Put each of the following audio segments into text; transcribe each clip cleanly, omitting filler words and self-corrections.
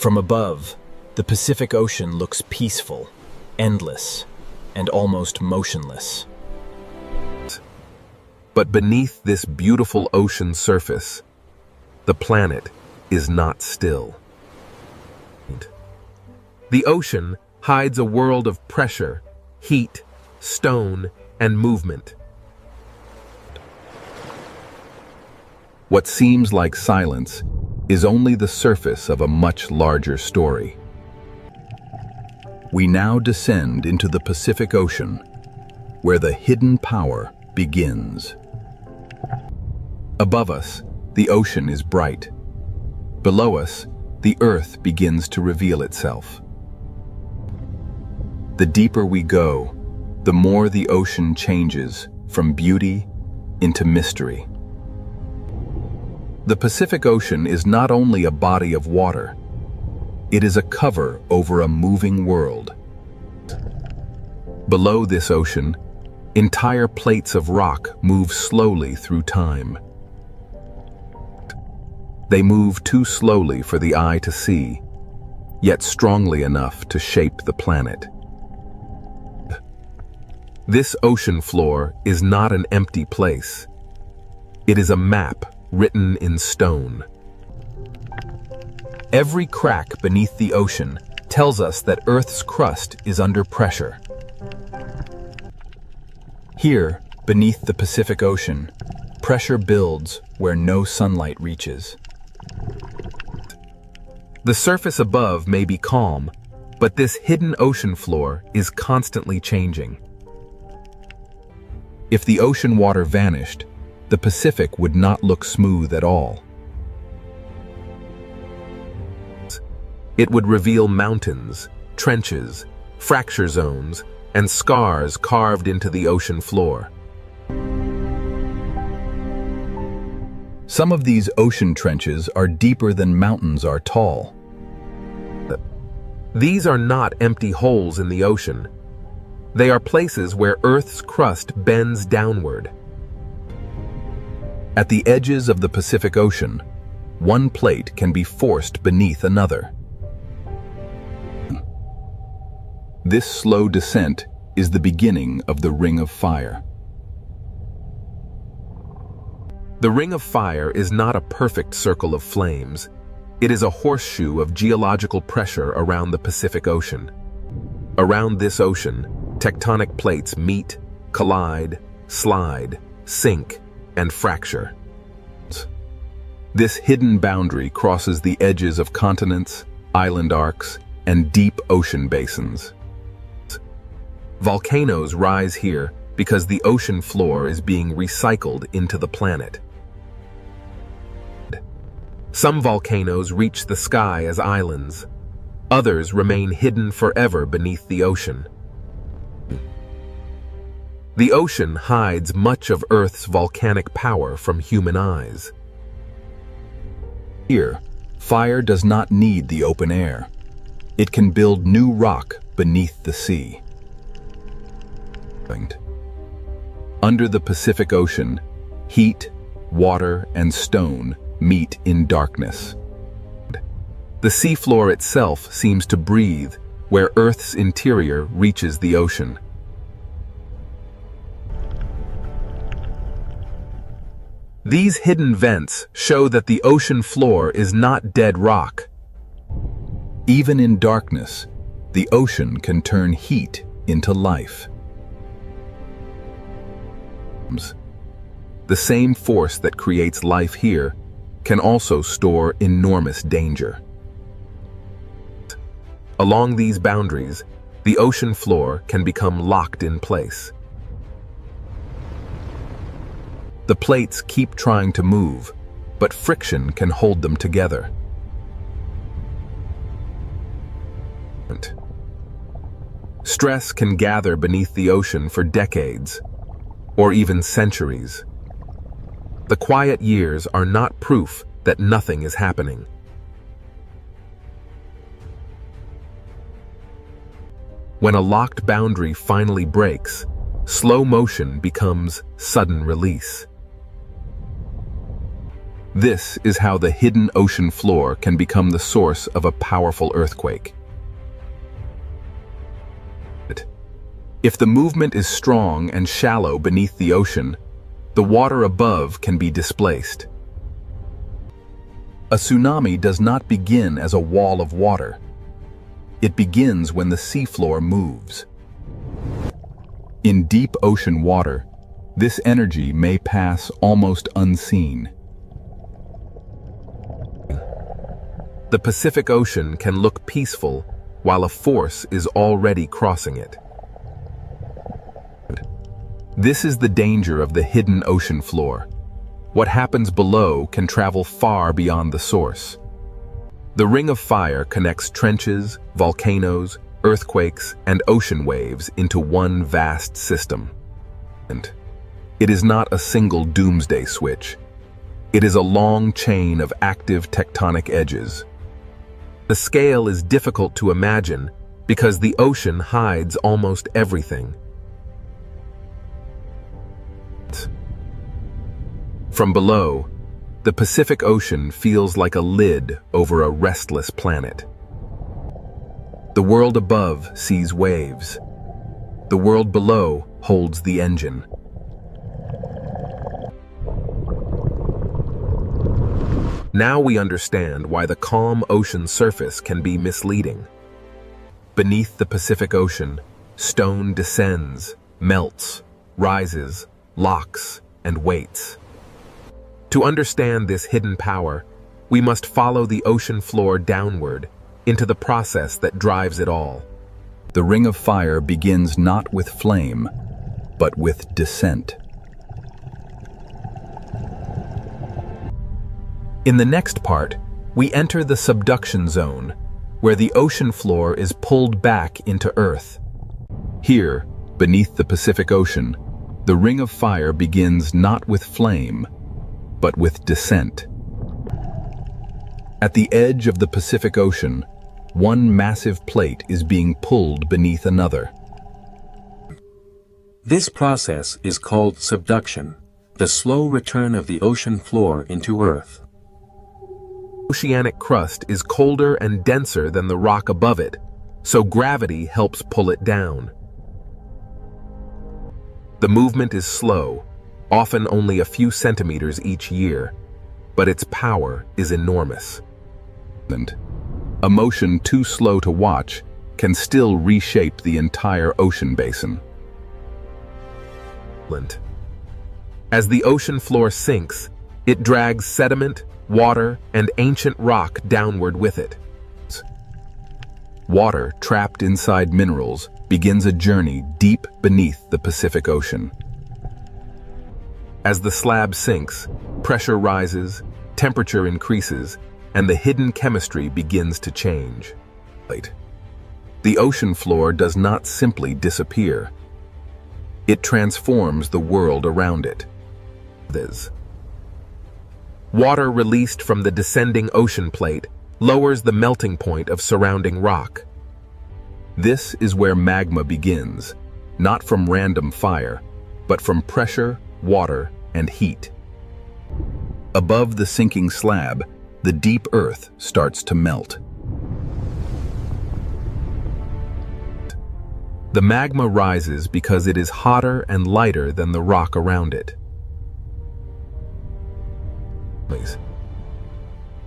From above, the Pacific Ocean looks peaceful, endless, and almost motionless. But beneath this beautiful ocean surface, the planet is not still. The ocean hides a world of pressure, heat, stone, and movement. What seems like silence is only the surface of a much larger story. We now descend into the Pacific Ocean, where the hidden power begins. Above us, the ocean is bright. Below us, the earth begins to reveal itself. The deeper we go, the more the ocean changes from beauty into mystery. The Pacific Ocean is not only a body of water, it is a cover over a moving world. Below this ocean, entire plates of rock move slowly through time. They move too slowly for the eye to see, yet strongly enough to shape the planet. This ocean floor is not an empty place. It is a map written in stone. Every crack beneath the ocean tells us that Earth's crust is under pressure. Here, beneath the Pacific Ocean, pressure builds where no sunlight reaches. The surface above may be calm, but this hidden ocean floor is constantly changing. If the ocean water vanished, the Pacific would not look smooth at all. It would reveal mountains, trenches, fracture zones, and scars carved into the ocean floor. Some of these ocean trenches are deeper than mountains are tall. These are not empty holes in the ocean. They are places where Earth's crust bends downward. At the edges of the Pacific Ocean, one plate can be forced beneath another. This slow descent is the beginning of the Ring of Fire. The Ring of Fire is not a perfect circle of flames. It is a horseshoe of geological pressure around the Pacific Ocean. Around this ocean, tectonic plates meet, collide, slide, sink, and fracture. This hidden boundary crosses the edges of continents, island arcs, and deep ocean basins. Volcanoes rise here because the ocean floor is being recycled into the planet. Some volcanoes reach the sky as islands. Others remain hidden forever beneath the ocean. The ocean hides much of Earth's volcanic power from human eyes. Here, fire does not need the open air. It can build new rock beneath the sea. Under the Pacific Ocean, heat, water, and stone meet in darkness. The seafloor itself seems to breathe where Earth's interior reaches the ocean. These hidden vents show that the ocean floor is not dead rock. Even in darkness, the ocean can turn heat into life. The same force that creates life here can also store enormous danger. Along these boundaries, the ocean floor can become locked in place. The plates keep trying to move, but friction can hold them together. Stress can gather beneath the ocean for decades, or even centuries. The quiet years are not proof that nothing is happening. When a locked boundary finally breaks, slow motion becomes sudden release. This is how the hidden ocean floor can become the source of a powerful earthquake. If the movement is strong and shallow beneath the ocean, the water above can be displaced. A tsunami does not begin as a wall of water. It begins when the seafloor moves. In deep ocean water, this energy may pass almost unseen. The Pacific Ocean can look peaceful while a force is already crossing it. This is the danger of the hidden ocean floor. What happens below can travel far beyond the source. The Ring of Fire connects trenches, volcanoes, earthquakes, and ocean waves into one vast system. And it is not a single doomsday switch. It is a long chain of active tectonic edges. The scale is difficult to imagine because the ocean hides almost everything. From below, the Pacific Ocean feels like a lid over a restless planet. The world above sees waves. The world below holds the engine. Now we understand why the calm ocean surface can be misleading. Beneath the Pacific Ocean, stone descends, melts, rises, locks, and waits. To understand this hidden power, we must follow the ocean floor downward into the process that drives it all. The Ring of Fire begins not with flame, but with descent. In the next part, we enter the subduction zone, where the ocean floor is pulled back into Earth. Here, beneath the Pacific Ocean, the Ring of Fire begins not with flame, but with descent. At the edge of the Pacific Ocean, one massive plate is being pulled beneath another. This process is called subduction, the slow return of the ocean floor into Earth. Oceanic crust is colder and denser than the rock above it, so gravity helps pull it down. The movement is slow, often only a few centimeters each year, but its power is enormous. A motion too slow to watch can still reshape the entire ocean basin. As the ocean floor sinks, it drags sediment, water, and ancient rock downward with it. Water trapped inside minerals begins a journey deep beneath the Pacific Ocean. As the slab sinks, pressure rises, temperature increases, and the hidden chemistry begins to change. The ocean floor does not simply disappear. It transforms the world around it. Water released from the descending ocean plate lowers the melting point of surrounding rock. This is where magma begins, not from random fire, but from pressure, water, and heat. Above the sinking slab, the deep earth starts to melt. The magma rises because it is hotter and lighter than the rock around it.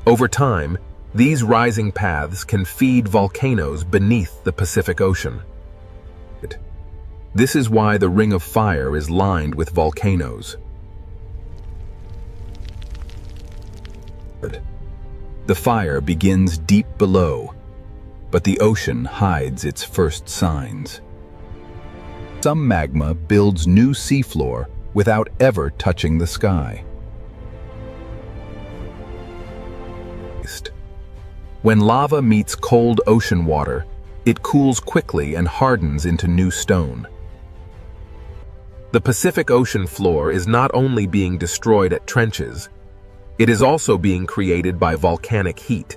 Over time, these rising paths can feed volcanoes beneath the Pacific Ocean. This is why the Ring of Fire is lined with volcanoes. The fire begins deep below, but the ocean hides its first signs. Some magma builds new seafloor without ever touching the sky. When lava meets cold ocean water, it cools quickly and hardens into new stone. The Pacific Ocean floor is not only being destroyed at trenches, it is also being created by volcanic heat.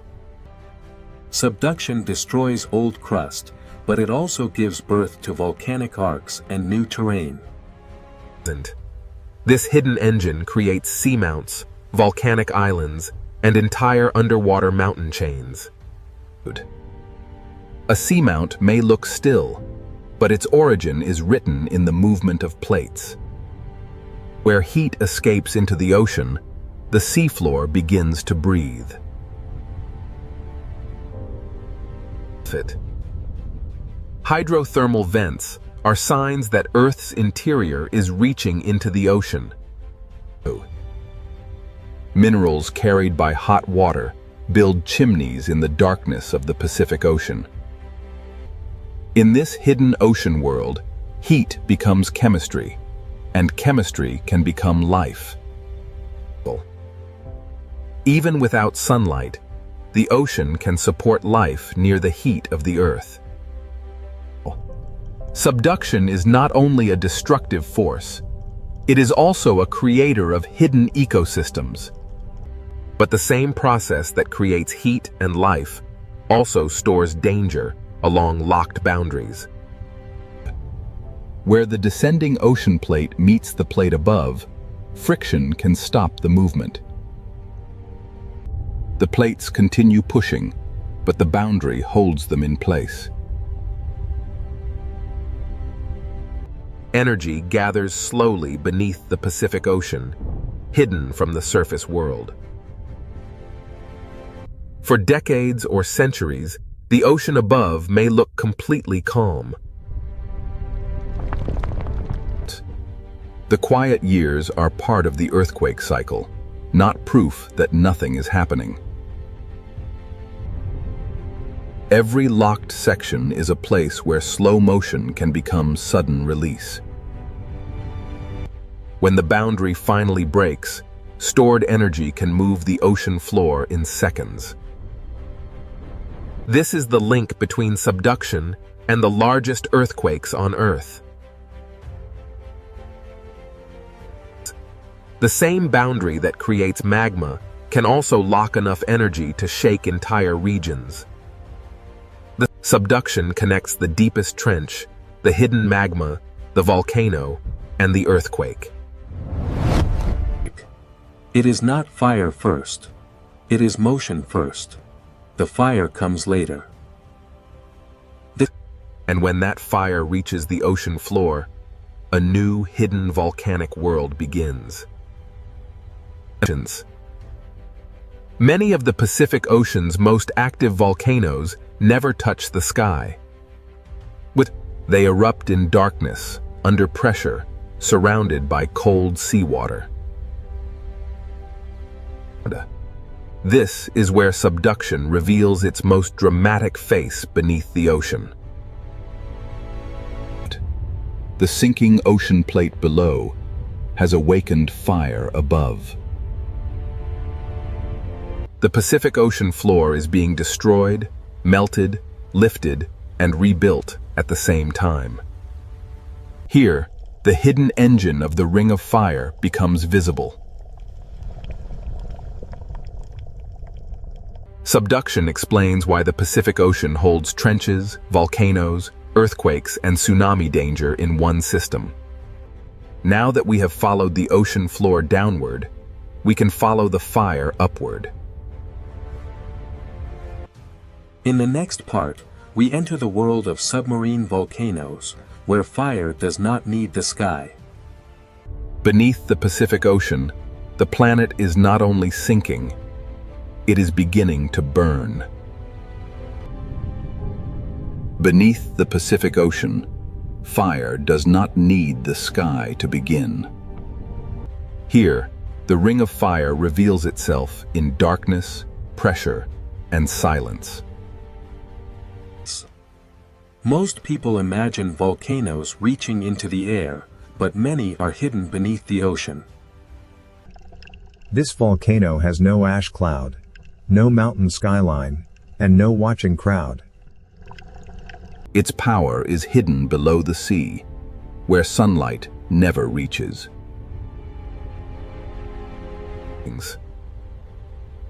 Subduction destroys old crust, but it also gives birth to volcanic arcs and new terrain. This hidden engine creates seamounts, volcanic islands, and entire underwater mountain chains. A seamount may look still, but its origin is written in the movement of plates. Where heat escapes into the ocean, the seafloor begins to breathe. Hydrothermal vents are signs that Earth's interior is reaching into the ocean. Minerals carried by hot water build chimneys in the darkness of the Pacific Ocean. In this hidden ocean world, heat becomes chemistry, and chemistry can become life. Even without sunlight, the ocean can support life near the heat of the Earth. Subduction is not only a destructive force, it is also a creator of hidden ecosystems. But the same process that creates heat and life also stores danger along locked boundaries. Where the descending ocean plate meets the plate above, friction can stop the movement. The plates continue pushing, but the boundary holds them in place. Energy gathers slowly beneath the Pacific Ocean, hidden from the surface world. For decades or centuries, the ocean above may look completely calm. The quiet years are part of the earthquake cycle, not proof that nothing is happening. Every locked section is a place where slow motion can become sudden release. When the boundary finally breaks, stored energy can move the ocean floor in seconds. This is the link between subduction and the largest earthquakes on Earth. The same boundary that creates magma can also lock enough energy to shake entire regions. The subduction connects the deepest trench, the hidden magma, the volcano, and the earthquake. It is not fire first. It is motion first. The fire comes later. And when that fire reaches the ocean floor, a new hidden volcanic world begins. Many of the Pacific Ocean's most active volcanoes never touch the sky. They erupt in darkness, under pressure, surrounded by cold seawater. This is where subduction reveals its most dramatic face beneath the ocean. The sinking ocean plate below has awakened fire above. The Pacific Ocean floor is being destroyed, melted, lifted, and rebuilt at the same time. Here, the hidden engine of the Ring of Fire becomes visible. Subduction explains why the Pacific Ocean holds trenches, volcanoes, earthquakes, and tsunami danger in one system. Now that we have followed the ocean floor downward, we can follow the fire upward. In the next part, we enter the world of submarine volcanoes, where fire does not need the sky. Beneath the Pacific Ocean, the planet is not only sinking, it is beginning to burn. Beneath the Pacific Ocean, fire does not need the sky to begin. Here, the Ring of Fire reveals itself in darkness, pressure, and silence. Most people imagine volcanoes reaching into the air, but many are hidden beneath the ocean. This volcano has no ash cloud, no mountain skyline, and no watching crowd. Its power is hidden below the sea, where sunlight never reaches.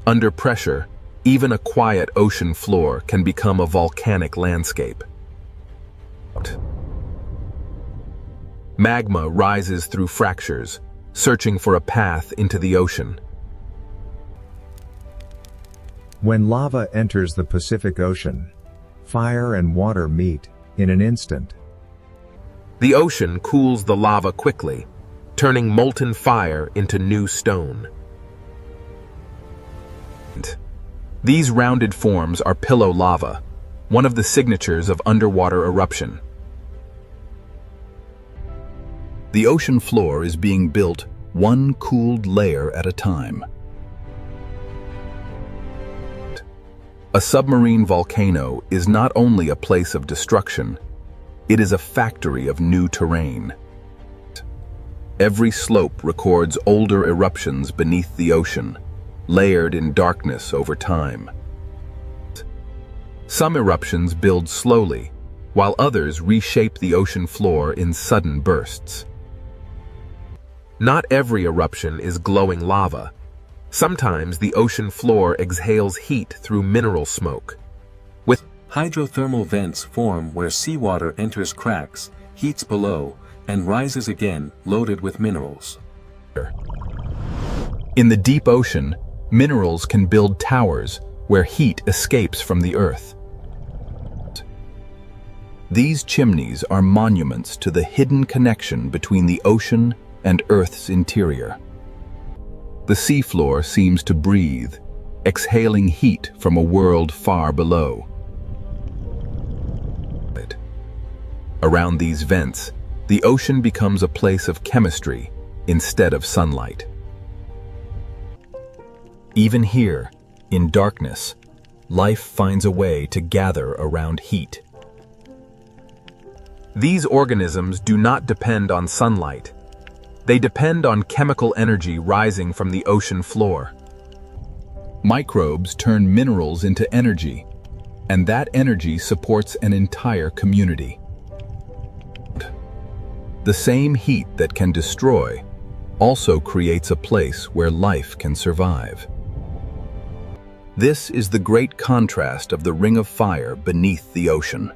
Under pressure, even a quiet ocean floor can become a volcanic landscape. Magma rises through fractures, searching for a path into the ocean. When lava enters the Pacific Ocean, fire and water meet in an instant. The ocean cools the lava quickly, turning molten fire into new stone. These rounded forms are pillow lava, one of the signatures of underwater eruption. The ocean floor is being built one cooled layer at a time. A submarine volcano is not only a place of destruction, it is a factory of new terrain. Every slope records older eruptions beneath the ocean, layered in darkness over time. Some eruptions build slowly, while others reshape the ocean floor in sudden bursts. Not every eruption is glowing lava. Sometimes the ocean floor exhales heat through mineral smoke. With hydrothermal vents form where seawater enters cracks, heats below, and rises again, loaded with minerals. In the deep ocean, minerals can build towers where heat escapes from the earth. These chimneys are monuments to the hidden connection between the ocean and Earth's interior. The seafloor seems to breathe, exhaling heat from a world far below. Around these vents, the ocean becomes a place of chemistry instead of sunlight. Even here, in darkness, life finds a way to gather around heat. These organisms do not depend on sunlight. They depend on chemical energy rising from the ocean floor. Microbes turn minerals into energy, and that energy supports an entire community. The same heat that can destroy also creates a place where life can survive. This is the great contrast of the ring of fire beneath the ocean.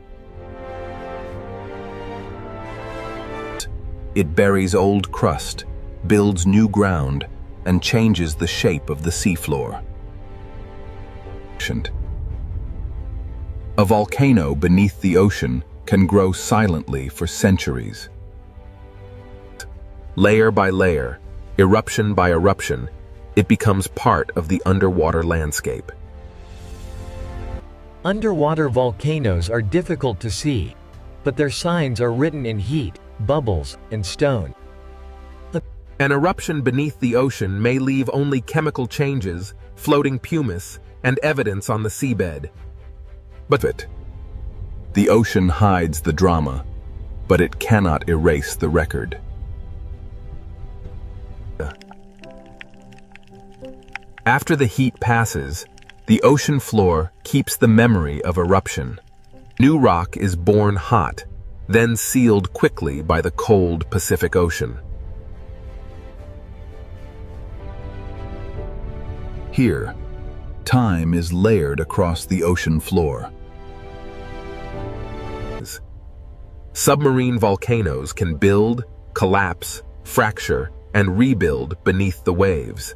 It buries old crust, builds new ground, and changes the shape of the seafloor. A volcano beneath the ocean can grow silently for centuries. Layer by layer, eruption by eruption, it becomes part of the underwater landscape. Underwater volcanoes are difficult to see, but their signs are written in heat, bubbles, and stone. An eruption beneath the ocean may leave only chemical changes, floating pumice, and evidence on the seabed. But the ocean hides the drama, but it cannot erase the record. After the heat passes, the ocean floor keeps the memory of eruption. New rock is born hot, then sealed quickly by the cold Pacific Ocean. Here, time is layered across the ocean floor. Submarine volcanoes can build, collapse, fracture, and rebuild beneath the waves.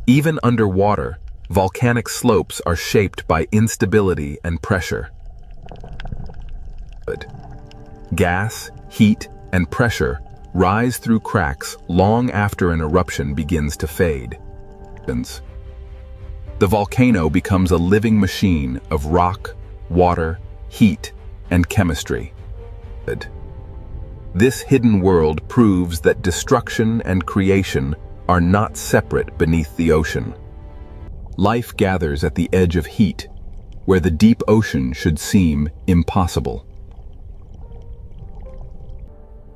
Even underwater, volcanic slopes are shaped by instability and pressure. Gas, heat, and pressure rise through cracks long after an eruption begins to fade. The volcano becomes a living machine of rock, water, heat, and chemistry. This hidden world proves that destruction and creation are not separate beneath the ocean. Life gathers at the edge of heat, where the deep ocean should seem impossible.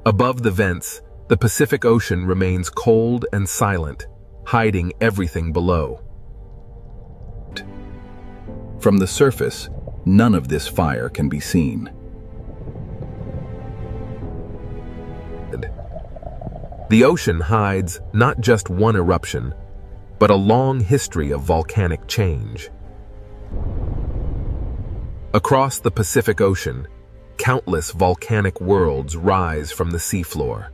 Above the vents, the Pacific Ocean remains cold and silent, hiding everything below. From the surface, none of this fire can be seen. The ocean hides not just one eruption, but a long history of volcanic change. Across the Pacific Ocean, countless volcanic worlds rise from the seafloor.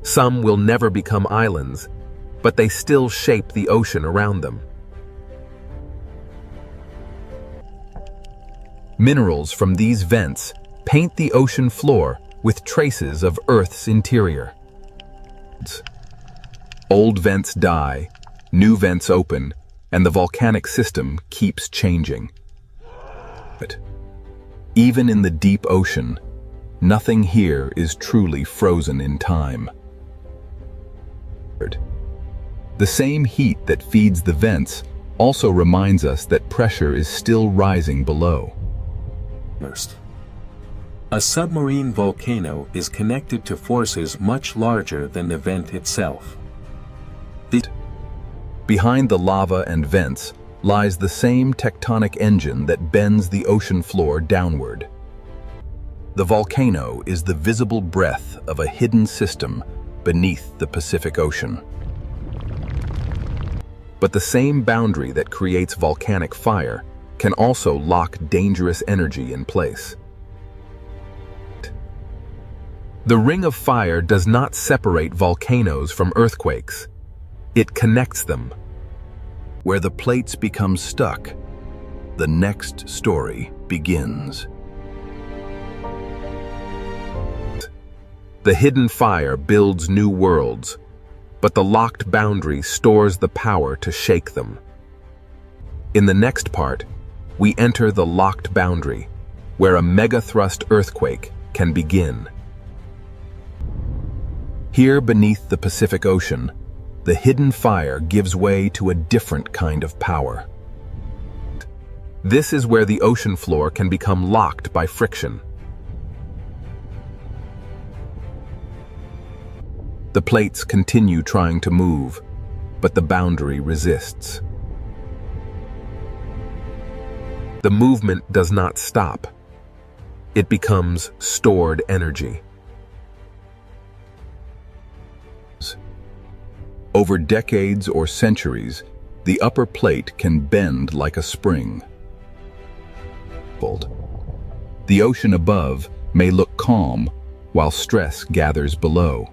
Some will never become islands, but they still shape the ocean around them. Minerals from these vents paint the ocean floor with traces of Earth's interior. Old vents die, new vents open, and the volcanic system keeps changing. But even in the deep ocean, nothing here is truly frozen in time. The same heat that feeds the vents also reminds us that pressure is still rising below. A submarine volcano is connected to forces much larger than the vent itself. Behind the lava and vents lies the same tectonic engine that bends the ocean floor downward. The volcano is the visible breath of a hidden system beneath the Pacific Ocean. But the same boundary that creates volcanic fire can also lock dangerous energy in place. The Ring of Fire does not separate volcanoes from earthquakes. It connects them. Where the plates become stuck, the next story begins. The hidden fire builds new worlds, but the locked boundary stores the power to shake them. In the next part, we enter the locked boundary, where a megathrust earthquake can begin. Here beneath the Pacific Ocean, the hidden fire gives way to a different kind of power. This is where the ocean floor can become locked by friction. The plates continue trying to move, but the boundary resists. The movement does not stop. It becomes stored energy. Over decades or centuries, the upper plate can bend like a spring. The ocean above may look calm while stress gathers below.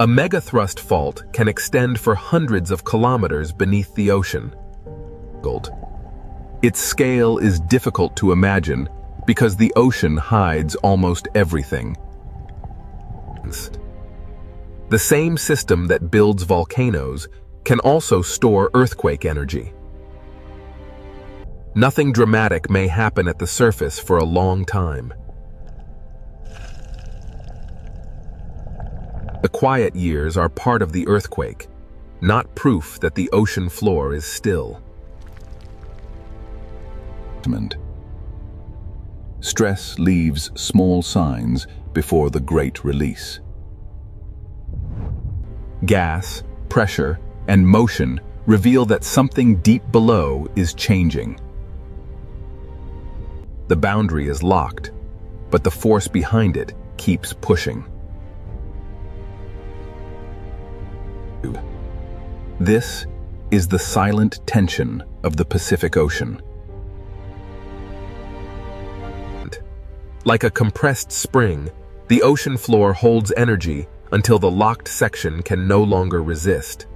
A megathrust fault can extend for hundreds of kilometers beneath the ocean. Its scale is difficult to imagine because the ocean hides almost everything. The same system that builds volcanoes can also store earthquake energy. Nothing dramatic may happen at the surface for a long time. The quiet years are part of the earthquake, not proof that the ocean floor is still. Stress leaves small signs before the great release. Gas, pressure, and motion reveal that something deep below is changing. The boundary is locked, but the force behind it keeps pushing. This is the silent tension of the Pacific Ocean. Like a compressed spring, the ocean floor holds energy until the locked section can no longer resist.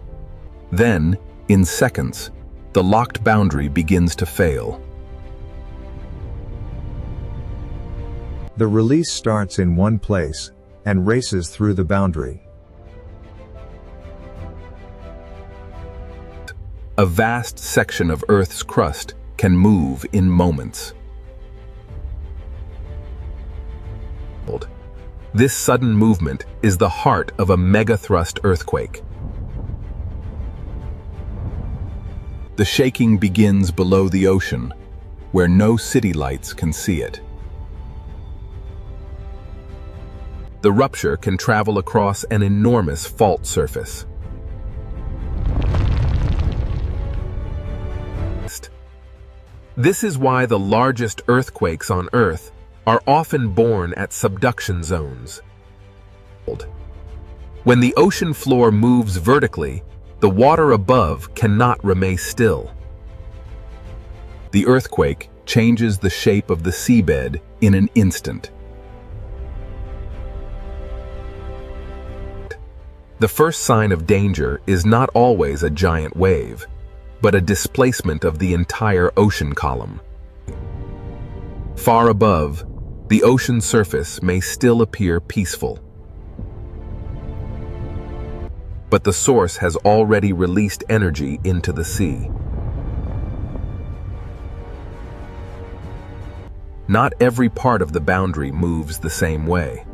Then, in seconds, the locked boundary begins to fail. The release starts in one place and races through the boundary. A vast section of Earth's crust can move in moments. This sudden movement is the heart of a megathrust earthquake. The shaking begins below the ocean, where no city lights can see it. The rupture can travel across an enormous fault surface. This is why the largest earthquakes on Earth are often born at subduction zones. When the ocean floor moves vertically, the water above cannot remain still. The earthquake changes the shape of the seabed in an instant. The first sign of danger is not always a giant wave. but a displacement of the entire ocean column. Far above, the ocean surface may still appear peaceful, but the source has already released energy into the sea. Not every part of the boundary moves the same way.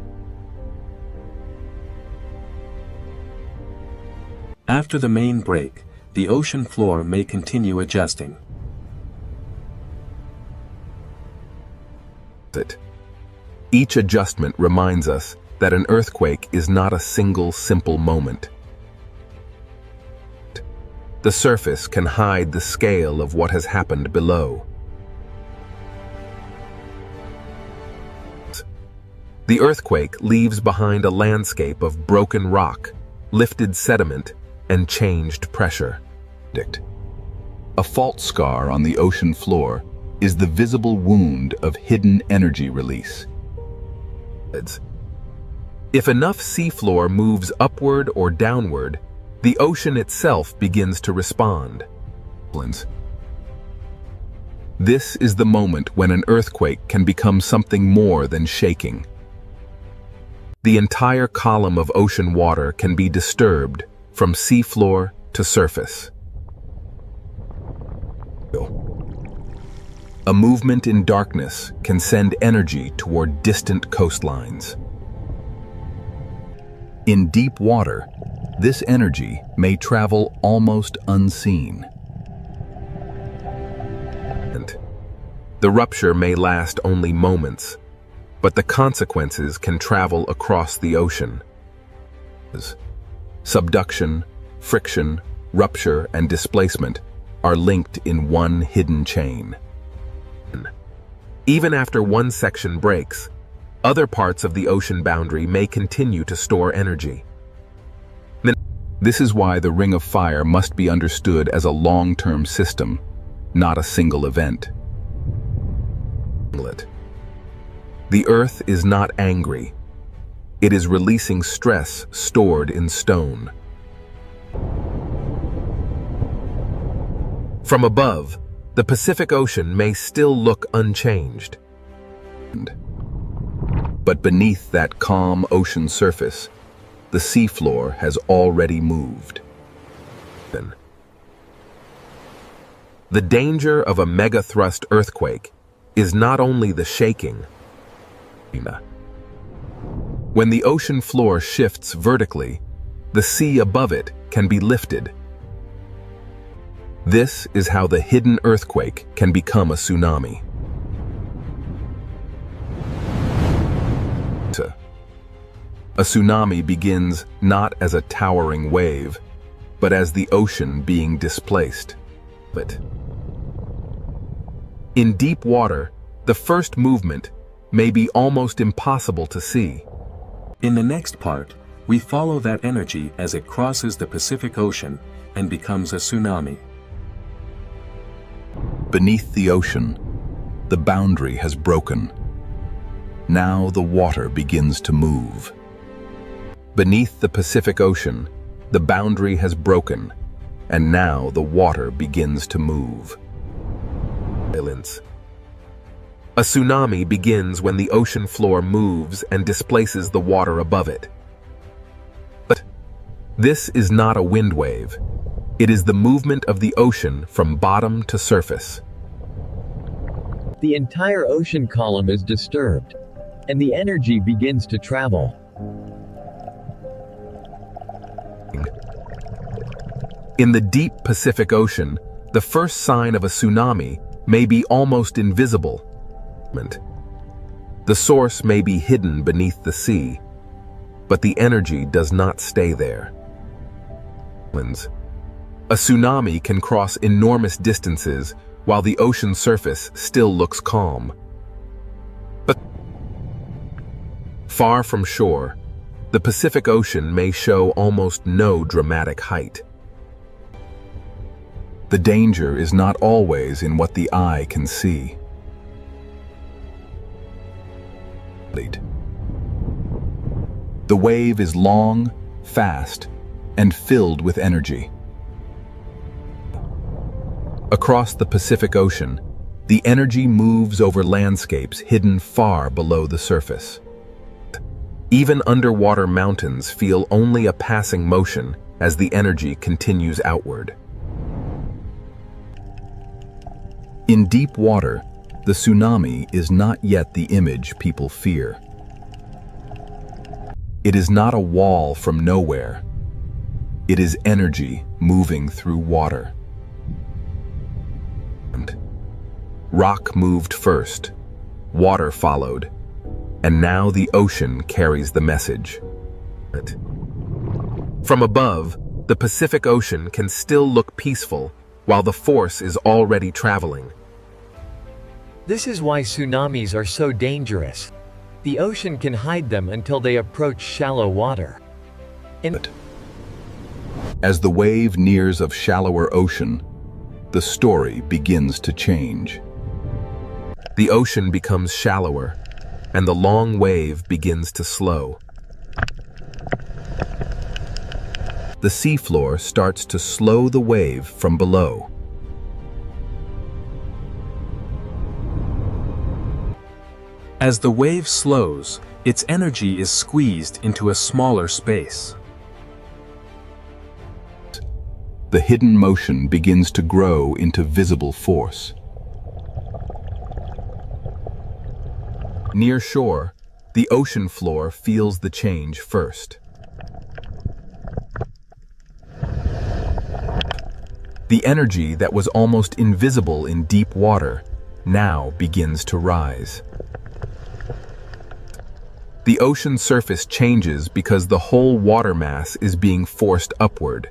After the main break, the ocean floor may continue adjusting. Each adjustment reminds us that an earthquake is not a single simple moment. The surface can hide the scale of what has happened below. The earthquake leaves behind a landscape of broken rock, lifted sediment, and changed pressure. A fault scar on the ocean floor is the visible wound of hidden energy release. If enough seafloor moves upward or downward, the ocean itself begins to respond. This is the moment when an earthquake can become something more than shaking. The entire column of ocean water can be disturbed from seafloor to surface. A movement in darkness can send energy toward distant coastlines. In deep water, this energy may travel almost unseen. The rupture may last only moments, but the consequences can travel across the ocean. Subduction, friction, rupture, and displacement are linked in one hidden chain. Even after one section breaks, other parts of the ocean boundary may continue to store energy. This is why the Ring of Fire must be understood as a long-term system, not a single event. The Earth is not angry. It is releasing stress stored in stone. From above, the Pacific Ocean may still look unchanged. But beneath that calm ocean surface, the seafloor has already moved. The danger of a megathrust earthquake is not only the shaking. When the ocean floor shifts vertically, the sea above it can be lifted. This is how the hidden earthquake can become a tsunami. A tsunami begins not as a towering wave, but as the ocean being displaced. In deep water, the first movement may be almost impossible to see. In the next part, we follow that energy as it crosses the Pacific Ocean and becomes a tsunami. Beneath the ocean, the boundary has broken. Now the water begins to move. Beneath the Pacific Ocean, the boundary has broken, and now the water begins to move. A tsunami begins when the ocean floor moves and displaces the water above it. But this is not a wind wave. It is the movement of the ocean from bottom to surface. The entire ocean column is disturbed, and the energy begins to travel. In the deep Pacific Ocean, the first sign of a tsunami may be almost invisible. The source may be hidden beneath the sea, but the energy does not stay there. A tsunami can cross enormous distances while the ocean surface still looks calm. But far from shore, the Pacific Ocean may show almost no dramatic height. The danger is not always in what the eye can see. The wave is long, fast, and filled with energy. Across the Pacific Ocean, the energy moves over landscapes hidden far below the surface. Even underwater mountains feel only a passing motion as the energy continues outward. In deep water, the tsunami is not yet the image people fear. It is not a wall from nowhere. It is energy moving through water. Rock moved first, water followed, and now the ocean carries the message. From above, the Pacific Ocean can still look peaceful while the force is already traveling. This is why tsunamis are so dangerous. The ocean can hide them until they approach shallow water. As the wave nears of shallower ocean, the story begins to change. The ocean becomes shallower, and the long wave begins to slow. The seafloor starts to slow the wave from below. As the wave slows, its energy is squeezed into a smaller space. The hidden motion begins to grow into visible force. Near shore, the ocean floor feels the change first. The energy that was almost invisible in deep water now begins to rise. The ocean surface changes because the whole water mass is being forced upward.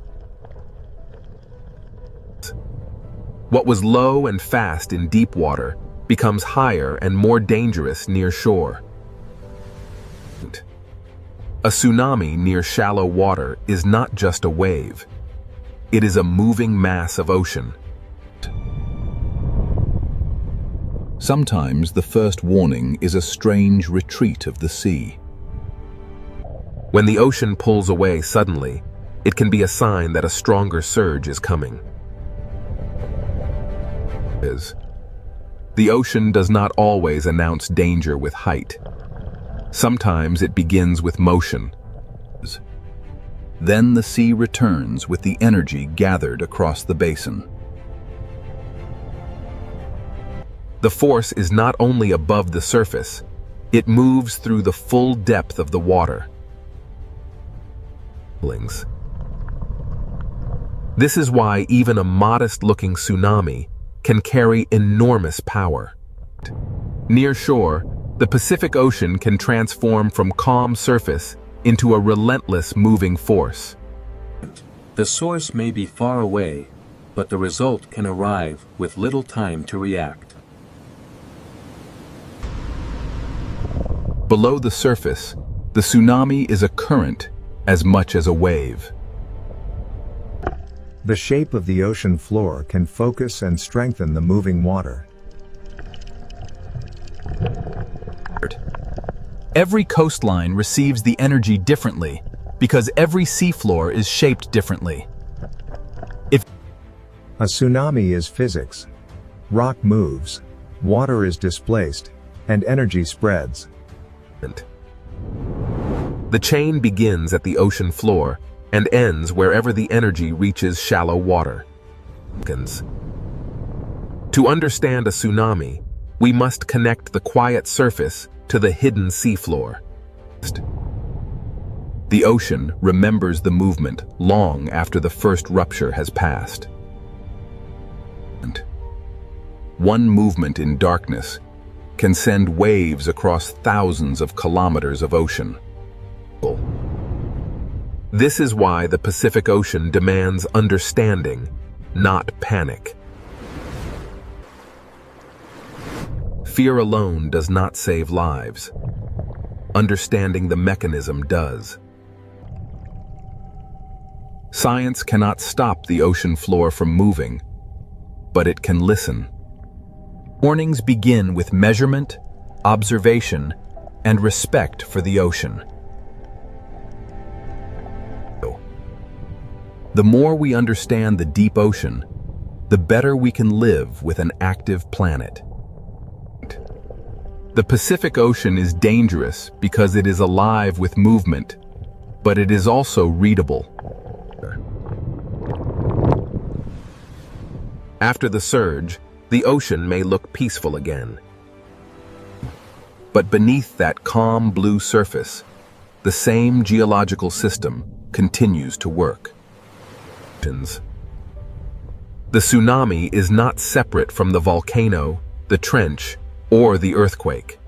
What was low and fast in deep water becomes higher and more dangerous near shore. A tsunami near shallow water is not just a wave. It is a moving mass of ocean. Sometimes the first warning is a strange retreat of the sea. When the ocean pulls away suddenly, it can be a sign that a stronger surge is coming. The ocean does not always announce danger with height. Sometimes it begins with motion. Then the sea returns with the energy gathered across the basin. The force is not only above the surface, it moves through the full depth of the water. This is why even a modest-looking tsunami can carry enormous power. Near shore, the Pacific Ocean can transform from calm surface into a relentless moving force. The source may be far away, but the result can arrive with little time to react. Below the surface, the tsunami is a current as much as a wave. The shape of the ocean floor can focus and strengthen the moving water. Every coastline receives the energy differently because every seafloor is shaped differently. A tsunami is physics. Rock moves, water is displaced, and energy spreads. The chain begins at the ocean floor and ends wherever the energy reaches shallow water. To understand a tsunami, we must connect the quiet surface to the hidden seafloor. The ocean remembers the movement long after the first rupture has passed. One movement in darkness can send waves across thousands of kilometers of ocean. This is why the Pacific Ocean demands understanding, not panic. Fear alone does not save lives. Understanding the mechanism does. Science cannot stop the ocean floor from moving, but it can listen. Warnings begin with measurement, observation, and respect for the ocean. The more we understand the deep ocean, the better we can live with an active planet. The Pacific Ocean is dangerous because it is alive with movement, but it is also readable. After the surge, the ocean may look peaceful again. But beneath that calm blue surface, the same geological system continues to work. The tsunami is not separate from the volcano, the trench, or the earthquake.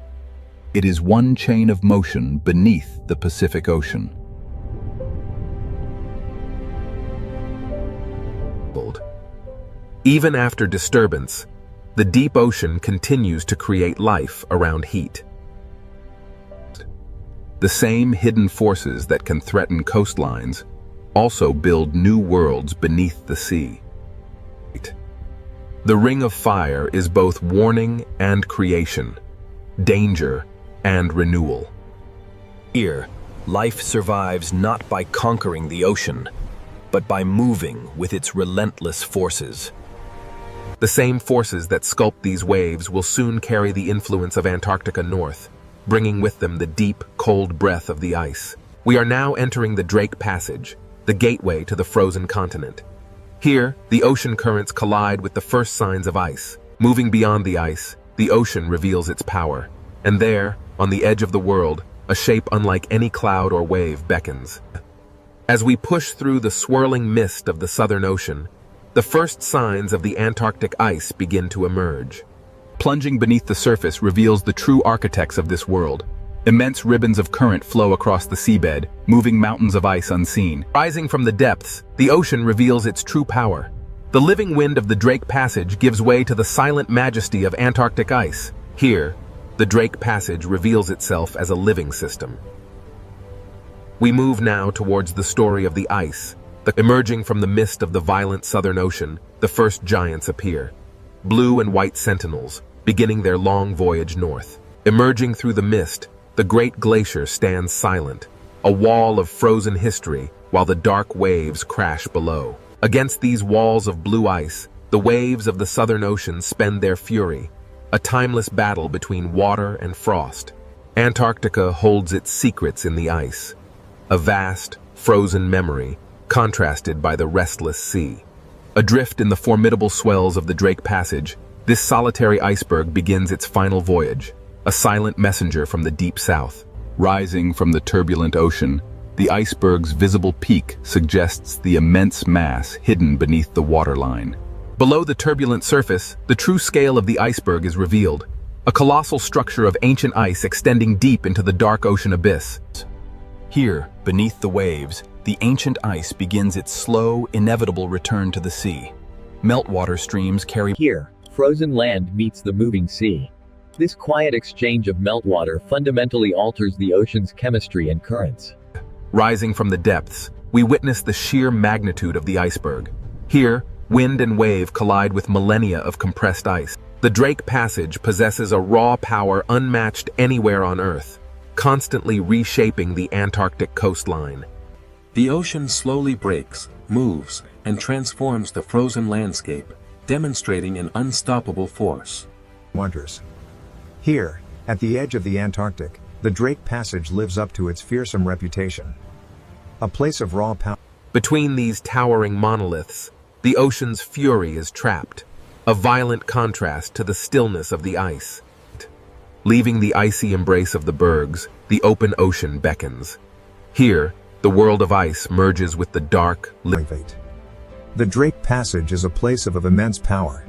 It is one chain of motion beneath the Pacific Ocean. Even after disturbance, the deep ocean continues to create life around heat. The same hidden forces that can threaten coastlines also build new worlds beneath the sea. The Ring of Fire is both warning and creation, danger and renewal. Here, life survives not by conquering the ocean, but by moving with its relentless forces. The same forces that sculpt these waves will soon carry the influence of Antarctica north, bringing with them the deep, cold breath of the ice. We are now entering the Drake Passage, the gateway to the frozen continent. Here, the ocean currents collide with the first signs of ice. Moving beyond the ice, the ocean reveals its power. And there, on the edge of the world, a shape unlike any cloud or wave beckons. As we push through the swirling mist of the Southern Ocean, the first signs of the Antarctic ice begin to emerge. Plunging beneath the surface reveals the true architects of this world. Immense ribbons of current flow across the seabed, moving mountains of ice unseen. Rising from the depths, the ocean reveals its true power. The living wind of the Drake Passage gives way to the silent majesty of Antarctic ice. Here, the Drake Passage reveals itself as a living system. We move now towards the story of the ice. Emerging from the mist of the violent Southern Ocean, the first giants appear. Blue and white sentinels, beginning their long voyage north. Emerging through the mist, the great glacier stands silent, a wall of frozen history, while the dark waves crash below. Against these walls of blue ice, the waves of the Southern Ocean spend their fury, a timeless battle between water and frost. Antarctica holds its secrets in the ice, a vast, frozen memory, contrasted by the restless sea. Adrift in the formidable swells of the Drake Passage, this solitary iceberg begins its final voyage, a silent messenger from the deep south. Rising from the turbulent ocean, the iceberg's visible peak suggests the immense mass hidden beneath the waterline. Below the turbulent surface, the true scale of the iceberg is revealed, a colossal structure of ancient ice extending deep into the dark ocean abyss. Here, beneath the waves, the ancient ice begins its slow, inevitable return to the sea. Meltwater streams carry. Here, frozen land meets the moving sea. This quiet exchange of meltwater fundamentally alters the ocean's chemistry and currents. Rising from the depths, we witness the sheer magnitude of the iceberg. Here, wind and wave collide with millennia of compressed ice. The Drake Passage possesses a raw power unmatched anywhere on Earth, constantly reshaping the Antarctic coastline. The ocean slowly breaks, moves, and transforms the frozen landscape, demonstrating an unstoppable force. Wonders. Here, at the edge of the Antarctic, the Drake Passage lives up to its fearsome reputation. A place of raw power. Between these towering monoliths, the ocean's fury is trapped, a violent contrast to the stillness of the ice. Leaving the icy embrace of the bergs, the open ocean beckons. Here, the world of ice merges with the dark, The Drake Passage is a place of immense power.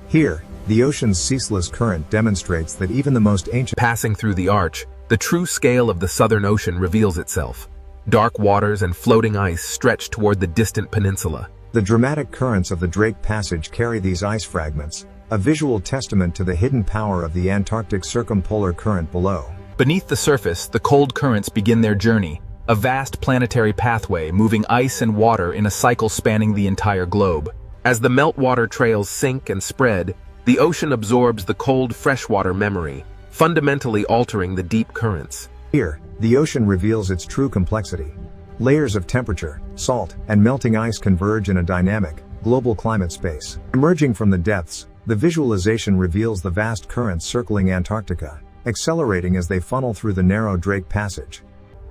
Here, the ocean's ceaseless current demonstrates that even the most ancient. Passing through the arch, the true scale of the Southern Ocean reveals itself. Dark waters and floating ice stretch toward the distant peninsula. The dramatic currents of the Drake Passage carry these ice fragments, a visual testament to the hidden power of the Antarctic circumpolar current below. Beneath the surface, the cold currents begin their journey, a vast planetary pathway moving ice and water in a cycle spanning the entire globe. As the meltwater trails sink and spread, the ocean absorbs the cold freshwater memory, fundamentally altering the deep currents. Here, the ocean reveals its true complexity. Layers of temperature, salt, and melting ice converge in a dynamic, Global climate space. Emerging from the depths, the visualization reveals the vast currents circling Antarctica, accelerating as they funnel through the narrow Drake Passage.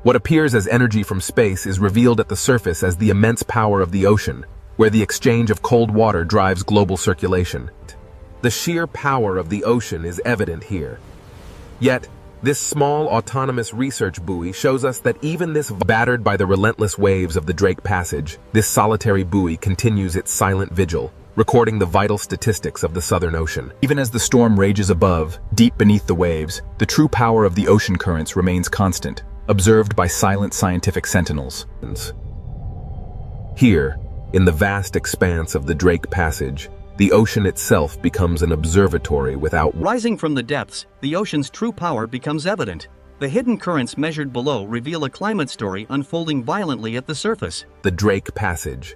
What appears as energy from space is revealed at the surface as the immense power of the ocean, where the exchange of cold water drives global circulation. The sheer power of the ocean is evident here. Yet, this small autonomous research buoy shows us that even this battered by the relentless waves of the Drake Passage, this solitary buoy continues its silent vigil, recording the vital statistics of the Southern Ocean. Even as the storm rages above, deep beneath the waves, the true power of the ocean currents remains constant, observed by silent scientific sentinels. Here, in the vast expanse of the Drake Passage, the ocean itself becomes an observatory without... Rising from the depths, the ocean's true power becomes evident. The hidden currents measured below reveal a climate story unfolding violently at the surface. The Drake Passage,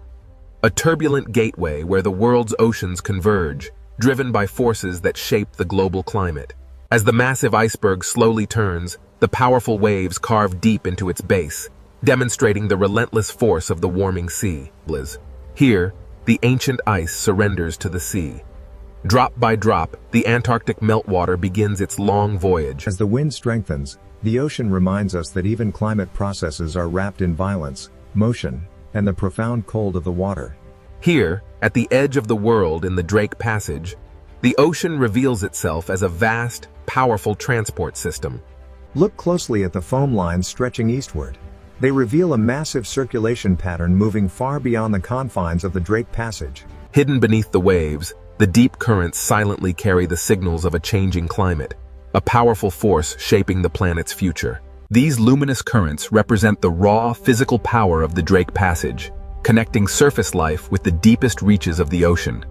a turbulent gateway where the world's oceans converge, driven by forces that shape the global climate. As the massive iceberg slowly turns, the powerful waves carve deep into its base, demonstrating the relentless force of the warming sea. Here, the ancient ice surrenders to the sea. Drop by drop, the Antarctic meltwater begins its long voyage. As the wind strengthens, the ocean reminds us that even climate processes are wrapped in violence, motion, and the profound cold of the water. Here, at the edge of the world in the Drake Passage, the ocean reveals itself as a vast, powerful transport system. Look closely at the foam lines stretching eastward. They reveal a massive circulation pattern moving far beyond the confines of the Drake Passage. Hidden beneath the waves, the deep currents silently carry the signals of a changing climate, a powerful force shaping the planet's future. These luminous currents represent the raw, physical power of the Drake Passage, connecting surface life with the deepest reaches of the ocean.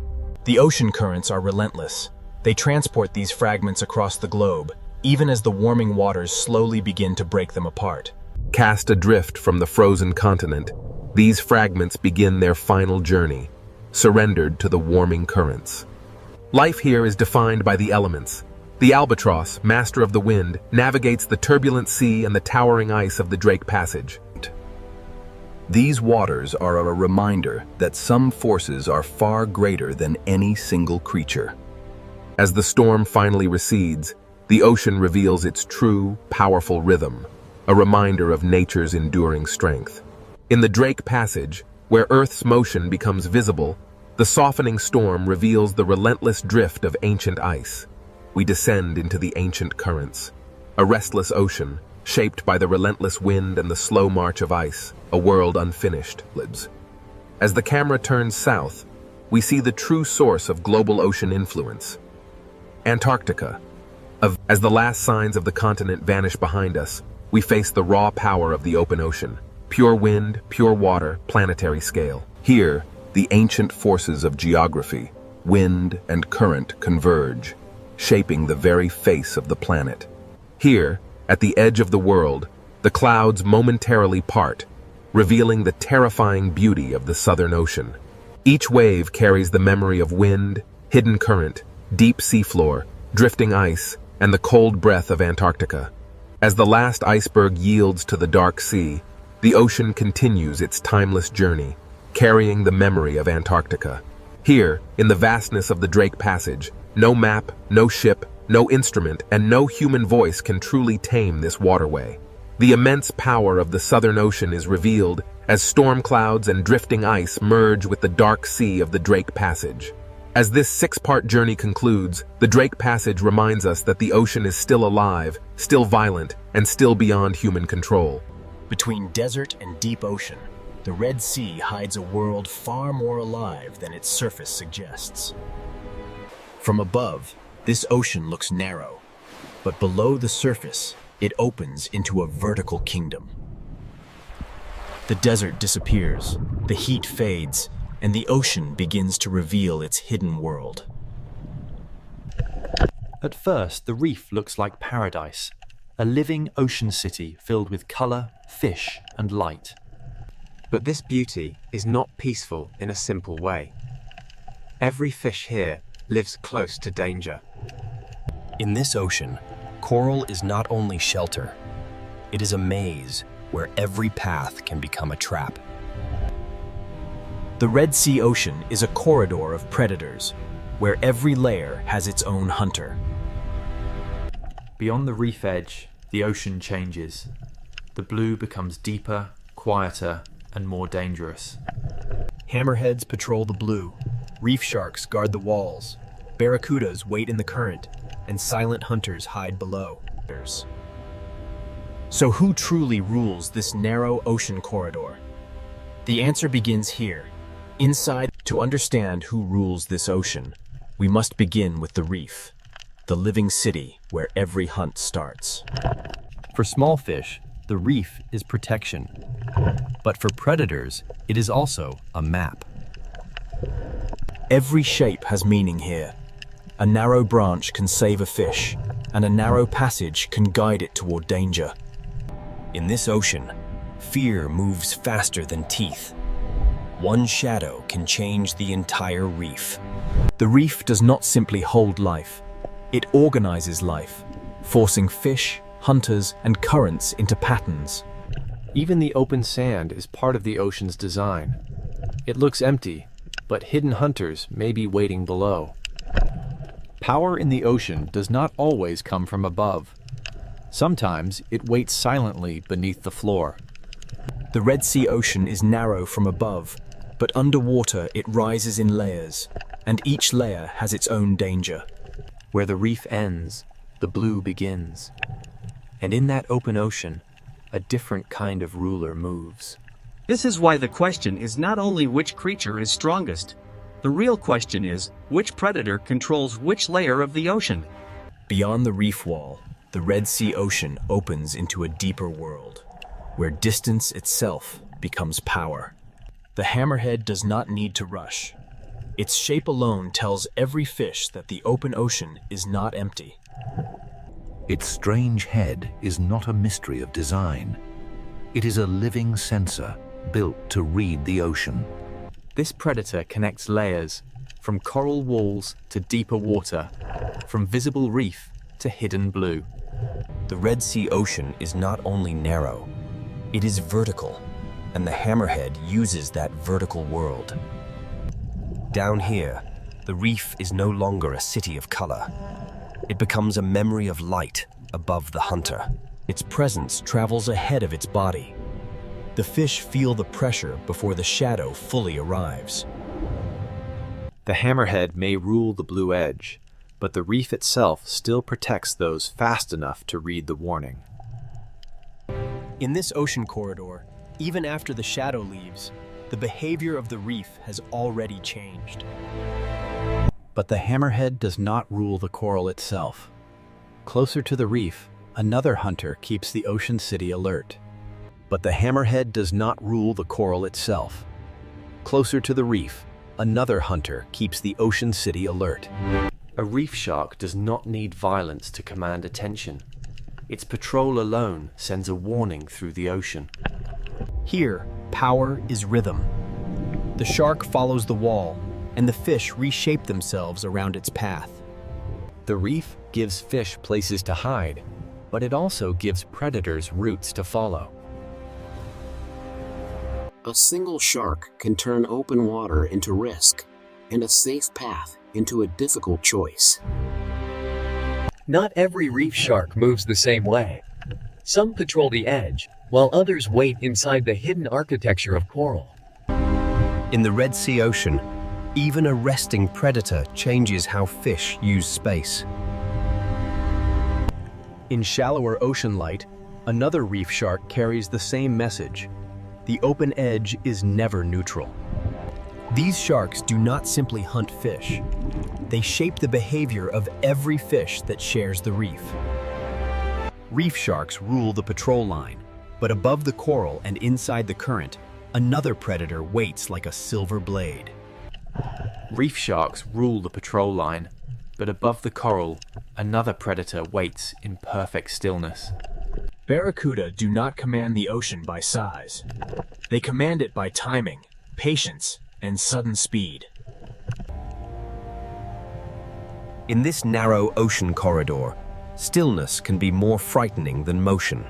The ocean currents are relentless. They transport these fragments across the globe, even as the warming waters slowly begin to break them apart. Cast adrift from the frozen continent, these fragments begin their final journey, surrendered to the warming currents. Life here is defined by the elements. The albatross, master of the wind, navigates the turbulent sea and the towering ice of the Drake Passage. These waters are a reminder that some forces are far greater than any single creature. As the storm finally recedes, the ocean reveals its true, powerful rhythm, a reminder of nature's enduring strength. In the Drake Passage, where Earth's motion becomes visible, the softening storm reveals the relentless drift of ancient ice. We descend into the ancient currents, a restless ocean, shaped by the relentless wind and the slow march of ice, a world unfinished. As the camera turns south, we see the true source of global ocean influence. Antarctica. As the last signs of the continent vanish behind us, we face the raw power of the open ocean. Pure wind, pure water, planetary scale. Here, the ancient forces of geography, wind and current converge, shaping the very face of the planet. Here, at the edge of the world, the clouds momentarily part, revealing the terrifying beauty of the Southern Ocean. Each wave carries the memory of wind, hidden current, deep seafloor, drifting ice, and the cold breath of Antarctica. As the last iceberg yields to the dark sea, the ocean continues its timeless journey, carrying the memory of Antarctica. Here, in the vastness of the Drake Passage, no map, no ship, no instrument, and no human voice can truly tame this waterway. The immense power of the Southern Ocean is revealed as storm clouds and drifting ice merge with the dark sea of the Drake Passage. As this six-part journey concludes, the Drake Passage reminds us that the ocean is still alive, still violent, and still beyond human control. Between desert and deep ocean, the Red Sea hides a world far more alive than its surface suggests. From above, this ocean looks narrow, but below the surface, it opens into a vertical kingdom. The desert disappears, the heat fades, and the ocean begins to reveal its hidden world. At first, the reef looks like paradise, a living ocean city filled with colour, fish, and light. But this beauty is not peaceful in a simple way. Every fish here lives close to danger. In this ocean, coral is not only shelter, it is a maze where every path can become a trap. The Red Sea Ocean is a corridor of predators, where every layer has its own hunter. Beyond the reef edge, the ocean changes. The blue becomes deeper, quieter, and more dangerous. Hammerheads patrol the blue, reef sharks guard the walls, barracudas wait in the current, and silent hunters hide below. So who truly rules this narrow ocean corridor? The answer begins here, inside. To understand who rules this ocean, we must begin with the reef, the living city where every hunt starts. For small fish, the reef is protection. But for predators, it is also a map. Every shape has meaning here. A narrow branch can save a fish, and a narrow passage can guide it toward danger. In this ocean, fear moves faster than teeth. One shadow can change the entire reef. The reef does not simply hold life, it organizes life, forcing fish, hunters, and currents into patterns. Even the open sand is part of the ocean's design. It looks empty, but hidden hunters may be waiting below. Power in the ocean does not always come from above. Sometimes it waits silently beneath the floor. The Red Sea Ocean is narrow from above, but underwater it rises in layers, and each layer has its own danger. Where the reef ends, the blue begins. And in that open ocean, a different kind of ruler moves. This is why the question is not only which creature is strongest. The real question is, which predator controls which layer of the ocean? Beyond the reef wall, the Red Sea Ocean opens into a deeper world, where distance itself becomes power. The hammerhead does not need to rush. Its shape alone tells every fish that the open ocean is not empty. Its strange head is not a mystery of design. It is a living sensor built to read the ocean. This predator connects layers, from coral walls to deeper water, from visible reef to hidden blue. The Red Sea Ocean is not only narrow, it is vertical, and the hammerhead uses that vertical world. Down here, the reef is no longer a city of color. It becomes a memory of light above the hunter. Its presence travels ahead of its body. The fish feel the pressure before the shadow fully arrives. The hammerhead may rule the blue edge, but the reef itself still protects those fast enough to read the warning. In this ocean corridor, even after the shadow leaves, the behavior of the reef has already changed. But the hammerhead does not rule the coral itself. Closer to the reef, another hunter keeps the ocean city alert. But the hammerhead does not rule the coral itself. Closer to the reef, another hunter keeps the ocean city alert. A reef shark does not need violence to command attention. Its patrol alone sends a warning through the ocean. Here, power is rhythm. The shark follows the wall, and the fish reshape themselves around its path. The reef gives fish places to hide, but it also gives predators routes to follow. A single shark can turn open water into risk, and a safe path into a difficult choice. Not every reef shark moves the same way. Some patrol the edge, while others wait inside the hidden architecture of coral. In the Red Sea Ocean, even a resting predator changes how fish use space. In shallower ocean light, another reef shark carries the same message. The open edge is never neutral. These sharks do not simply hunt fish. They shape the behavior of every fish that shares the reef. Reef sharks rule the patrol line, but above the coral and inside the current, another predator waits like a silver blade. Reef sharks rule the patrol line, but above the coral, another predator waits in perfect stillness. Barracuda do not command the ocean by size. They command it by timing, patience, and sudden speed. In this narrow ocean corridor, stillness can be more frightening than motion.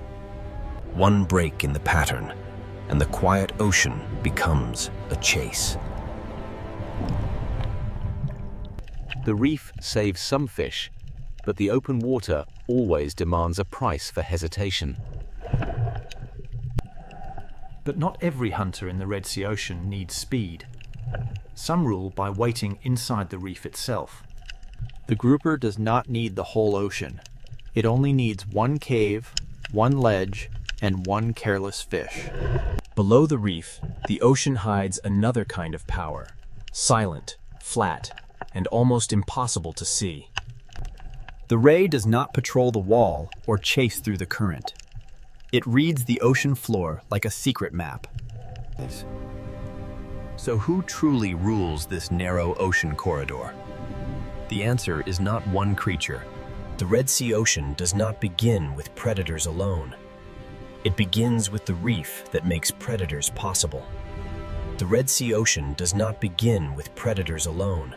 One break in the pattern, and the quiet ocean becomes a chase. The reef saves some fish, but the open water always demands a price for hesitation. But not every hunter in the Red Sea Ocean needs speed. Some rule by waiting inside the reef itself. The grouper does not need the whole ocean. It only needs one cave, one ledge, and one careless fish. Below the reef, the ocean hides another kind of power, silent, flat, and almost impossible to see. The ray does not patrol the wall or chase through the current. It reads the ocean floor like a secret map. So who truly rules this narrow ocean corridor? The answer is not one creature. The Red Sea Ocean does not begin with predators alone. It begins with the reef that makes predators possible. The Red Sea Ocean does not begin with predators alone.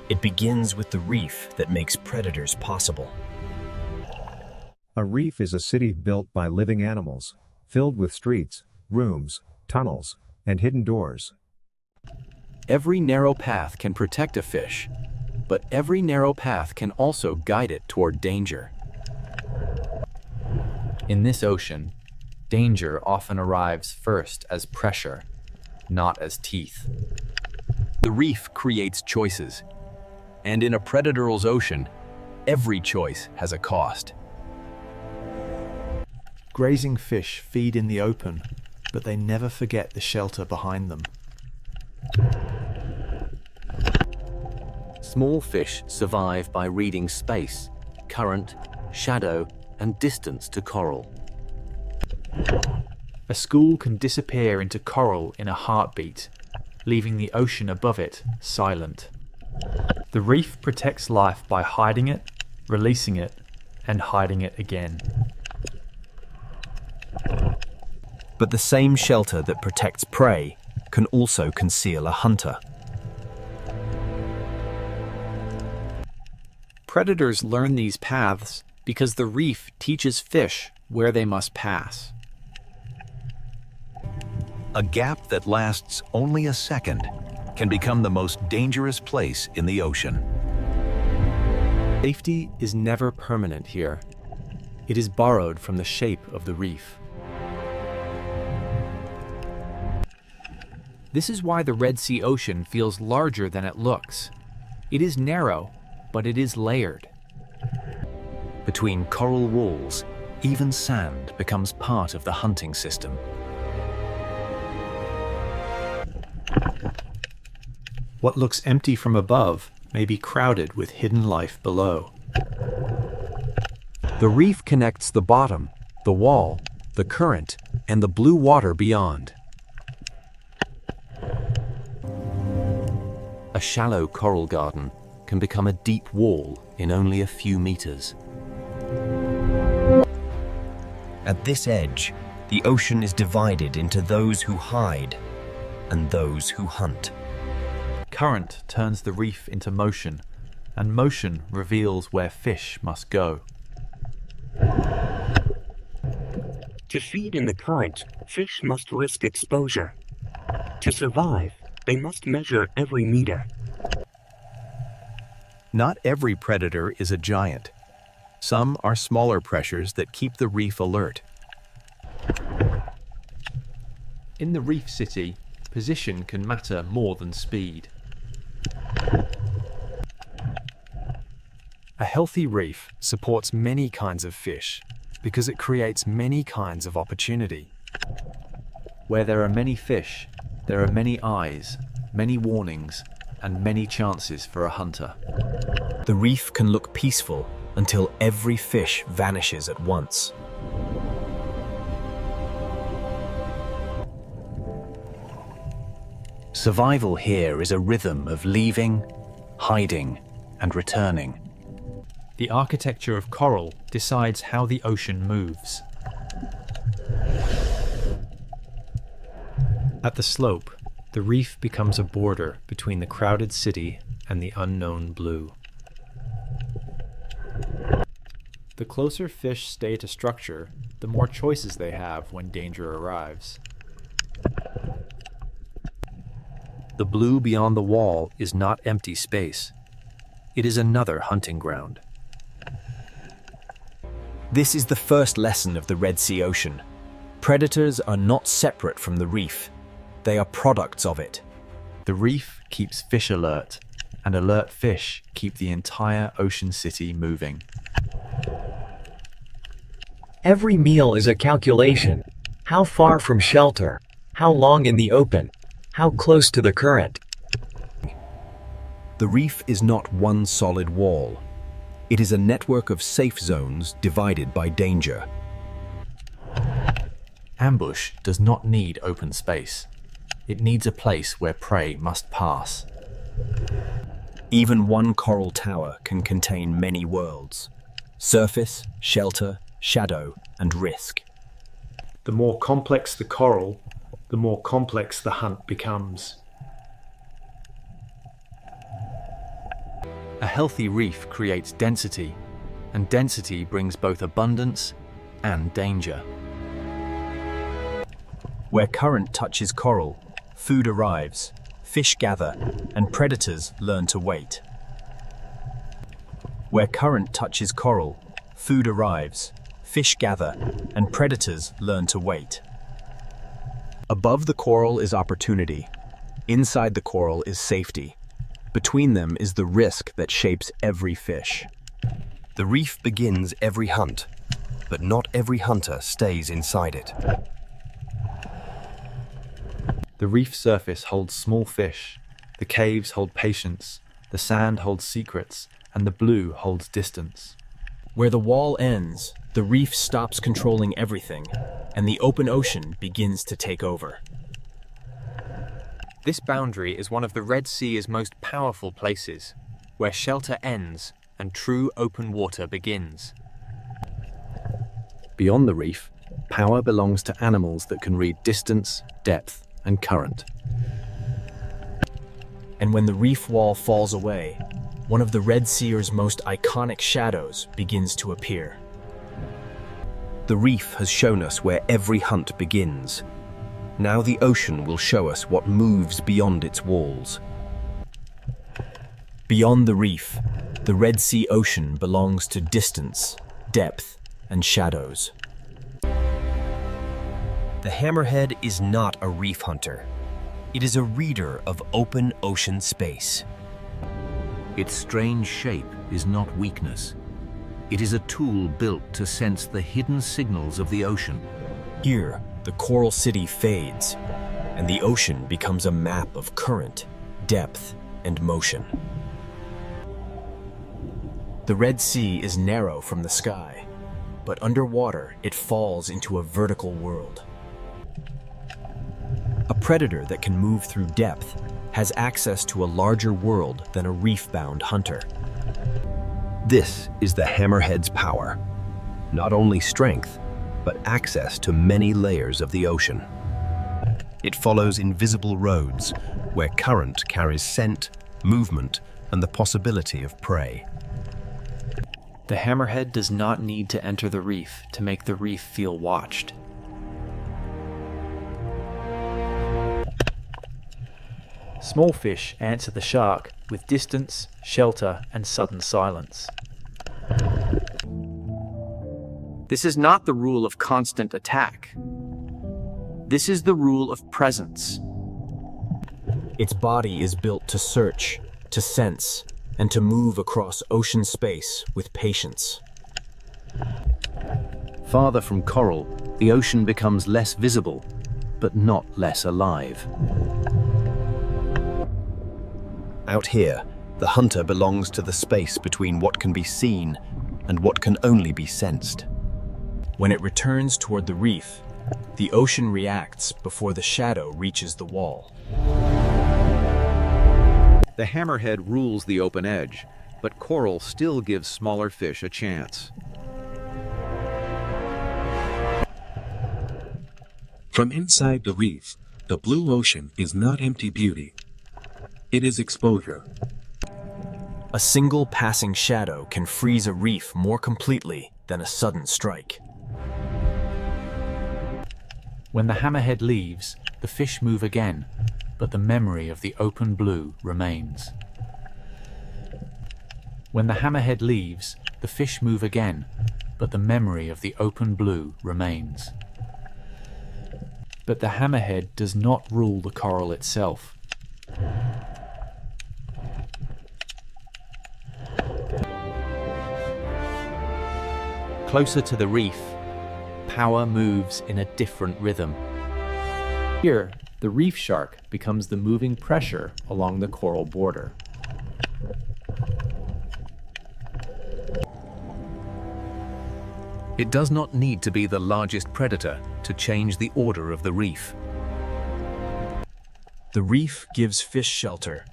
It begins with the reef that makes predators possible. A reef is a city built by living animals, filled with streets, rooms, tunnels, and hidden doors. Every narrow path can protect a fish, but every narrow path can also guide it toward danger. In this ocean, danger often arrives first as pressure, not as teeth. The reef creates choices, and in a predator's ocean, every choice has a cost. Grazing fish feed in the open, but they never forget the shelter behind them. Small fish survive by reading space, current, shadow, and distance to coral. A school can disappear into coral in a heartbeat, leaving the ocean above it silent. The reef protects life by hiding it, releasing it, and hiding it again. But the same shelter that protects prey can also conceal a hunter. Predators learn these paths because the reef teaches fish where they must pass. A gap that lasts only a second can become the most dangerous place in the ocean. Safety is never permanent here. It is borrowed from the shape of the reef. This is why the Red Sea Ocean feels larger than it looks. It is narrow, but it is layered. Between coral walls, even sand becomes part of the hunting system. What looks empty from above may be crowded with hidden life below. The reef connects the bottom, the wall, the current, and the blue water beyond. A shallow coral garden can become a deep wall in only a few meters. At this edge, the ocean is divided into those who hide and those who hunt. Current turns the reef into motion, and motion reveals where fish must go. To feed in the current, fish must risk exposure. To survive, they must measure every meter. Not every predator is a giant. Some are smaller pressures that keep the reef alert. In the reef city, position can matter more than speed. A healthy reef supports many kinds of fish because it creates many kinds of opportunity. Where there are many fish, there are many eyes, many warnings, and many chances for a hunter. The reef can look peaceful until every fish vanishes at once. Survival here is a rhythm of leaving, hiding, and returning. The architecture of coral decides how the ocean moves. At the slope, the reef becomes a border between the crowded city and the unknown blue. The closer fish stay to structure, the more choices they have when danger arrives. The blue beyond the wall is not empty space. it is another hunting ground. This is the first lesson of the Red Sea Ocean. Predators are not separate from the reef. They are products of it. The reef keeps fish alert, and alert fish keep the entire ocean city moving. Every meal is a calculation. How far from shelter? How long in the open? How close to the current? The reef is not one solid wall. It is a network of safe zones divided by danger. Ambush does not need open space. It needs a place where prey must pass. Even one coral tower can contain many worlds: surface, shelter, shadow, and risk. The more complex the coral, the more complex the hunt becomes. A healthy reef creates density, and density brings both abundance and danger. Where current touches coral, food arrives, fish gather, and predators learn to wait. Where current touches coral, food arrives, fish gather, and predators learn to wait. Above the coral is opportunity. Inside the coral is safety. Between them is the risk that shapes every fish. The reef begins every hunt, but not every hunter stays inside it. The reef surface holds small fish, the caves hold patience, the sand holds secrets, and the blue holds distance. Where the wall ends, the reef stops controlling everything, and the open ocean begins to take over. This boundary is one of the Red Sea's most powerful places, where shelter ends and true open water begins. Beyond the reef, power belongs to animals that can read distance, depth, and current. And when the reef wall falls away, one of the Red Sea's most iconic shadows begins to appear. The reef has shown us where every hunt begins. Now the ocean will show us what moves beyond its walls. Beyond the reef, the Red Sea Ocean belongs to distance, depth, and shadows. The hammerhead is not a reef hunter. It is a reader of open ocean space. Its strange shape is not weakness. It is a tool built to sense the hidden signals of the ocean. Here, the coral city fades, and the ocean becomes a map of current, depth, and motion. The Red Sea is narrow from the sky, but underwater it falls into a vertical world. A predator that can move through depth has access to a larger world than a reef-bound hunter. This is the hammerhead's power. Not only strength, but access to many layers of the ocean. It follows invisible roads where current carries scent, movement, and the possibility of prey. The hammerhead does not need to enter the reef to make the reef feel watched. Small fish answer the shark with distance, shelter, and sudden silence. This is not the rule of constant attack. This is the rule of presence. Its body is built to search, to sense, and to move across ocean space with patience. Farther from coral, the ocean becomes less visible, but not less alive. Out here, the hunter belongs to the space between what can be seen and what can only be sensed. When it returns toward the reef, the ocean reacts before the shadow reaches the wall. The hammerhead rules the open edge, but coral still gives smaller fish a chance. From inside the reef, the blue ocean is not empty beauty. It is exposure. A single passing shadow can freeze a reef more completely than a sudden strike. When the hammerhead leaves, the fish move again, but the memory of the open blue remains. When the hammerhead leaves, the fish move again, but the memory of the open blue remains. But the hammerhead does not rule the coral itself. Closer to the reef, power moves in a different rhythm. Here, the reef shark becomes the moving pressure along the coral border. It does not need to be the largest predator to change the order of the reef. The reef gives fish shelter,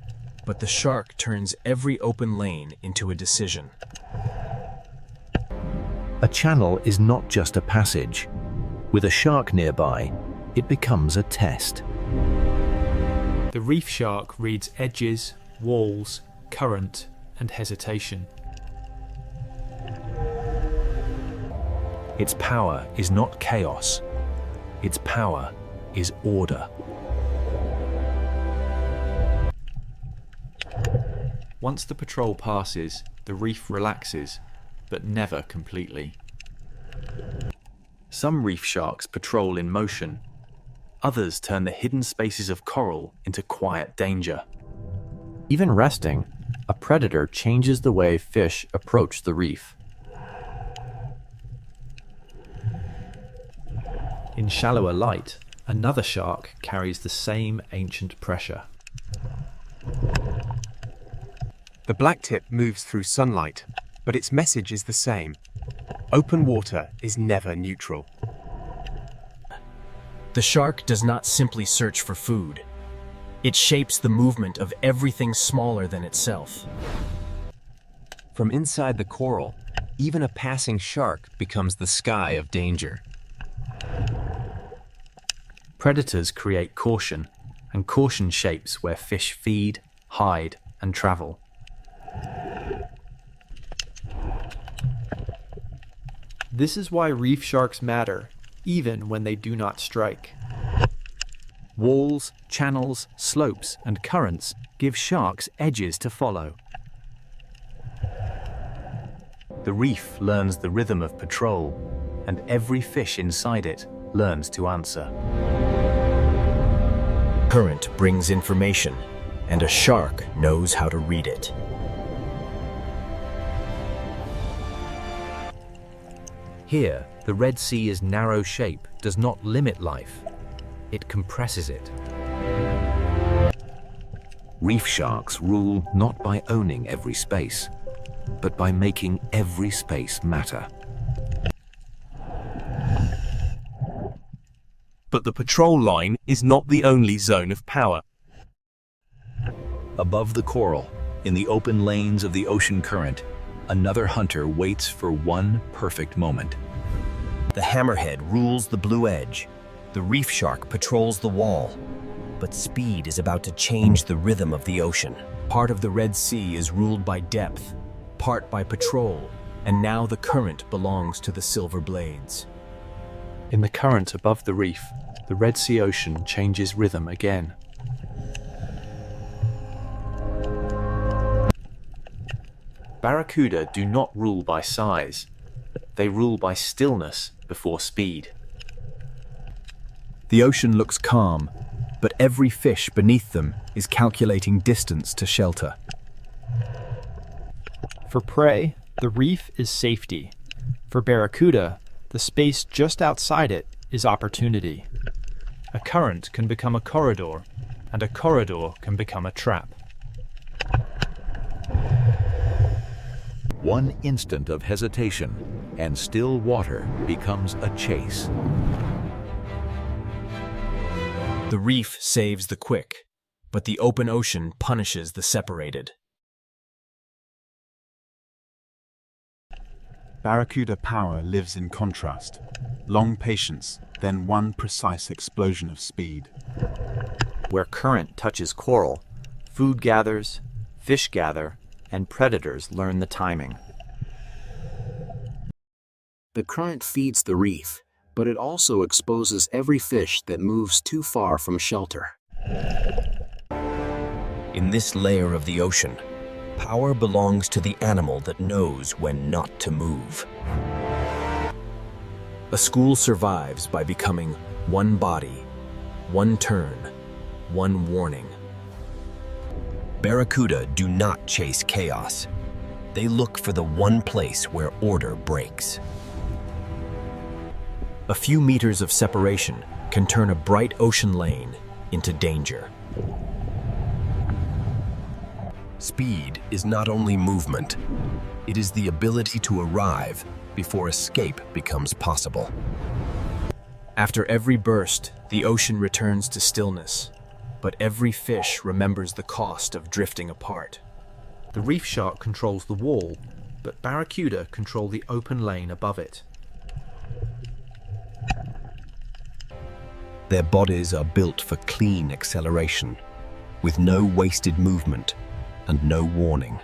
but the shark turns every open lane into a decision. A channel is not just a passage. With a shark nearby, it becomes a test. The reef shark reads edges, walls, current, and hesitation. Its power is not chaos. Its power is order. Once the patrol passes, the reef relaxes, but never completely. Some reef sharks patrol in motion. Others turn the hidden spaces of coral into quiet danger. Even resting, a predator changes the way fish approach the reef. In shallower light, another shark carries the same ancient pressure. The blacktip moves through sunlight, but its message is the same. Open water is never neutral. The shark does not simply search for food. It shapes the movement of everything smaller than itself. From inside the coral, even a passing shark becomes the sky of danger. Predators create caution, and caution shapes where fish feed, hide, and travel. This is why reef sharks matter, even when they do not strike. Walls, channels, slopes, and currents give sharks edges to follow. The reef learns the rhythm of patrol, and every fish inside it learns to answer. Current brings information, and a shark knows how to read it. Here, the Red Sea's narrow shape does not limit life. It compresses it. Reef sharks rule not by owning every space, but by making every space matter. But the patrol line is not the only zone of power. Above the coral, in the open lanes of the ocean current, another hunter waits for one perfect moment. The hammerhead rules the blue edge. The reef shark patrols the wall. But speed is about to change the rhythm of the ocean. Part of the Red Sea is ruled by depth, part by patrol, and now the current belongs to the silver blades. In the current above the reef, the Red Sea ocean changes rhythm again. Barracuda do not rule by size. They rule by stillness before speed. The ocean looks calm, but every fish beneath them is calculating distance to shelter. For prey, the reef is safety. For barracuda, the space just outside it is opportunity. A current can become a corridor, and a corridor can become a trap. One instant of hesitation, and still water becomes a chase. The reef saves the quick, but the open ocean punishes the separated. Barracuda power lives in contrast. Long patience, then one precise explosion of speed. Where current touches coral, food gathers, fish gather, and predators learn the timing. The current feeds the reef, but it also exposes every fish that moves too far from shelter. In this layer of the ocean, Power belongs to the animal that knows when not to move. A school survives by becoming one body, one turn, one warning. Barracuda do not chase chaos. They look for the one place where order breaks. A few meters of separation can turn a bright ocean lane into danger. Speed is not only movement, it is the ability to arrive before escape becomes possible. After every burst, the ocean returns to stillness, but every fish remembers the cost of drifting apart. The reef shark controls the wall, but barracuda control the open lane above it. Their bodies are built for clean acceleration, with no wasted movement and no warning.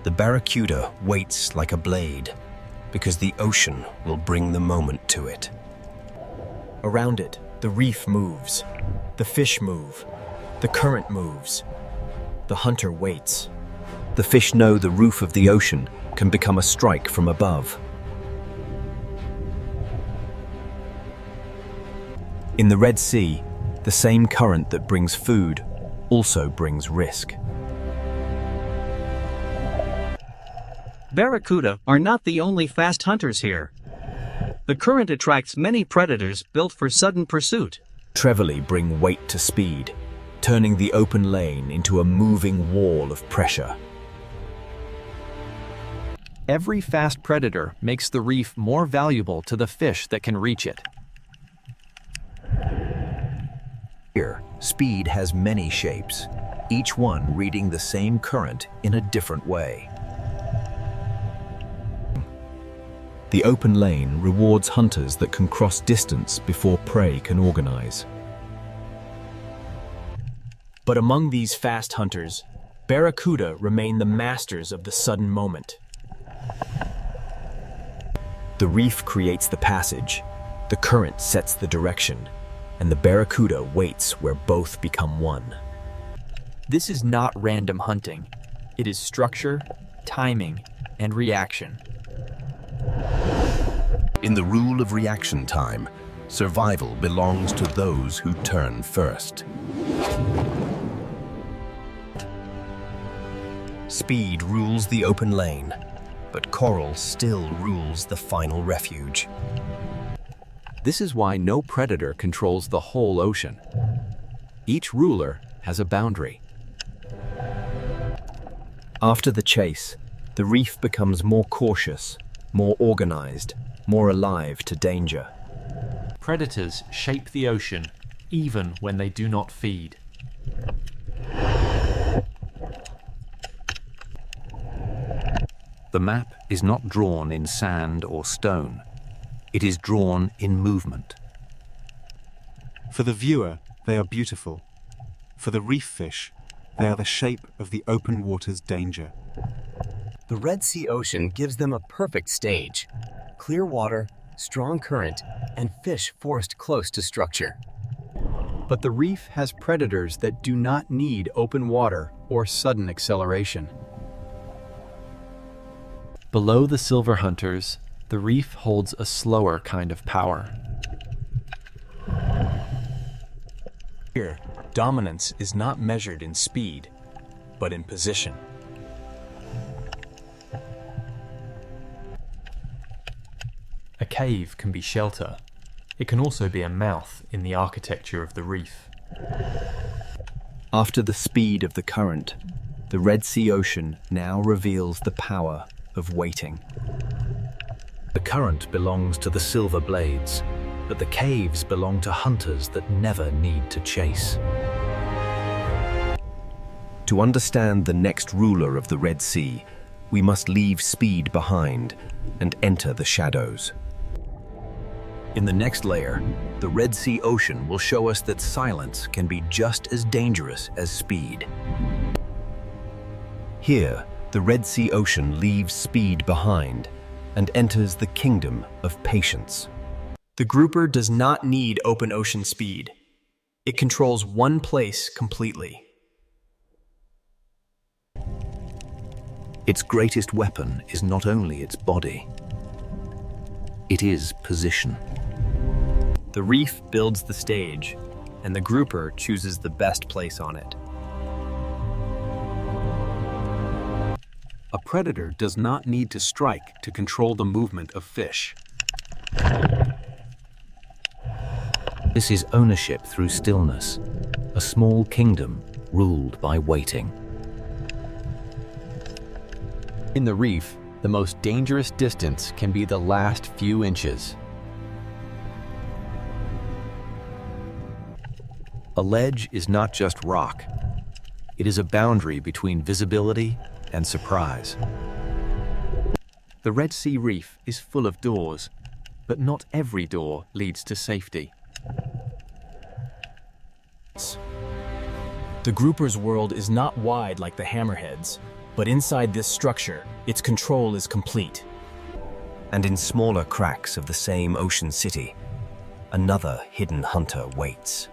The barracuda waits like a blade, because the ocean will bring the moment to it. Around it, the reef moves, the fish move, the current moves. The hunter waits. The fish know the roof of the ocean can become a strike from above. In the Red Sea, the same current that brings food also brings risk. Barracuda are not the only fast hunters here. The current attracts many predators built for sudden pursuit. Trevally bring weight to speed, turning the open lane into a moving wall of pressure. Every fast predator makes the reef more valuable to the fish that can reach it. Here, speed has many shapes, each one reading the same current in a different way. The open lane rewards hunters that can cross distance before prey can organize. But among these fast hunters, barracuda remain the masters of the sudden moment. The reef creates the passage, the current sets the direction, and the barracuda waits where both become one. This is not random hunting. It is structure, timing, and reaction. In the rule of reaction time, survival belongs to those who turn first. Speed rules the open lane, but coral still rules the final refuge. This is why no predator controls the whole ocean. Each ruler has a boundary. After the chase, the reef becomes more cautious, more organized, more alive to danger. Predators shape the ocean even when they do not feed. The map is not drawn in sand or stone. It is drawn in movement. For the viewer, they are beautiful. For the reef fish, they are the shape of the open water's danger. The Red Sea Ocean gives them a perfect stage. Clear water, strong current, and fish forced close to structure. But the reef has predators that do not need open water or sudden acceleration. Below the silver hunters, the reef holds a slower kind of power. Here, dominance is not measured in speed, but in position. A cave can be shelter. It can also be a mouth in the architecture of the reef. After the speed of the current, the Red Sea Ocean now reveals the power of waiting. The current belongs to the silver blades, but the caves belong to hunters that never need to chase. To understand the next ruler of the Red Sea, we must leave speed behind and enter the shadows. In the next layer, the Red Sea Ocean will show us that silence can be just as dangerous as speed. Here, the Red Sea Ocean leaves speed behind and enters the kingdom of patience. The grouper does not need open ocean speed. It controls one place completely. Its greatest weapon is not only its body, it is position. The reef builds the stage, and the grouper chooses the best place on it. A predator does not need to strike to control the movement of fish. This is ownership through stillness, a small kingdom ruled by waiting. In the reef, the most dangerous distance can be the last few inches. A ledge is not just rock. It is a boundary between visibility and surprise. The Red Sea Reef is full of doors, but not every door leads to safety. The grouper's world is not wide like the hammerheads, but inside this structure, its control is complete. And in smaller cracks of the same ocean city, another hidden hunter waits.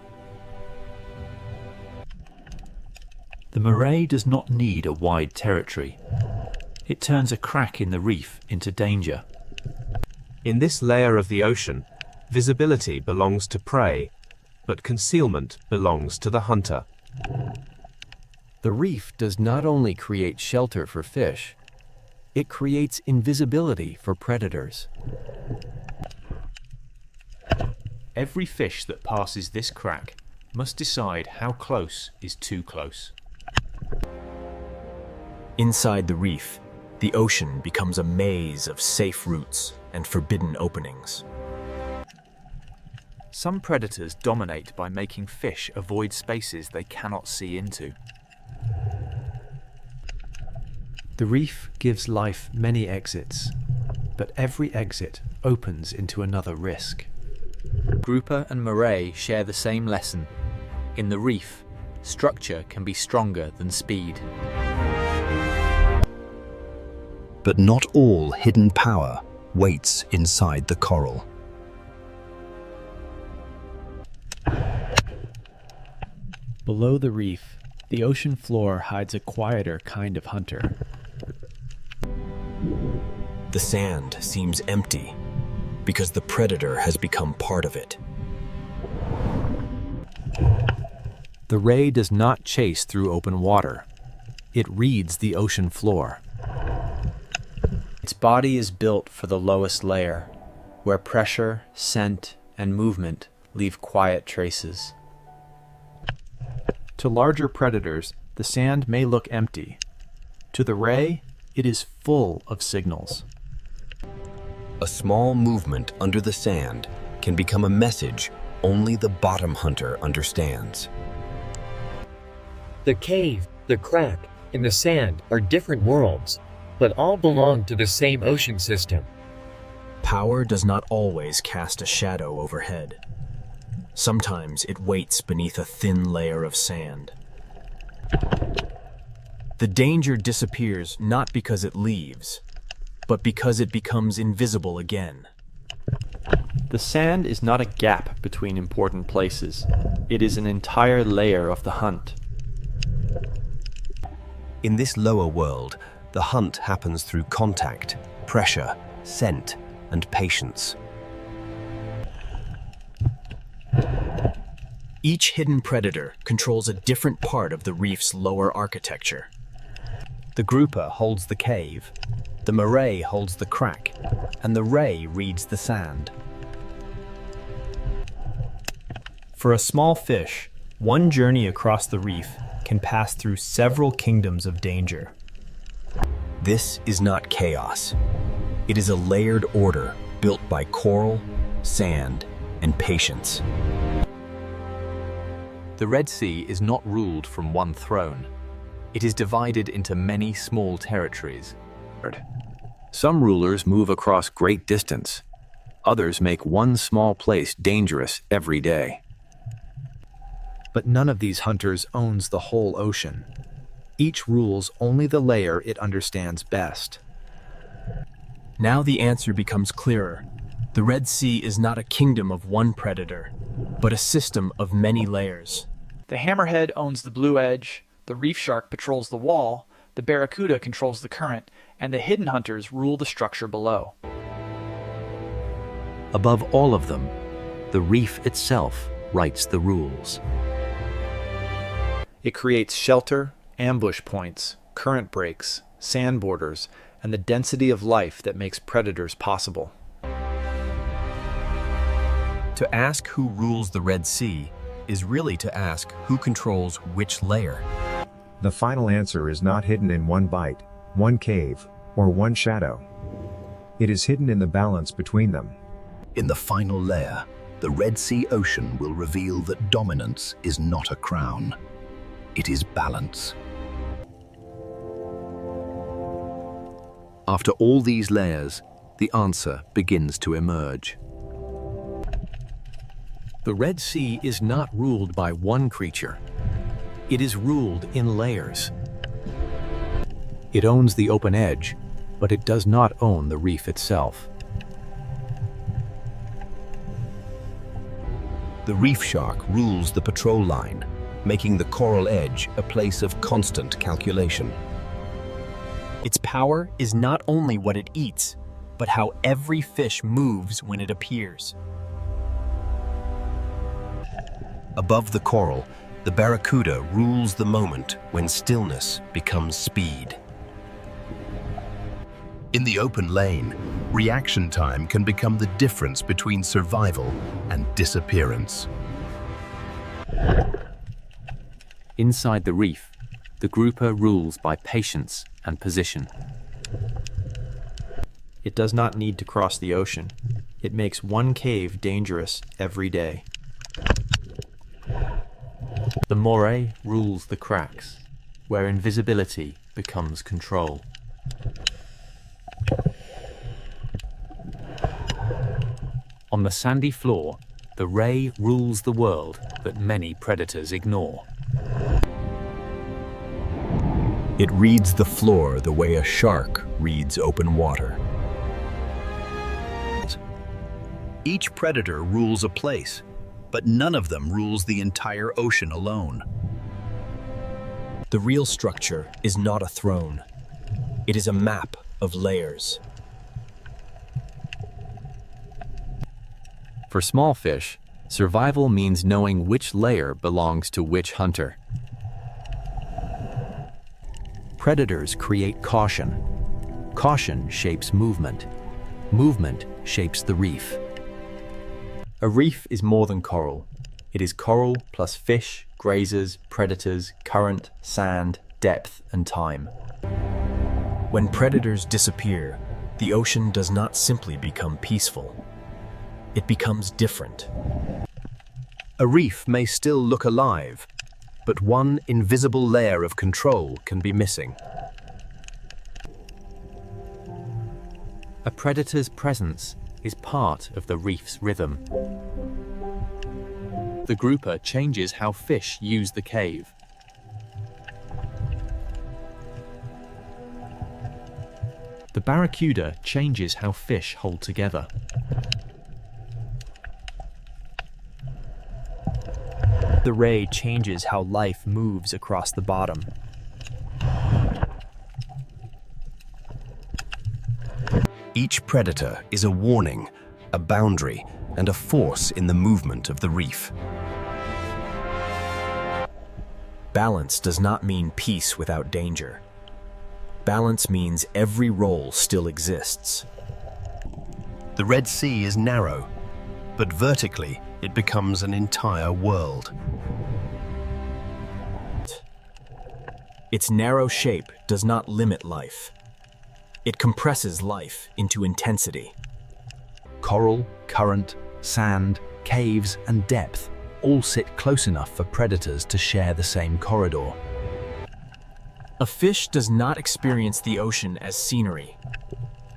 The moray does not need a wide territory. It turns a crack in the reef into danger. In this layer of the ocean, visibility belongs to prey, but concealment belongs to the hunter. The reef does not only create shelter for fish, it creates invisibility for predators. Every fish that passes this crack must decide how close is too close. Inside the reef, the ocean becomes a maze of safe routes and forbidden openings. Some predators dominate by making fish avoid spaces they cannot see into. The reef gives life many exits, but every exit opens into another risk. Grouper and moray share the same lesson. In the reef, structure can be stronger than speed. But not all hidden power waits inside the coral. Below the reef, the ocean floor hides a quieter kind of hunter. The sand seems empty because the predator has become part of it. The ray does not chase through open water. It reads the ocean floor. Its body is built for the lowest layer, where pressure, scent, and movement leave quiet traces. To larger predators, the sand may look empty. To the ray, it is full of signals. A small movement under the sand can become a message only the bottom hunter understands. The cave, the crack, and the sand are different worlds, but all belong to the same ocean system. Power does not always cast a shadow overhead. Sometimes it waits beneath a thin layer of sand. The danger disappears not because it leaves, but because it becomes invisible again. The sand is not a gap between important places. It is an entire layer of the hunt. In this lower world, the hunt happens through contact, pressure, scent, and patience. Each hidden predator controls a different part of the reef's lower architecture. The grouper holds the cave, the moray holds the crack, and the ray reads the sand. For a small fish, one journey across the reef can pass through several kingdoms of danger. This is not chaos. It is a layered order built by coral, sand, and patience. The Red Sea is not ruled from one throne. It is divided into many small territories. Some rulers move across great distance. Others make one small place dangerous every day. But none of these hunters owns the whole ocean. Each rules only the layer it understands best. Now the answer becomes clearer. The Red Sea is not a kingdom of one predator, but a system of many layers. The hammerhead owns the blue edge, the reef shark patrols the wall, the barracuda controls the current, and the hidden hunters rule the structure below. Above all of them, the reef itself writes the rules. It creates shelter, ambush points, current breaks, sand borders, and the density of life that makes predators possible. To ask who rules the Red Sea is really to ask who controls which layer. The final answer is not hidden in one bite, one cave, or one shadow. It is hidden in the balance between them. In the final layer, the Red Sea Ocean will reveal that dominance is not a crown. It is balance. After all these layers, the answer begins to emerge. The Red Sea is not ruled by one creature. It is ruled in layers. It owns the open edge, but it does not own the reef itself. The reef shark rules the patrol line, making the coral edge a place of constant calculation. Its power is not only what it eats, but how every fish moves when it appears. Above the coral, the barracuda rules the moment when stillness becomes speed. In the open lane, reaction time can become the difference between survival and disappearance. Inside the reef, the grouper rules by patience and position. It does not need to cross the ocean. It makes one cave dangerous every day. The moray rules the cracks, where invisibility becomes control. On the sandy floor, the ray rules the world that many predators ignore. It reads the floor the way a shark reads open water. Each predator rules a place, but none of them rules the entire ocean alone. The real structure is not a throne. It is a map of layers. For small fish, survival means knowing which layer belongs to which hunter. Predators create caution. Caution shapes movement. Movement shapes the reef. A reef is more than coral. It is coral plus fish, grazers, predators, current, sand, depth, and time. When predators disappear, the ocean does not simply become peaceful. It becomes different. A reef may still look alive, but one invisible layer of control can be missing. A predator's presence is part of the reef's rhythm. The grouper changes how fish use the cave. The barracuda changes how fish hold together. The ray changes how life moves across the bottom. Each predator is a warning, a boundary, and a force in the movement of the reef. Balance does not mean peace without danger. Balance means every role still exists. The Red Sea is narrow, but vertically it becomes an entire world. Its narrow shape does not limit life. It compresses life into intensity. Coral, current, sand, caves, and depth all sit close enough for predators to share the same corridor. A fish does not experience the ocean as scenery.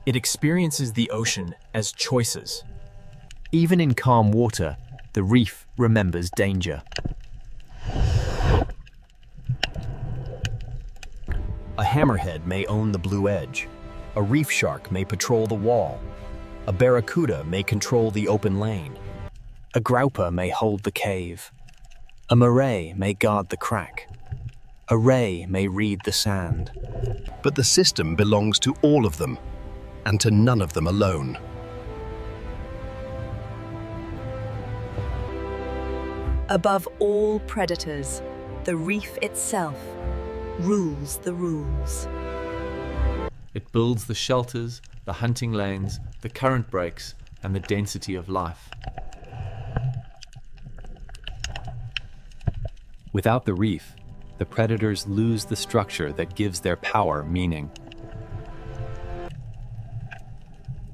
It experiences the ocean as choices. Even in calm water, the reef remembers danger. A hammerhead may own the blue edge. A reef shark may patrol the wall. A barracuda may control the open lane. A grouper may hold the cave. A moray may guard the crack. A ray may read the sand. But the system belongs to all of them, and to none of them alone. Above all predators, the reef itself rules the rules. It builds the shelters, the hunting lanes, the current breaks, and the density of life. Without the reef, the predators lose the structure that gives their power meaning.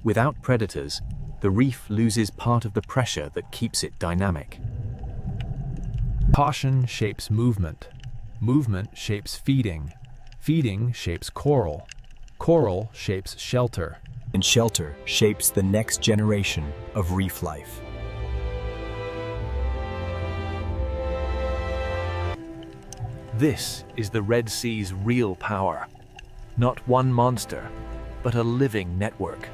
Without predators, the reef loses part of the pressure that keeps it dynamic. Caution shapes movement. Movement shapes feeding. Feeding shapes coral. Coral shapes shelter. And shelter shapes the next generation of reef life. This is the Red Sea's real power. Not one monster, but a living network.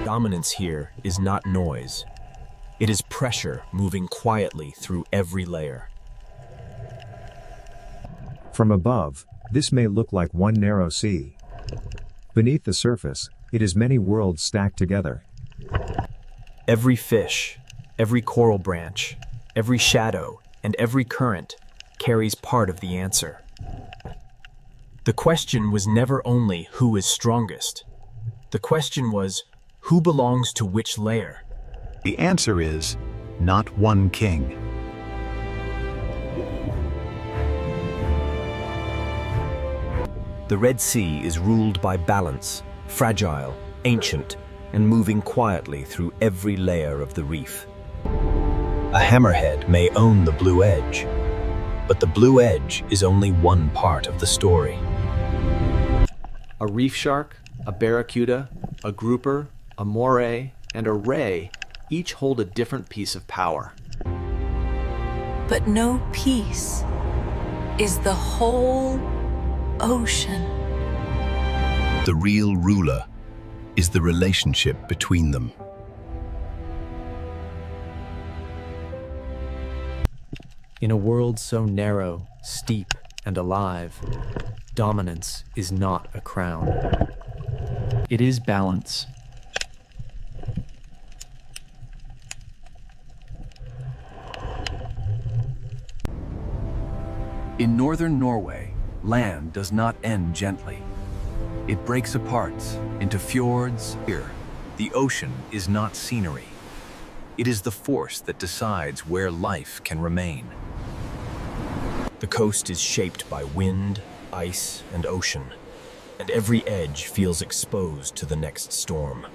Dominance here is not noise. It is pressure moving quietly through every layer. From above, this may look like one narrow sea. Beneath the surface, it is many worlds stacked together. Every fish, every coral branch, every shadow, and every current carries part of the answer. The question was never only who is strongest. The question was who belongs to which layer. The answer is not one king. The Red Sea is ruled by balance, fragile, ancient, and moving quietly through every layer of the reef. A hammerhead may own the blue edge, but the blue edge is only one part of the story. A reef shark, a barracuda, a grouper, a moray, and a ray each hold a different piece of power. But no piece is the whole ocean. The real ruler is the relationship between them. In a world so narrow, steep, and alive, dominance is not a crown. It is balance. In northern Norway, land does not end gently. It breaks apart into fjords. Here, the ocean is not scenery. It is the force that decides where life can remain. The coast is shaped by wind, ice, and ocean, and every edge feels exposed to the next storm.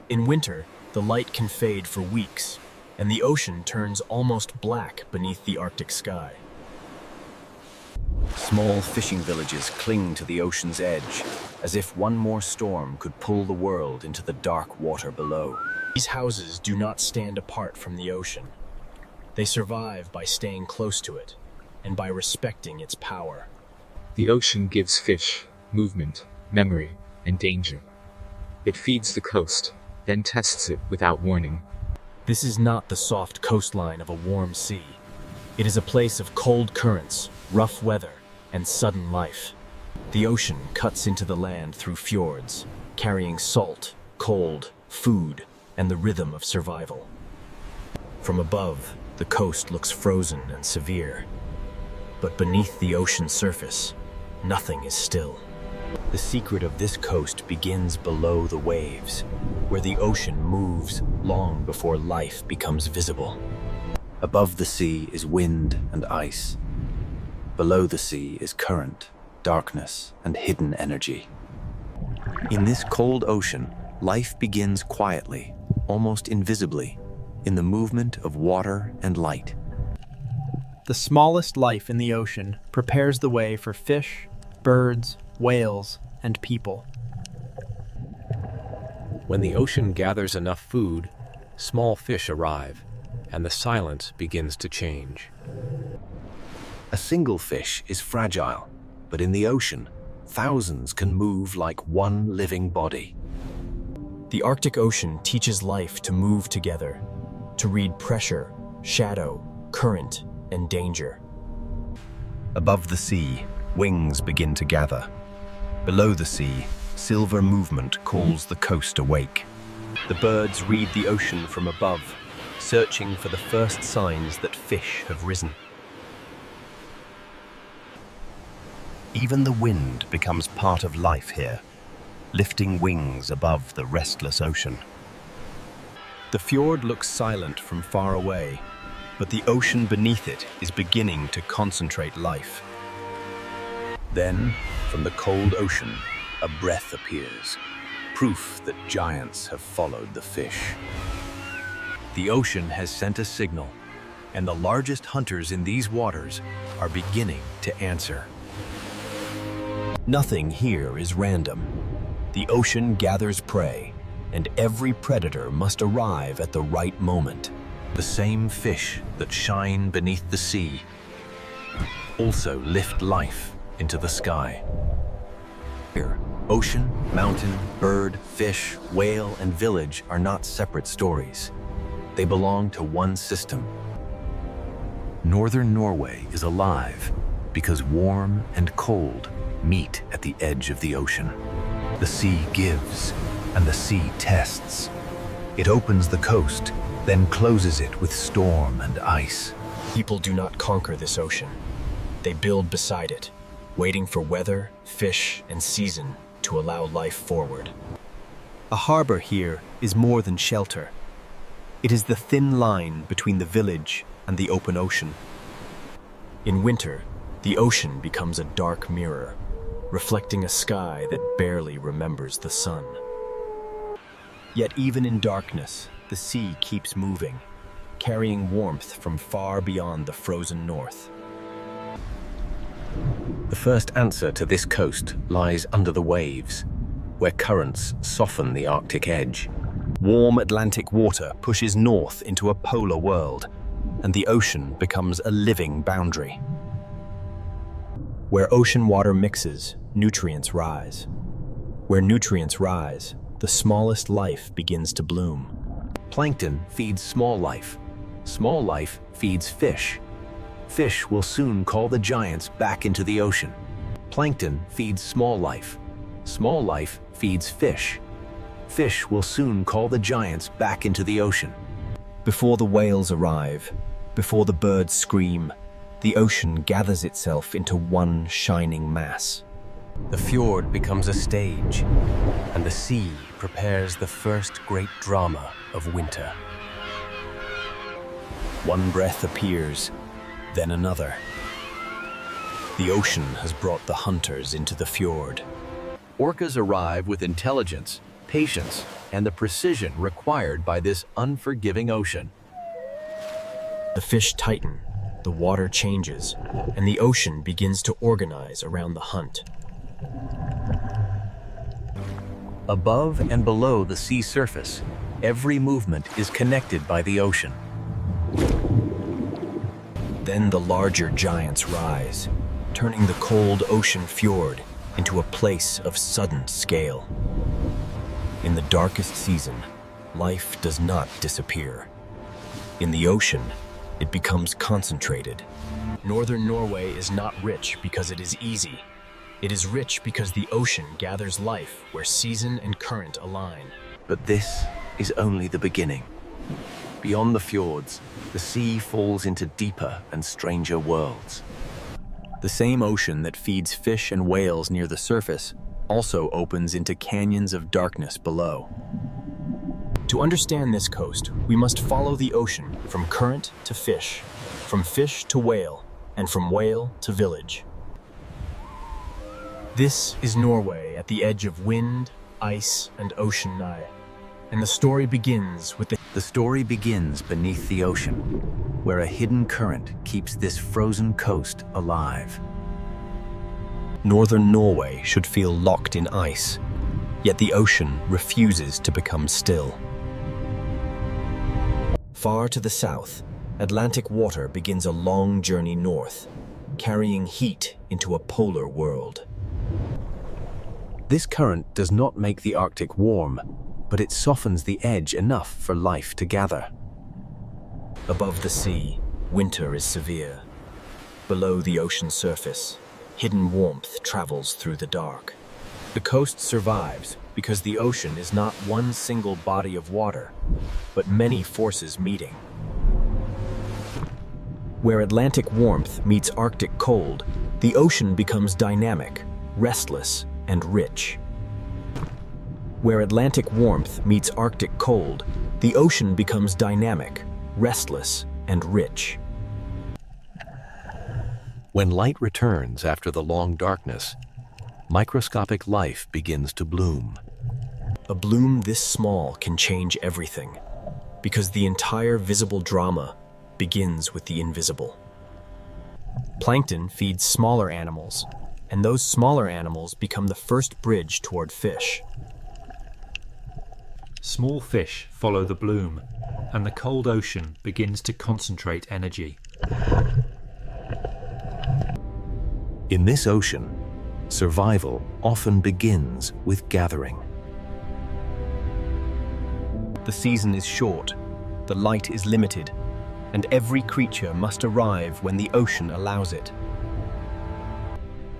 In winter, the light can fade for weeks, and the ocean turns almost black beneath the Arctic sky. Small fishing villages cling to the ocean's edge, as if one more storm could pull the world into the dark water below. These houses do not stand apart from the ocean. They survive by staying close to it, and by respecting its power. The ocean gives fish movement, memory, and danger. It feeds the coast, then tests it without warning. This is not the soft coastline of a warm sea. It is a place of cold currents, rough weather, and sudden life. The ocean cuts into the land through fjords, carrying salt, cold, food, and the rhythm of survival. From above, the coast looks frozen and severe. But beneath the ocean's surface, nothing is still. The secret of this coast begins below the waves, where the ocean moves long before life becomes visible. Above the sea is wind and ice. Below the sea is current, darkness, and hidden energy. In this cold ocean, life begins quietly, almost invisibly, in the movement of water and light. The smallest life in the ocean prepares the way for fish, birds, whales, and people. When the ocean gathers enough food, small fish arrive, and the silence begins to change. A single fish is fragile, but in the ocean, thousands can move like one living body. The Arctic Ocean teaches life to move together, to read pressure, shadow, current, and danger. Above the sea, wings begin to gather. Below the sea, silver movement calls the coast awake. The birds read the ocean from above, searching for the first signs that fish have risen. Even the wind becomes part of life here, lifting wings above the restless ocean. The fjord looks silent from far away, but the ocean beneath it is beginning to concentrate life. Then, from the cold ocean, a breath appears, proof that giants have followed the fish. The ocean has sent a signal, and the largest hunters in these waters are beginning to answer. Nothing here is random. The ocean gathers prey, and every predator must arrive at the right moment. The same fish that shine beneath the sea also lift life into the sky. Here, ocean, mountain, bird, fish, whale, and village are not separate stories. They belong to one system. Northern Norway is alive because warm and cold meet at the edge of the ocean. The sea gives, and the sea tests. It opens the coast, then closes it with storm and ice. People do not conquer this ocean. They build beside it, waiting for weather, fish, and season to allow life forward. A harbor here is more than shelter. It is the thin line between the village and the open ocean. In winter, the ocean becomes a dark mirror, reflecting a sky that barely remembers the sun. Yet even in darkness, the sea keeps moving, carrying warmth from far beyond the frozen north. The first answer to this coast lies under the waves, where currents soften the Arctic edge. Warm Atlantic water pushes north into a polar world, and the ocean becomes a living boundary. Where ocean water mixes, nutrients rise. Where nutrients rise, the smallest life begins to bloom. Plankton feeds small life. Small life feeds fish. Fish will soon call the giants back into the ocean. Plankton feeds small life. Small life feeds fish. Fish will soon call the giants back into the ocean. Before the whales arrive, before the birds scream, the ocean gathers itself into one shining mass. The fjord becomes a stage, and the sea prepares the first great drama of winter. One breath appears, then another. The ocean has brought the hunters into the fjord. Orcas arrive with intelligence, patience, and the precision required by this unforgiving ocean. The fish tighten, the water changes, and the ocean begins to organize around the hunt. Above and below the sea surface, every movement is connected by the ocean. Then the larger giants rise, turning the cold ocean fjord into a place of sudden scale. In the darkest season, life does not disappear. In the ocean, it becomes concentrated. Northern Norway is not rich because it is easy. It is rich because the ocean gathers life where season and current align. But this is only the beginning. Beyond the fjords, the sea falls into deeper and stranger worlds. The same ocean that feeds fish and whales near the surface also opens into canyons of darkness below. To understand this coast, we must follow the ocean from current to fish, from fish to whale, and from whale to village. This is Norway at the edge of wind, ice, and ocean nigh. And the story begins with the story begins beneath the ocean, where a hidden current keeps this frozen coast alive. Northern Norway should feel locked in ice, yet the ocean refuses to become still. Far to the south, Atlantic water begins a long journey north, carrying heat into a polar world. This current does not make the Arctic warm, but it softens the edge enough for life to gather. Above the sea, winter is severe. below the ocean surface, hidden warmth travels through the dark. The coast survives because the ocean is not one single body of water, but many forces meeting. Where Atlantic warmth meets Arctic cold, the ocean becomes dynamic, restless, and rich. Where Atlantic warmth meets Arctic cold, the ocean becomes dynamic, restless, and rich. When light returns after the long darkness, microscopic life begins to bloom. A bloom this small can change everything, because the entire visible drama begins with the invisible. Plankton feeds smaller animals, and those smaller animals become the first bridge toward fish. Small fish follow the bloom, and the cold ocean begins to concentrate energy. In this ocean, survival often begins with gathering. The season is short, the light is limited, and every creature must arrive when the ocean allows it.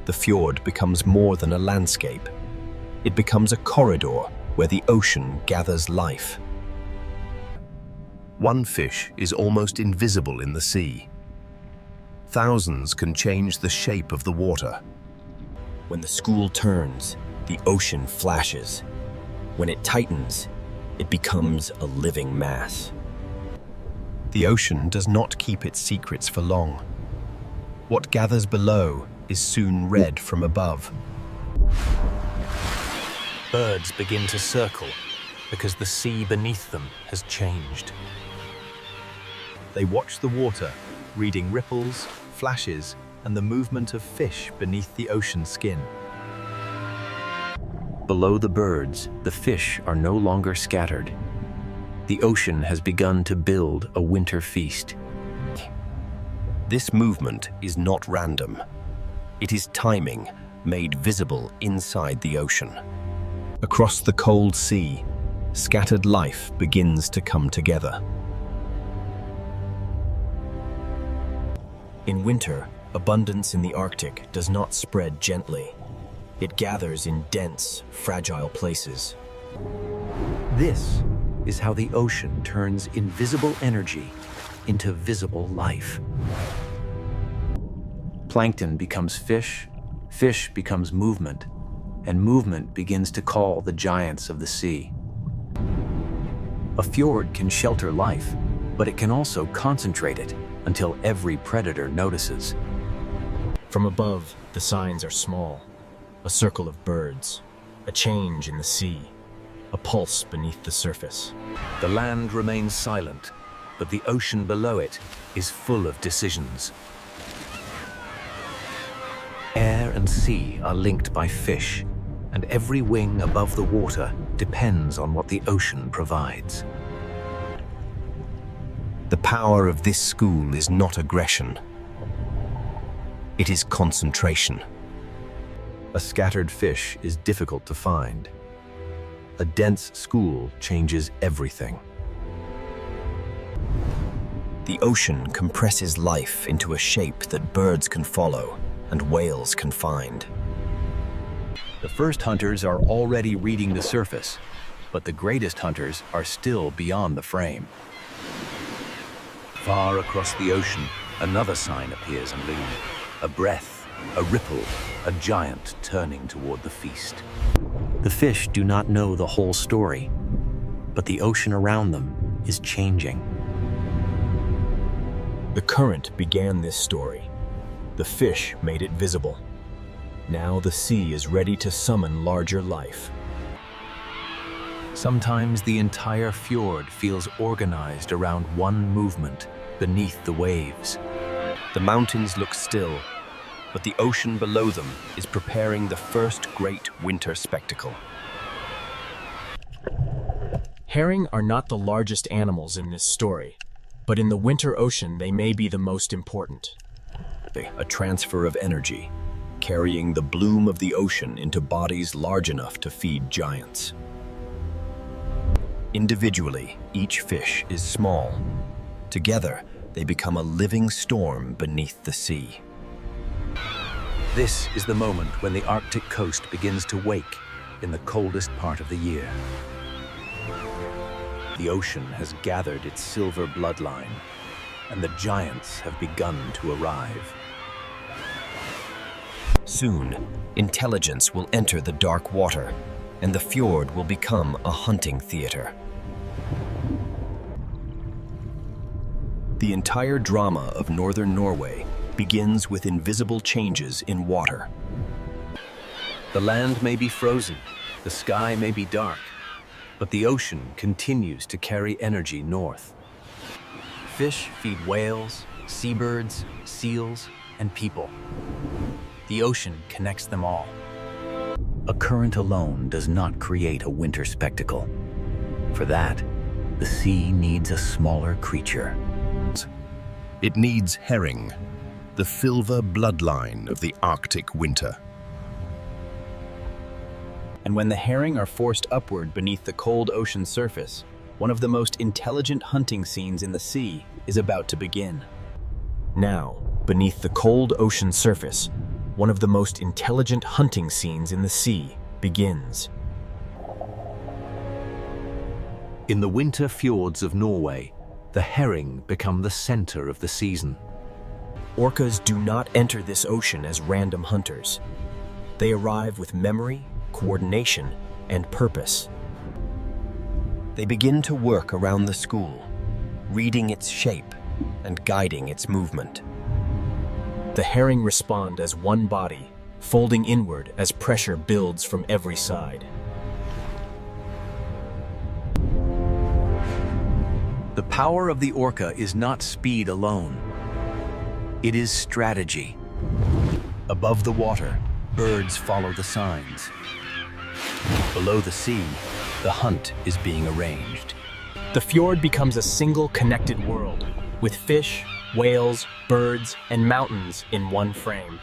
The fjord becomes more than a landscape. It becomes a corridor where the ocean gathers life. One fish is almost invisible in the sea. Thousands can change the shape of the water. When the school turns, the ocean flashes. When it tightens, it becomes a living mass. The ocean does not keep its secrets for long. What gathers below is soon read from above. Birds begin to circle because the sea beneath them has changed. They watch the water, reading ripples, flashes, and the movement of fish beneath the ocean skin. Below the birds, the fish are no longer scattered. The ocean has begun to build a winter feast. This movement is not random. It is timing made visible inside the ocean. Across the cold sea, scattered life begins to come together. In winter, abundance in the Arctic does not spread gently. It gathers in dense, fragile places. This is how the ocean turns invisible energy into visible life. Plankton becomes fish, fish becomes movement, and movement begins to call the giants of the sea. A fjord can shelter life, but it can also concentrate it until every predator notices. From above, the signs are small. A circle of birds, a change in the sea, a pulse beneath the surface. The land remains silent, but the ocean below it is full of decisions. Air and sea are linked by fish, and every wing above the water depends on what the ocean provides. The power of this school is not aggression. It is concentration. A scattered fish is difficult to find. A dense school changes everything. The ocean compresses life into a shape that birds can follow and whales can find. The first hunters are already reading the surface, but the greatest hunters are still beyond the frame. Far across the ocean, another sign appears in loom. A breath, a ripple, a giant turning toward the feast. The fish do not know the whole story, but the ocean around them is changing. The current began this story. The fish made it visible. Now the sea is ready to summon larger life. Sometimes the entire fjord feels organized around one movement beneath the waves. The mountains look still, but the ocean below them is preparing the first great winter spectacle. Herring are not the largest animals in this story, but in the winter ocean they may be the most important. A transfer of energy, carrying the bloom of the ocean into bodies large enough to feed giants. Individually, each fish is small. Together, they become a living storm beneath the sea. This is the moment when the Arctic coast begins to wake in the coldest part of the year. The ocean has gathered its silver bloodline, and the giants have begun to arrive. Soon, intelligence will enter the dark water, and the fjord will become a hunting theater. The entire drama of northern Norway begins with invisible changes in water. The land may be frozen, the sky may be dark, but the ocean continues to carry energy north. Fish feed whales, seabirds, seals, and people. The ocean connects them all. A current alone does not create a winter spectacle. For that, the sea needs a smaller creature. It needs herring, the silver bloodline of the Arctic winter. And when the herring are forced upward beneath the cold ocean surface, one of the most intelligent hunting scenes in the sea is about to begin. Now, beneath the cold ocean surface, one of the most intelligent hunting scenes in the sea begins. In the winter fjords of Norway, the herring become the center of the season. Orcas do not enter this ocean as random hunters. They arrive with memory, coordination, and purpose. They begin to work around the school, reading its shape and guiding its movement. The herring respond as one body, folding inward as pressure builds from every side. The power of the orca is not speed alone. It is strategy. Above the water, birds follow the signs. Below the sea, the hunt is being arranged. The fjord becomes a single connected world, with fish, whales, birds, and mountains in one frame.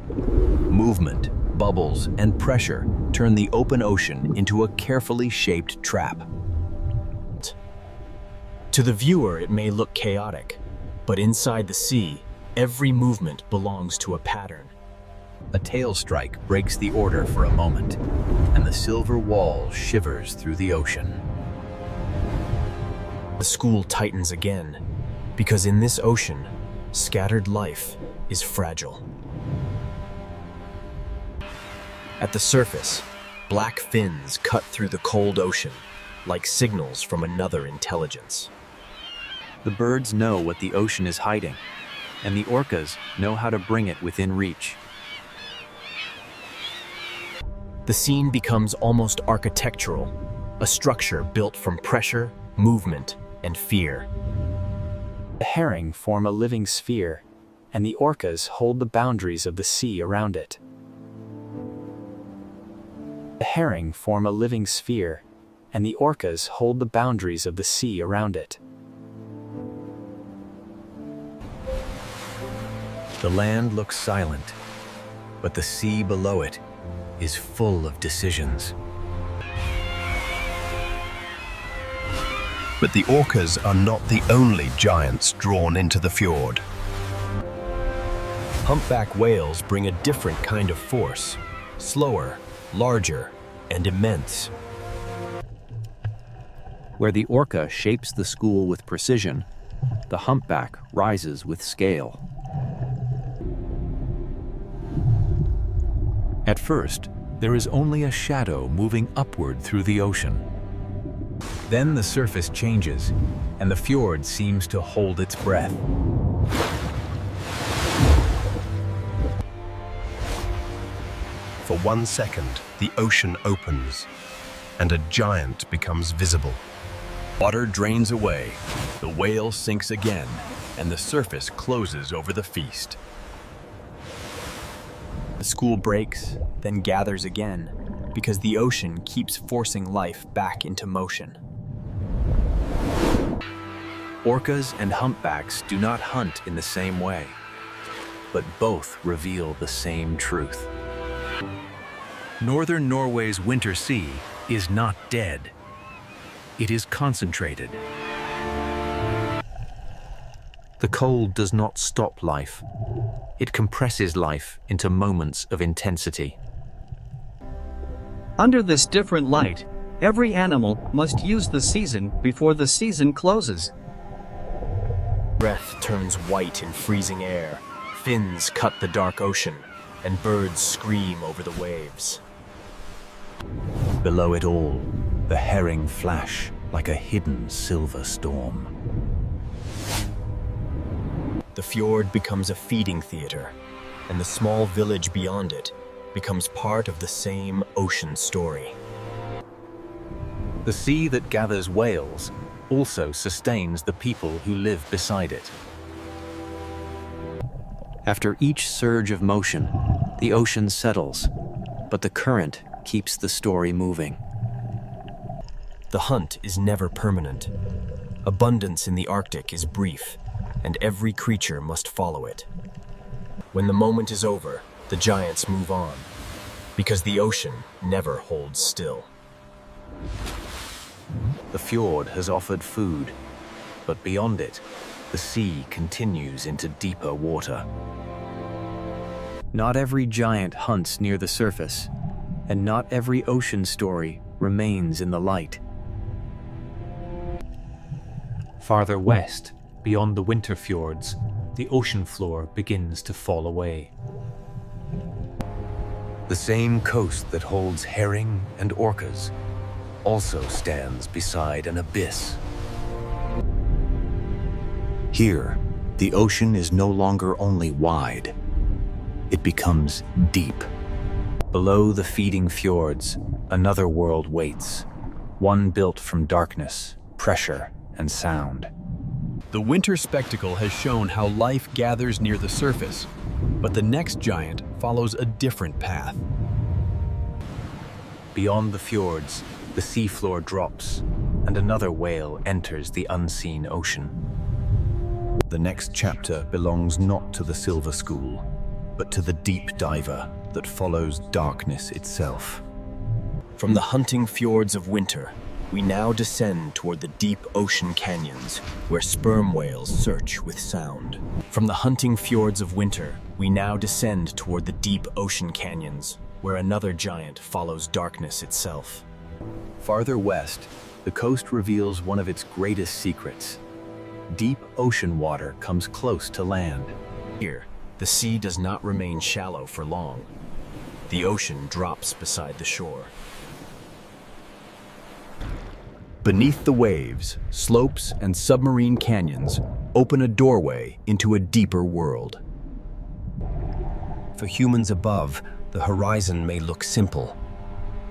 Movement, bubbles, and pressure turn the open ocean into a carefully shaped trap. To the viewer, it may look chaotic, but inside the sea, every movement belongs to a pattern. A tail strike breaks the order for a moment, and the silver wall shivers through the ocean. The school tightens again, because in this ocean, scattered life is fragile. At the surface, black fins cut through the cold ocean, like signals from another intelligence. The birds know what the ocean is hiding, and the orcas know how to bring it within reach. The scene becomes almost architectural, a structure built from pressure, movement, and fear. The herring form a living sphere, and the orcas hold the boundaries of the sea around it. The herring form a living sphere, and the orcas hold the boundaries of the sea around it. The land looks silent, but the sea below it is full of decisions. But the orcas are not the only giants drawn into the fjord. Humpback whales bring a different kind of force, slower, larger, and immense. Where the orca shapes the school with precision, the humpback rises with scale. At first, there is only a shadow moving upward through the ocean. Then the surface changes, and the fjord seems to hold its breath. For 1 second, the ocean opens, and a giant becomes visible. Water drains away, the whale sinks again, and the surface closes over the feast. The school breaks, then gathers again, because the ocean keeps forcing life back into motion. Orcas and humpbacks do not hunt in the same way, but both reveal the same truth. Northern Norway's winter sea is not dead. It is concentrated. The cold does not stop life. It compresses life into moments of intensity. Under this different light, every animal must use the season before the season closes. Breath turns white in freezing air, fins cut the dark ocean, and birds scream over the waves. Below it all, the herring flash like a hidden silver storm. The fjord becomes a feeding theater, and the small village beyond it becomes part of the same ocean story. The sea that gathers whales also sustains the people who live beside it. After each surge of motion, the ocean settles, but the current keeps the story moving. The hunt is never permanent. Abundance in the Arctic is brief, and every creature must follow it. When the moment is over, the giants move on, because the ocean never holds still. The fjord has offered food, but beyond it, the sea continues into deeper water. Not every giant hunts near the surface, and not every ocean story remains in the light. Farther west, beyond the winter fjords, the ocean floor begins to fall away. The same coast that holds herring and orcas also stands beside an abyss. Here, the ocean is no longer only wide, it becomes deep. Below the feeding fjords, another world waits, one built from darkness, pressure, and sound. The winter spectacle has shown how life gathers near the surface, but the next giant follows a different path. Beyond the fjords, the seafloor drops, and another whale enters the unseen ocean. The next chapter belongs not to the Silver School, but to the deep diver that follows darkness itself. From the hunting fjords of winter, we now descend toward the deep ocean canyons, where sperm whales search with sound. From the hunting fjords of winter, we now descend toward the deep ocean canyons, where another giant follows darkness itself. Farther west, the coast reveals one of its greatest secrets. Deep ocean water comes close to land. Here, the sea does not remain shallow for long. The ocean drops beside the shore. Beneath the waves, slopes and submarine canyons open a doorway into a deeper world. For humans above, the horizon may look simple.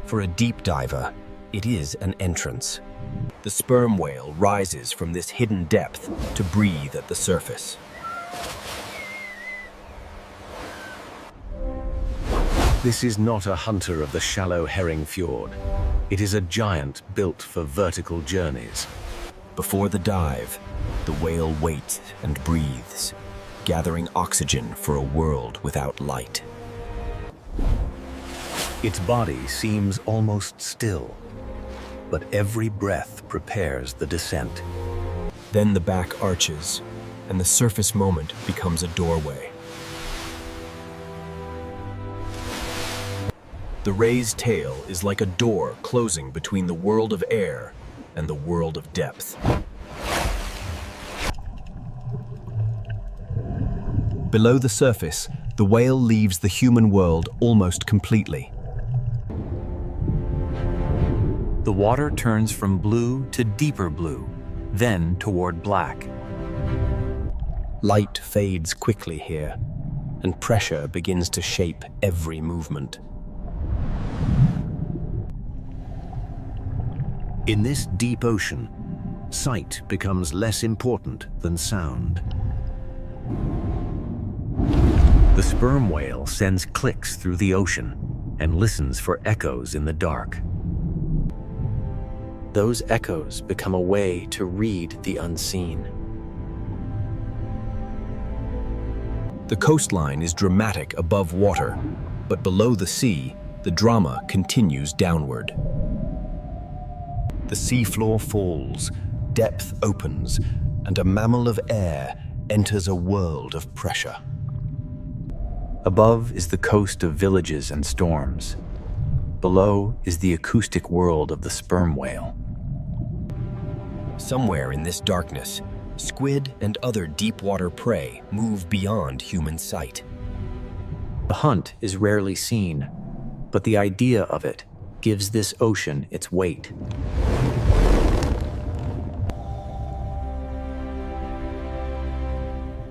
For a deep diver, it is an entrance. The sperm whale rises from this hidden depth to breathe at the surface. This is not a hunter of the shallow herring fjord. It is a giant built for vertical journeys. Before the dive, the whale waits and breathes, gathering oxygen for a world without light. Its body seems almost still, but every breath prepares the descent. Then the back arches, and the surface moment becomes a doorway. The raised tail is like a door closing between the world of air and the world of depth. Below the surface, the whale leaves the human world almost completely. The water turns from blue to deeper blue, then toward black. Light fades quickly here, and pressure begins to shape every movement. In this deep ocean, sight becomes less important than sound. The sperm whale sends clicks through the ocean and listens for echoes in the dark. Those echoes become a way to read the unseen. The coastline is dramatic above water, but below the sea, the drama continues downward. The seafloor falls, depth opens, and a mammal of air enters a world of pressure. Above is the coast of villages and storms. Below is the acoustic world of the sperm whale. Somewhere in this darkness, squid and other deep-water prey move beyond human sight. The hunt is rarely seen, but the idea of it gives this ocean its weight.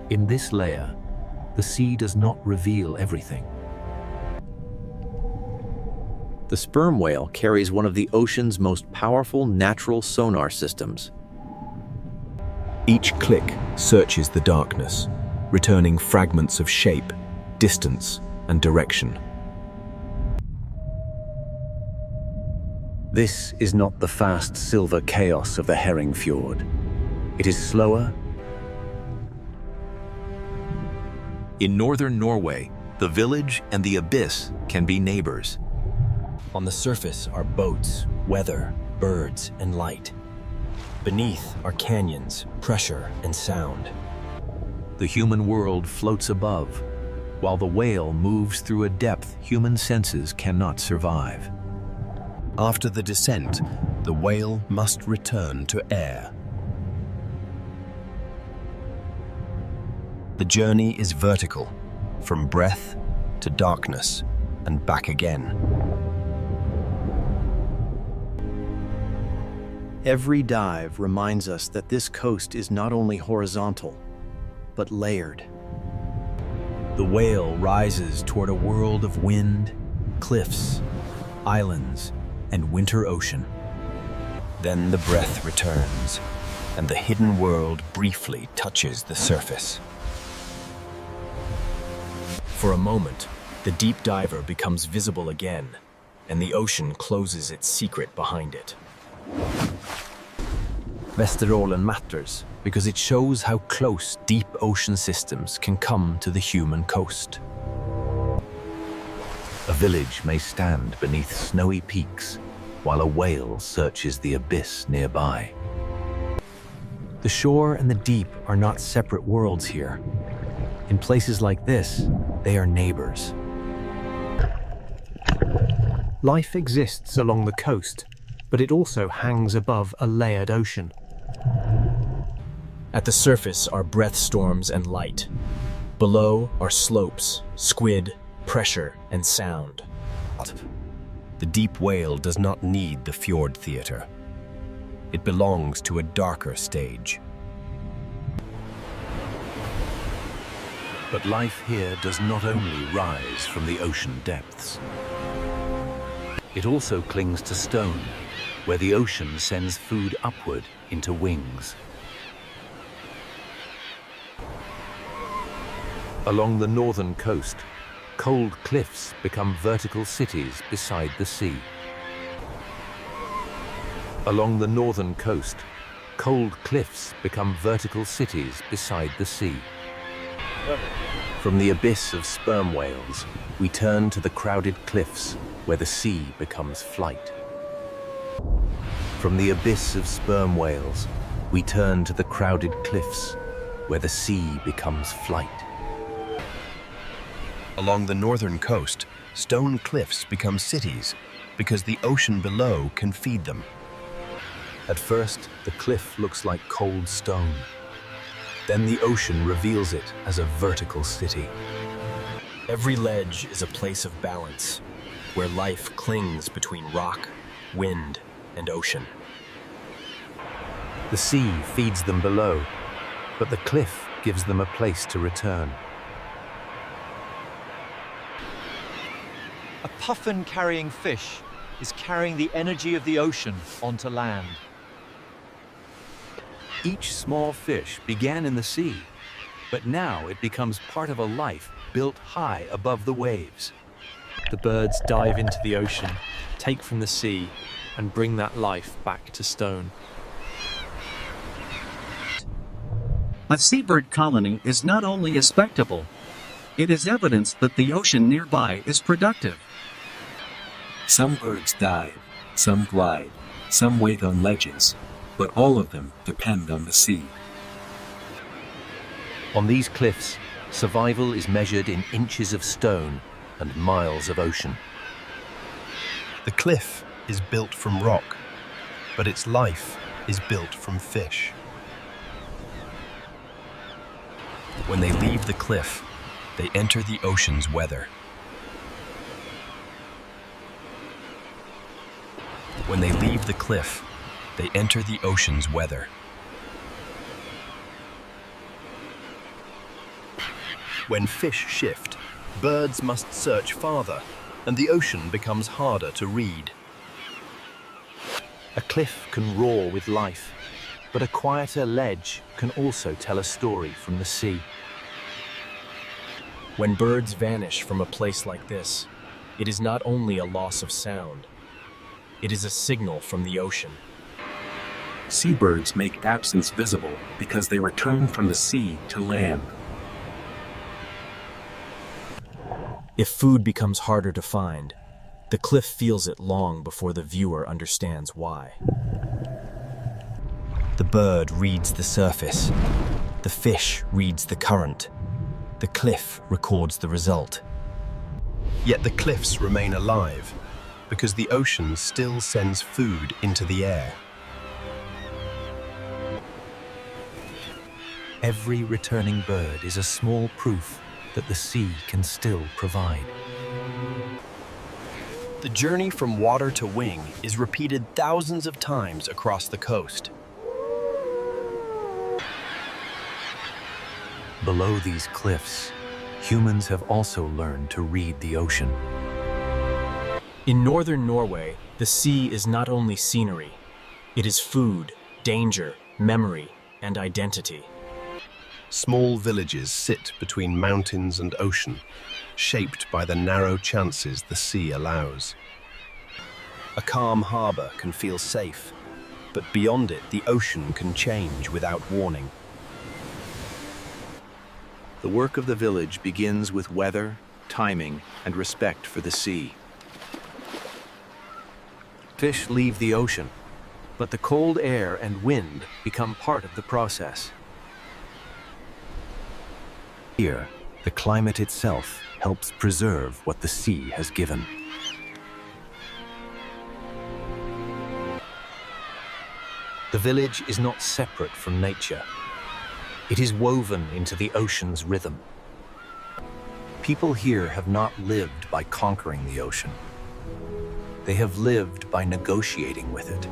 In this layer, the sea does not reveal everything. The sperm whale carries one of the ocean's most powerful natural sonar systems. Each click searches the darkness, returning fragments of shape, distance, and direction. This is not the fast silver chaos of the herring fjord. It is slower. In northern Norway, the village and the abyss can be neighbors. On the surface are boats, weather, birds, and light. Beneath are canyons, pressure, and sound. The human world floats above, while the whale moves through a depth human senses cannot survive. After the descent, the whale must return to air. The journey is vertical, from breath to darkness and back again. Every dive reminds us that this coast is not only horizontal, but layered. The whale rises toward a world of wind, cliffs, islands, and winter ocean. Then the breath returns, and the hidden world briefly touches the surface. For a moment, the deep diver becomes visible again, and the ocean closes its secret behind it. Vesterålen matters because it shows how close deep ocean systems can come to the human coast. A village may stand beneath snowy peaks, while a whale searches the abyss nearby. The shore and the deep are not separate worlds here. In places like this, they are neighbors. Life exists along the coast, but it also hangs above a layered ocean. At the surface are breath storms and light. Below are slopes, squid, pressure, and sound. The deep whale does not need the fjord theater. It belongs to a darker stage. But life here does not only rise from the ocean depths. It also clings to stone, where the ocean sends food upward into wings. Along the northern coast, cold cliffs become vertical cities beside the sea. Along the northern coast, cold cliffs become vertical cities beside the sea. From the abyss of sperm whales, we turn to the crowded cliffs where the sea becomes flight. From the abyss of sperm whales, we turn to the crowded cliffs where the sea becomes flight. Along the northern coast, stone cliffs become cities because the ocean below can feed them. At first, the cliff looks like cold stone. Then the ocean reveals it as a vertical city. Every ledge is a place of balance, where life clings between rock, wind, and ocean. The sea feeds them below, but the cliff gives them a place to return. A puffin-carrying fish is carrying the energy of the ocean onto land. Each small fish began in the sea, but now it becomes part of a life built high above the waves. The birds dive into the ocean, take from the sea, and bring that life back to stone. A seabird colony is not only a spectacle, it is evidence that the ocean nearby is productive. Some birds dive, some glide, some wait on ledges, but all of them depend on the sea. On these cliffs, survival is measured in inches of stone and miles of ocean. The cliff is built from rock, but its life is built from fish. When they leave the cliff, they enter the ocean's weather. When they leave the cliff, they enter the ocean's weather. When fish shift, birds must search farther, and the ocean becomes harder to read. A cliff can roar with life, but a quieter ledge can also tell a story from the sea. When birds vanish from a place like this, it is not only a loss of sound, it is a signal from the ocean. Seabirds make absence visible because they return from the sea to land. If food becomes harder to find, the cliff feels it long before the viewer understands why. The bird reads the surface, the fish reads the current, the cliff records the result. Yet the cliffs remain alive because the ocean still sends food into the air. Every returning bird is a small proof that the sea can still provide. The journey from water to wing is repeated thousands of times across the coast. Below these cliffs, humans have also learned to read the ocean. In northern Norway, the sea is not only scenery, it is food, danger, memory, and identity. Small villages sit between mountains and ocean, shaped by the narrow chances the sea allows. A calm harbor can feel safe, but beyond it, the ocean can change without warning. The work of the village begins with weather, timing, and respect for the sea. Fish leave the ocean, but the cold air and wind become part of the process. Here, the climate itself helps preserve what the sea has given. The village is not separate from nature. It is woven into the ocean's rhythm. People here have not lived by conquering the ocean. They have lived by negotiating with it.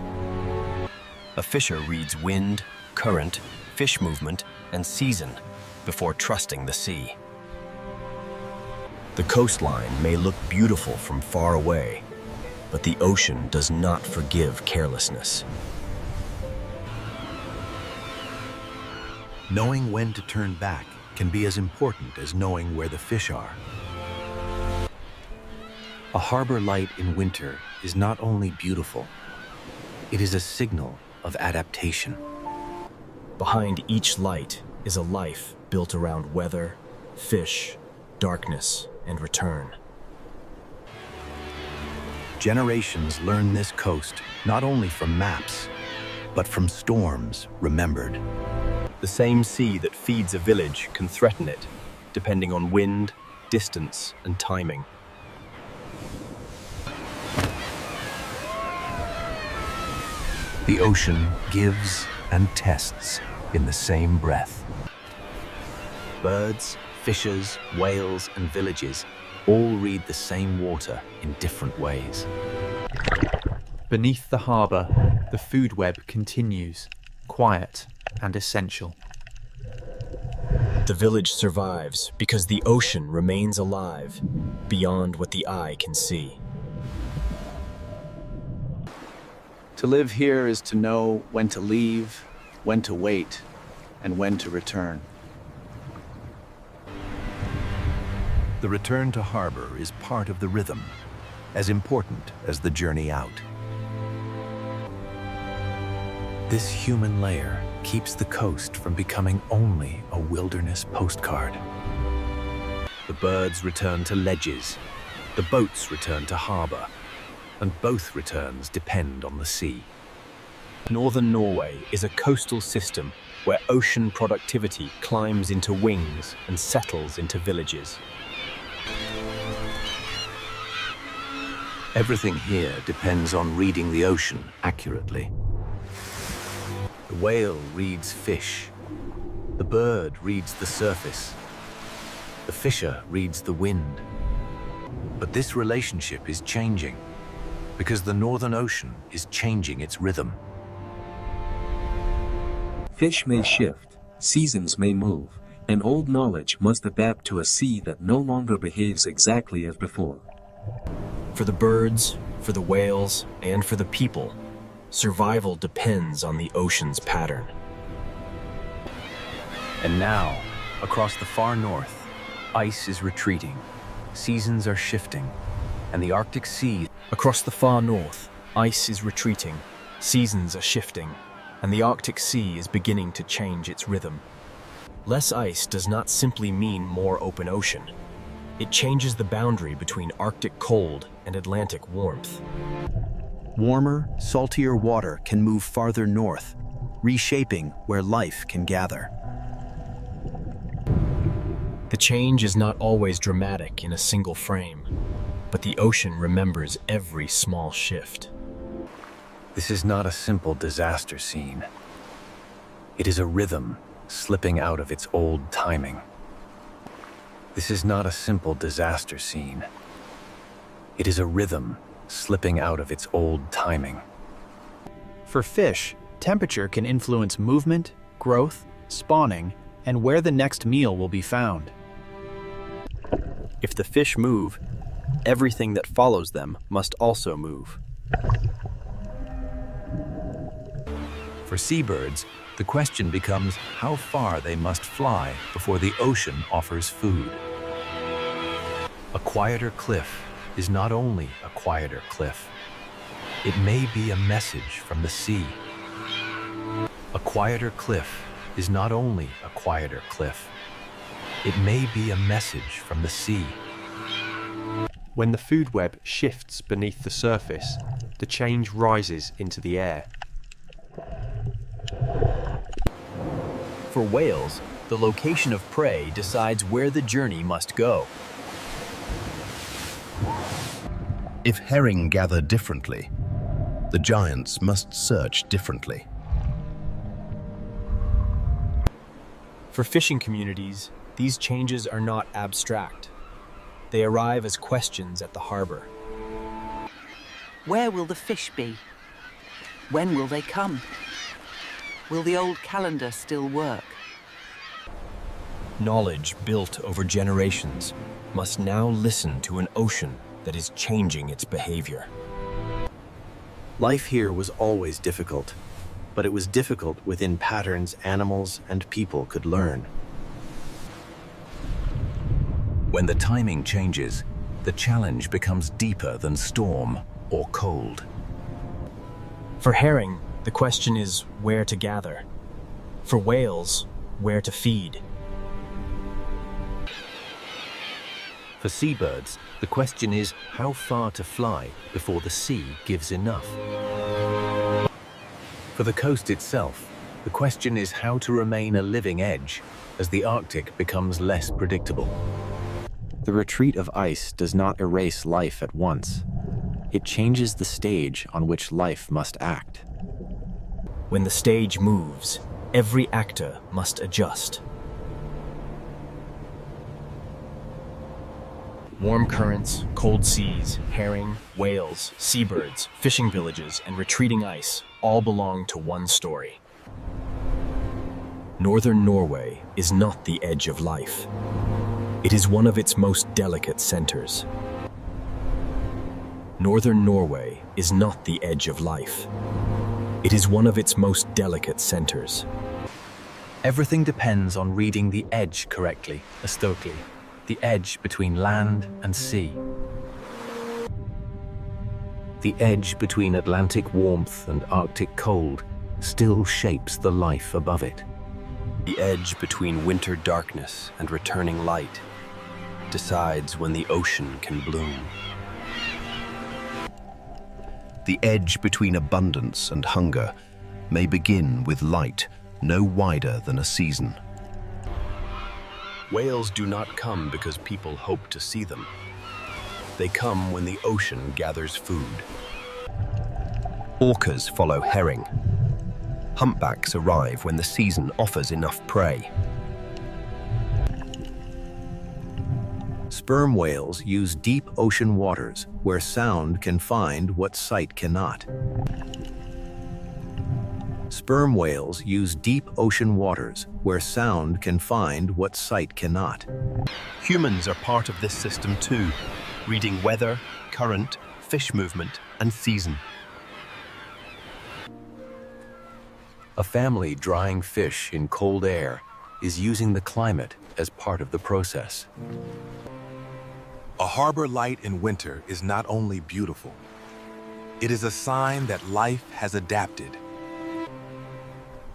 A fisher reads wind, current, fish movement, and season before trusting the sea. The coastline may look beautiful from far away, but the ocean does not forgive carelessness. Knowing when to turn back can be as important as knowing where the fish are. A harbor light in winter is not only beautiful, it is a signal of adaptation. Behind each light is a life built around weather, fish, darkness, and return. Generations learn this coast not only from maps, but from storms remembered. The same sea that feeds a village can threaten it, depending on wind, distance, and timing. The ocean gives and tests in the same breath. Birds, fishes, whales, and villages all read the same water in different ways. Beneath the harbour, the food web continues, quiet and essential. The village survives because the ocean remains alive beyond what the eye can see. To live here is to know when to leave, when to wait, and when to return. The return to harbor is part of the rhythm, as important as the journey out. This human layer keeps the coast from becoming only a wilderness postcard. The birds return to ledges, the boats return to harbor, and both returns depend on the sea. Northern Norway is a coastal system where ocean productivity climbs into wings and settles into villages. Everything here depends on reading the ocean accurately. The whale reads fish. The bird reads the surface. The fisher reads the wind. But this relationship is changing because the Northern Ocean is changing its rhythm. Fish may shift, seasons may move, and old knowledge must adapt to a sea that no longer behaves exactly as before. For the birds, for the whales, and for the people, survival depends on the ocean's pattern. And now, across the far north, ice is retreating, seasons are shifting, and the Arctic Sea... Across the far north, ice is retreating, seasons are shifting, and the Arctic Sea is beginning to change its rhythm. Less ice does not simply mean more open ocean. It changes the boundary between Arctic cold and Atlantic warmth. Warmer, saltier water can move farther north, reshaping where life can gather. The change is not always dramatic in a single frame, but the ocean remembers every small shift. This is not a simple disaster scene. It is a rhythm slipping out of its old timing. This is not a simple disaster scene. It is a rhythm slipping out of its old timing. For fish, temperature can influence movement, growth, spawning, and where the next meal will be found. If the fish move, everything that follows them must also move. For seabirds, the question becomes how far they must fly before the ocean offers food. A quieter cliff is not only a quieter cliff. It may be a message from the sea. A quieter cliff is not only a quieter cliff. It may be a message from the sea. When the food web shifts beneath the surface, the change rises into the air. For whales, the location of prey decides where the journey must go. If herring gather differently, the giants must search differently. For fishing communities, these changes are not abstract. They arrive as questions at the harbor. Where will the fish be? When will they come? Will the old calendar still work? Knowledge built over generations must now listen to an ocean that is changing its behavior. Life here was always difficult, but it was difficult within patterns animals and people could learn. When the timing changes, the challenge becomes deeper than storm or cold. For herring, the question is where to gather. For whales, where to feed. For seabirds, the question is how far to fly before the sea gives enough. For the coast itself, the question is how to remain a living edge as the Arctic becomes less predictable. The retreat of ice does not erase life at once. It changes the stage on which life must act. When the stage moves, every actor must adjust. Warm currents, cold seas, herring, whales, seabirds, fishing villages, and retreating ice all belong to one story. Northern Norway is not the edge of life. It is one of its most delicate centers. Northern Norway is not the edge of life. It is one of its most delicate centers. Everything depends on reading the edge correctly, Stokely, the edge between land and sea. The edge between Atlantic warmth and Arctic cold still shapes the life above it. The edge between winter darkness and returning light decides when the ocean can bloom. The edge between abundance and hunger may begin with light no wider than a season. Whales do not come because people hope to see them. They come when the ocean gathers food. Orcas follow herring. Humpbacks arrive when the season offers enough prey. Sperm whales use deep ocean waters where sound can find what sight cannot. Sperm whales use deep ocean waters where sound can find what sight cannot. Humans are part of this system too, reading weather, current, fish movement, and season. A family drying fish in cold air is using the climate as part of the process. A harbor light in winter is not only beautiful, it is a sign that life has adapted.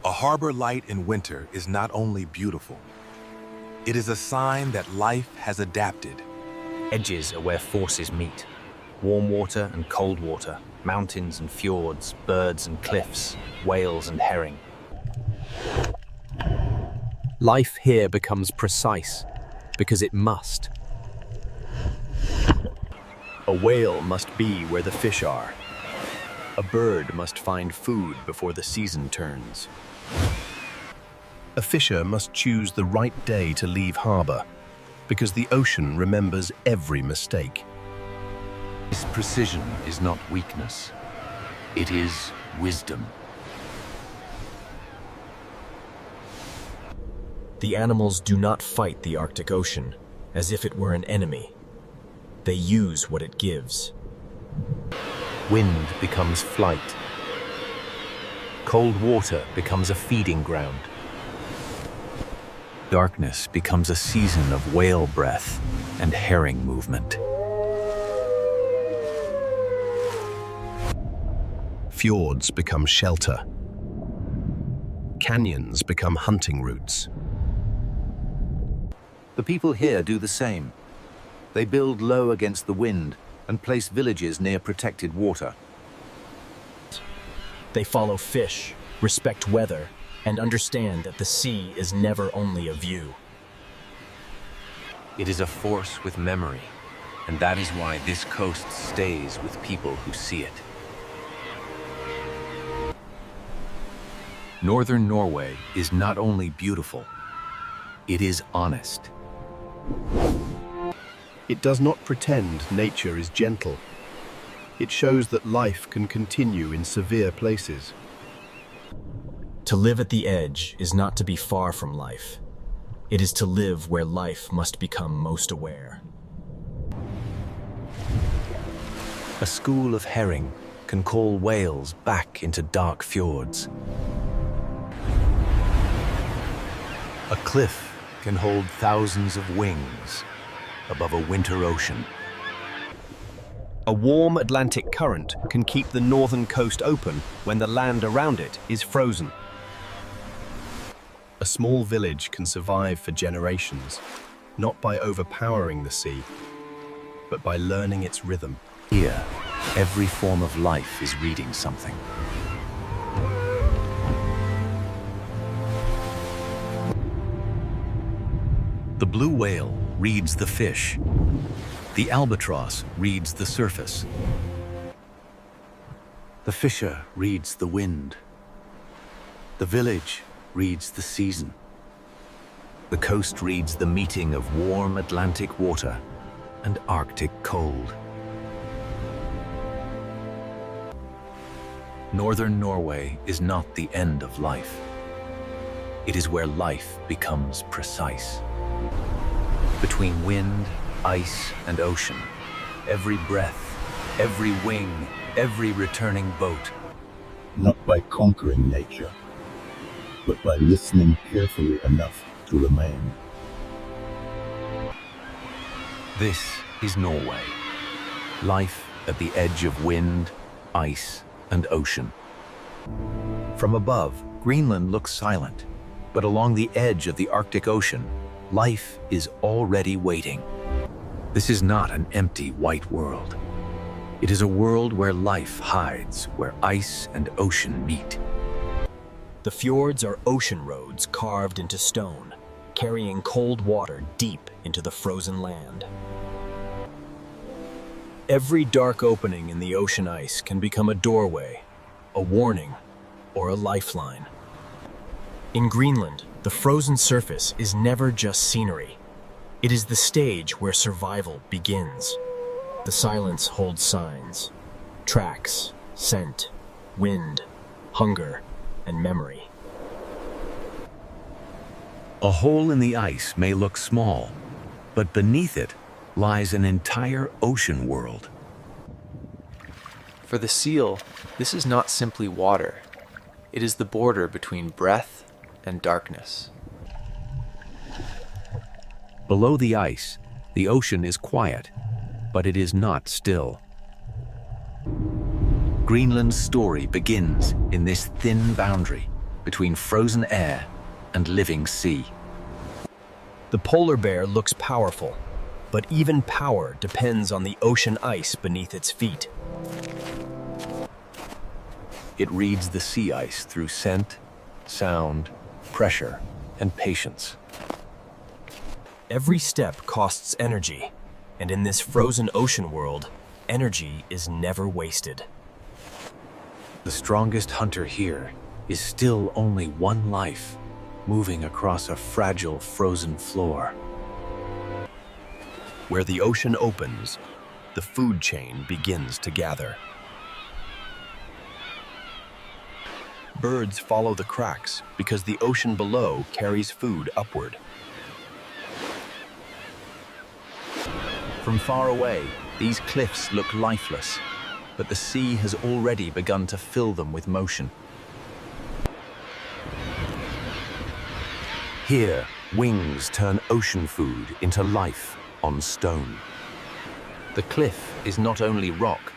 A harbor light in winter is not only beautiful, it is a sign that life has adapted. Edges are where forces meet. Warm water and cold water, mountains and fjords, birds and cliffs, whales and herring. Life here becomes precise because it must. A whale must be where the fish are. A bird must find food before the season turns. A fisher must choose the right day to leave harbor, because the ocean remembers every mistake. This precision is not weakness, it is wisdom. The animals do not fight the Arctic Ocean as if it were an enemy. They use what it gives. Wind becomes flight. Cold water becomes a feeding ground. Darkness becomes a season of whale breath and herring movement. Fjords become shelter. Canyons become hunting routes. The people here do the same. They build low against the wind and place villages near protected water. They follow fish, respect weather, and understand that the sea is never only a view. It is a force with memory, and that is why this coast stays with people who see it. Northern Norway is not only beautiful, it is honest. It does not pretend nature is gentle. It shows that life can continue in severe places. To live at the edge is not to be far from life. It is to live where life must become most aware. A school of herring can call whales back into dark fjords. A cliff can hold thousands of wings above a winter ocean. A warm Atlantic current can keep the northern coast open when the land around it is frozen. A small village can survive for generations, not by overpowering the sea, but by learning its rhythm. Here, every form of life is reading something. The blue whale reads the fish. The albatross reads the surface. The fisher reads the wind. The village reads the season. The coast reads the meeting of warm Atlantic water and Arctic cold. Northern Norway is not the end of life. It is where life becomes precise. Between wind, ice, and ocean, every breath, every wing, every returning boat. Not by conquering nature, but by listening carefully enough to remain. This is Norway. Life at the edge of wind, ice, and ocean. From above, Greenland looks silent, but along the edge of the Arctic Ocean, life is already waiting. This is not an empty white world. It is a world where life hides, where ice and ocean meet. The fjords are ocean roads carved into stone, carrying cold water deep into the frozen land. Every dark opening in the ocean ice can become a doorway, a warning, or a lifeline. In Greenland, the frozen surface is never just scenery. It is the stage where survival begins. The silence holds signs, tracks, scent, wind, hunger, and memory. A hole in the ice may look small, but beneath it lies an entire ocean world. For the seal, this is not simply water. It is the border between breath and darkness. Below the ice, the ocean is quiet, but it is not still. Greenland's story begins in this thin boundary between frozen air and living sea. The polar bear looks powerful, but even power depends on the ocean ice beneath its feet. It reads the sea ice through scent, sound, pressure, and patience. Every step costs energy, and in this frozen ocean world, energy is never wasted. The strongest hunter here is still only one life, moving across a fragile frozen floor. Where the ocean opens, the food chain begins to gather. Birds follow the cracks because the ocean below carries food upward. From far away, these cliffs look lifeless, but the sea has already begun to fill them with motion. Here, wings turn ocean food into life on stone. The cliff is not only rock,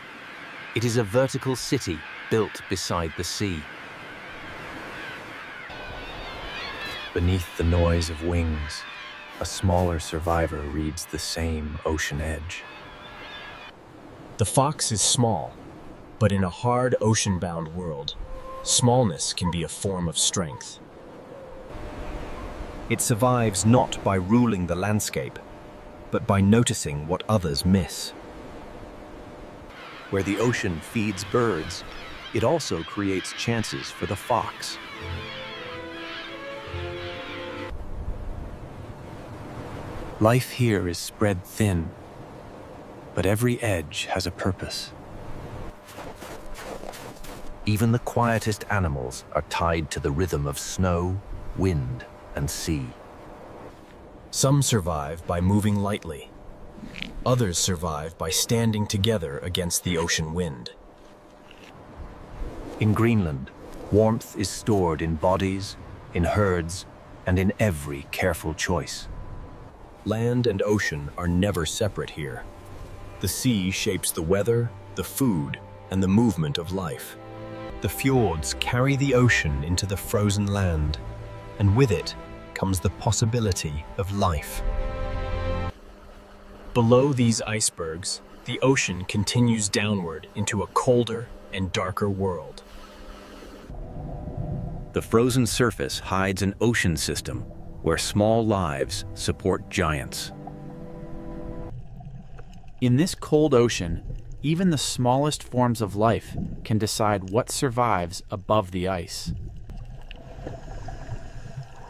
it is a vertical city built beside the sea. Beneath the noise of wings, a smaller survivor reads the same ocean edge. The fox is small, but in a hard ocean-bound world, smallness can be a form of strength. It survives not by ruling the landscape, but by noticing what others miss. Where the ocean feeds birds, it also creates chances for the fox. Life here is spread thin, but every edge has a purpose. Even the quietest animals are tied to the rhythm of snow, wind, and sea. Some survive by moving lightly. Others survive by standing together against the ocean wind. In Greenland, warmth is stored in bodies, in herds, and in every careful choice. Land and ocean are never separate here. The sea shapes the weather, the food, and the movement of life. The fjords carry the ocean into the frozen land, and with it comes the possibility of life. Below these icebergs, the ocean continues downward into a colder and darker world. The frozen surface hides an ocean system where small lives support giants. In this cold ocean, even the smallest forms of life can decide what survives above the ice.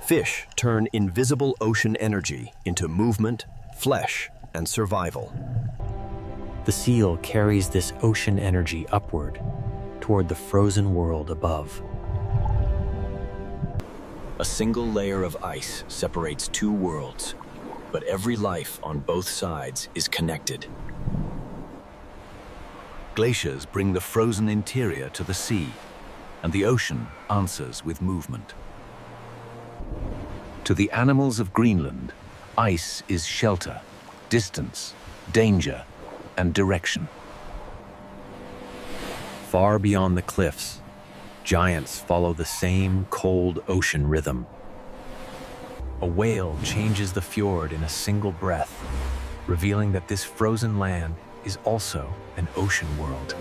Fish turn invisible ocean energy into movement, flesh, and survival. The seal carries this ocean energy upward, toward the frozen world above. A single layer of ice separates two worlds, but every life on both sides is connected. Glaciers bring the frozen interior to the sea, and the ocean answers with movement. To the animals of Greenland, ice is shelter, distance, danger, and direction. Far beyond the cliffs, giants follow the same cold ocean rhythm. A whale changes the fjord in a single breath, revealing that this frozen land is also an ocean world.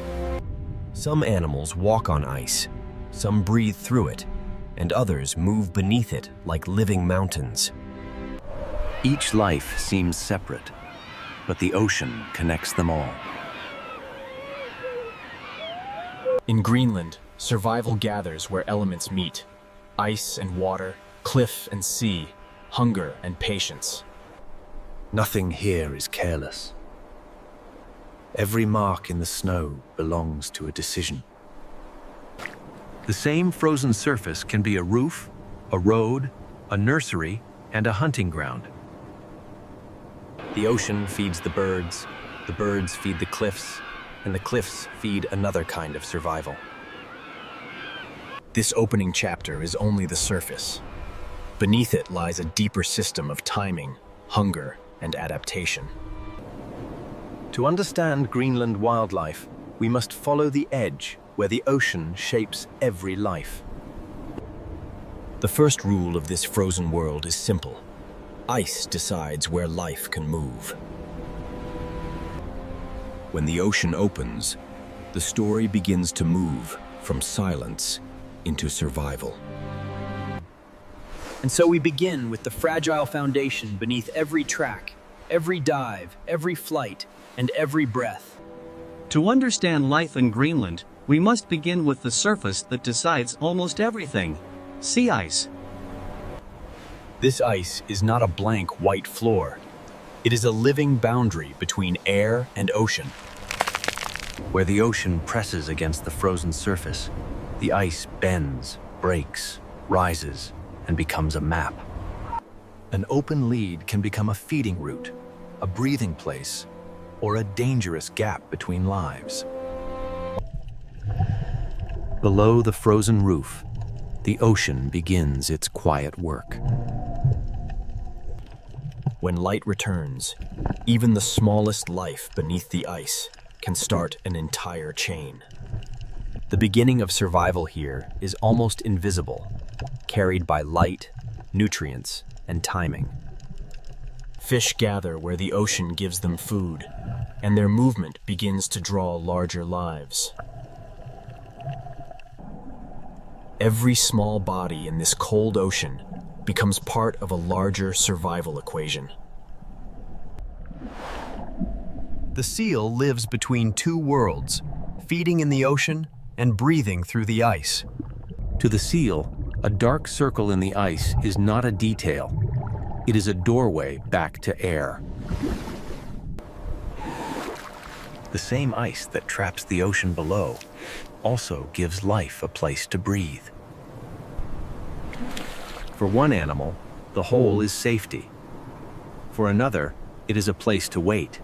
Some animals walk on ice, some breathe through it, and others move beneath it like living mountains. Each life seems separate, but the ocean connects them all. In Greenland, survival gathers where elements meet: ice and water, cliff and sea, hunger and patience. Nothing here is careless. Every mark in the snow belongs to a decision. The same frozen surface can be a roof, a road, a nursery, and a hunting ground. The ocean feeds the birds feed the cliffs, and the cliffs feed another kind of survival. This opening chapter is only the surface. Beneath it lies a deeper system of timing, hunger, and adaptation. To understand Greenland wildlife, we must follow the edge where the ocean shapes every life. The first rule of this frozen world is simple. Ice decides where life can move. When the ocean opens, the story begins to move from silence into survival. And so we begin with the fragile foundation beneath every track, every dive, every flight, and every breath. To understand life in Greenland, we must begin with the surface that decides almost everything: sea ice. This ice is not a blank white floor. It is a living boundary between air and ocean. Where the ocean presses against the frozen surface, the ice bends, breaks, rises, and becomes a map. An open lead can become a feeding route, a breathing place, or a dangerous gap between lives. Below the frozen roof, the ocean begins its quiet work. When light returns, even the smallest life beneath the ice can start an entire chain. The beginning of survival here is almost invisible, carried by light, nutrients, and timing. Fish gather where the ocean gives them food, and their movement begins to draw larger lives. Every small body in this cold ocean becomes part of a larger survival equation. The seal lives between two worlds, feeding in the ocean and breathing through the ice. To the seal, a dark circle in the ice is not a detail. It is a doorway back to air. The same ice that traps the ocean below also gives life a place to breathe. For one animal, the hole is safety. For another, it is a place to wait.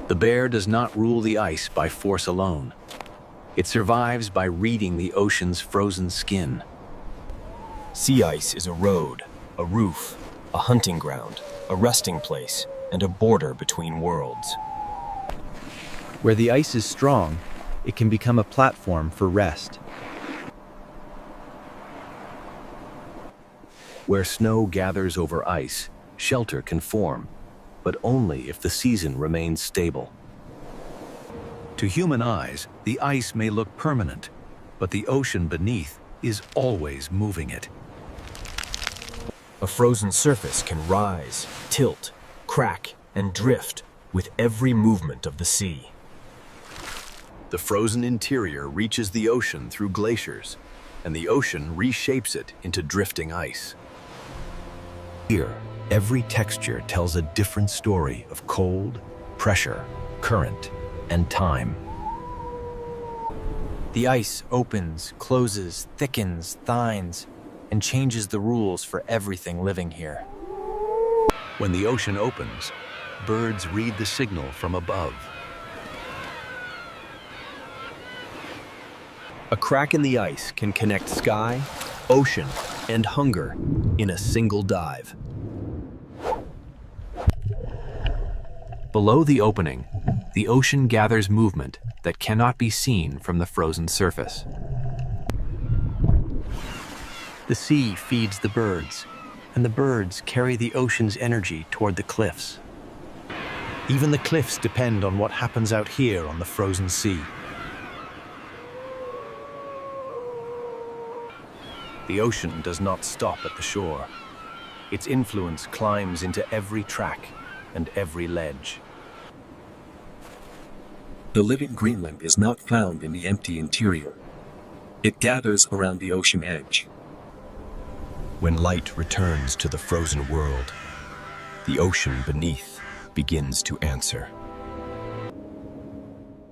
The bear does not rule the ice by force alone. It survives by reading the ocean's frozen skin. Sea ice is a road, a roof, a hunting ground, a resting place, and a border between worlds. Where the ice is strong, it can become a platform for rest. Where snow gathers over ice, shelter can form, but only if the season remains stable. To human eyes, the ice may look permanent, but the ocean beneath is always moving it. A frozen surface can rise, tilt, crack, and drift with every movement of the sea. The frozen interior reaches the ocean through glaciers, and the ocean reshapes it into drifting ice. Here, every texture tells a different story of cold, pressure, current, and time. The ice opens, closes, thickens, thins, and changes the rules for everything living here. When the ocean opens, birds read the signal from above. A crack in the ice can connect sky, ocean, and hunger in a single dive. Below the opening, the ocean gathers movement that cannot be seen from the frozen surface. The sea feeds the birds, and the birds carry the ocean's energy toward the cliffs. Even the cliffs depend on what happens out here on the frozen sea. The ocean does not stop at the shore. Its influence climbs into every track and every ledge. The living Greenland is not found in the empty interior. It gathers around the ocean edge. When light returns to the frozen world, the ocean beneath begins to answer.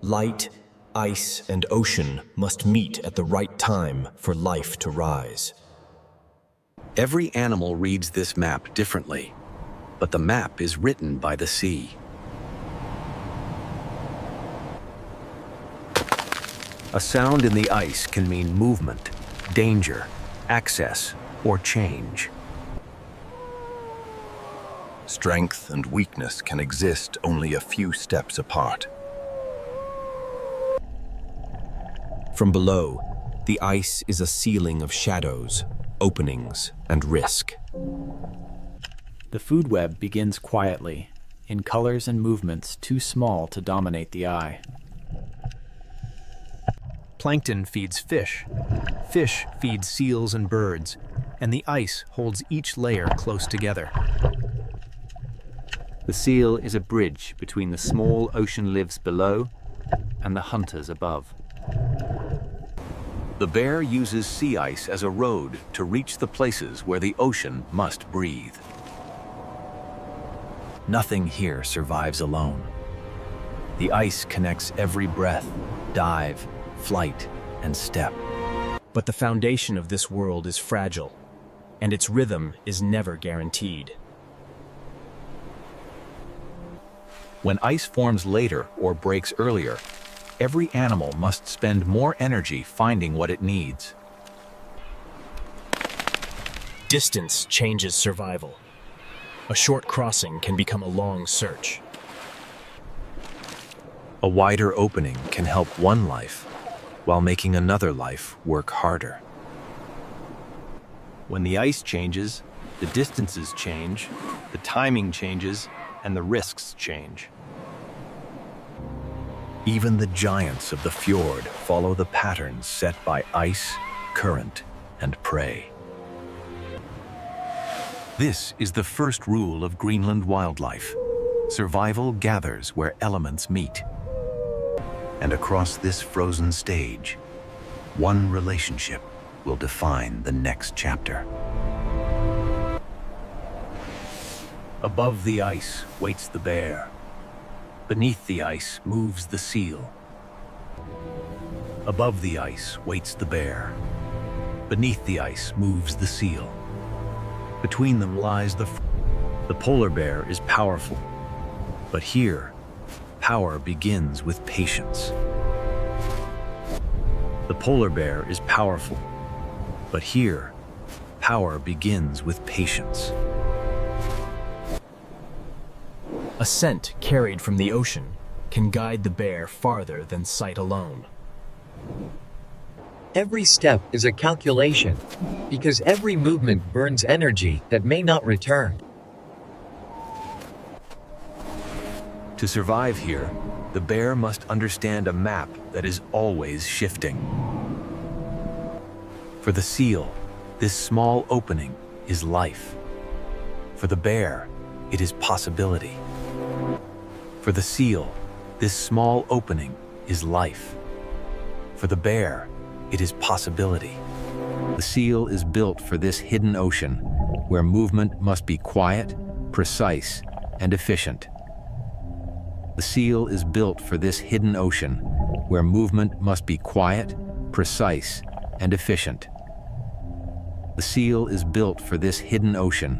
Light, ice, and ocean must meet at the right time for life to rise. Every animal reads this map differently, but the map is written by the sea. A sound in the ice can mean movement, danger, access, or change. Strength and weakness can exist only a few steps apart. From below, the ice is a ceiling of shadows, openings, and risk. The food web begins quietly, in colors and movements too small to dominate the eye. Plankton feeds fish. Fish feed seals and birds, and the ice holds each layer close together. The seal is a bridge between the small ocean lives below and the hunters above. The bear uses sea ice as a road to reach the places where the ocean must breathe. Nothing here survives alone. The ice connects every breath, dive, flight, and step. But the foundation of this world is fragile, and its rhythm is never guaranteed. When ice forms later or breaks earlier, every animal must spend more energy finding what it needs. Distance changes survival. A short crossing can become a long search. A wider opening can help one life while making another life work harder. When the ice changes, the distances change, the timing changes, and the risks change. Even the giants of the fjord follow the patterns set by ice, current, and prey. This is the first rule of Greenland wildlife. Survival gathers where elements meet. And across this frozen stage, one relationship will define the next chapter. Above the ice waits the bear. Beneath the ice moves the seal. Above the ice waits the bear. Beneath the ice moves the seal. Between them lies the polar bear is powerful, but here, power begins with patience. The polar bear is powerful, but here, power begins with patience. A scent carried from the ocean can guide the bear farther than sight alone. Every step is a calculation, because every movement burns energy that may not return. To survive here, the bear must understand a map that is always shifting. For the seal, this small opening is life. For the bear, it is possibility. For the seal, this small opening is life. For the bear, it is possibility. The seal is built for this hidden ocean, where movement must be quiet, precise, and efficient. The seal is built for this hidden ocean, where movement must be quiet, precise, and efficient. The seal is built for this hidden ocean,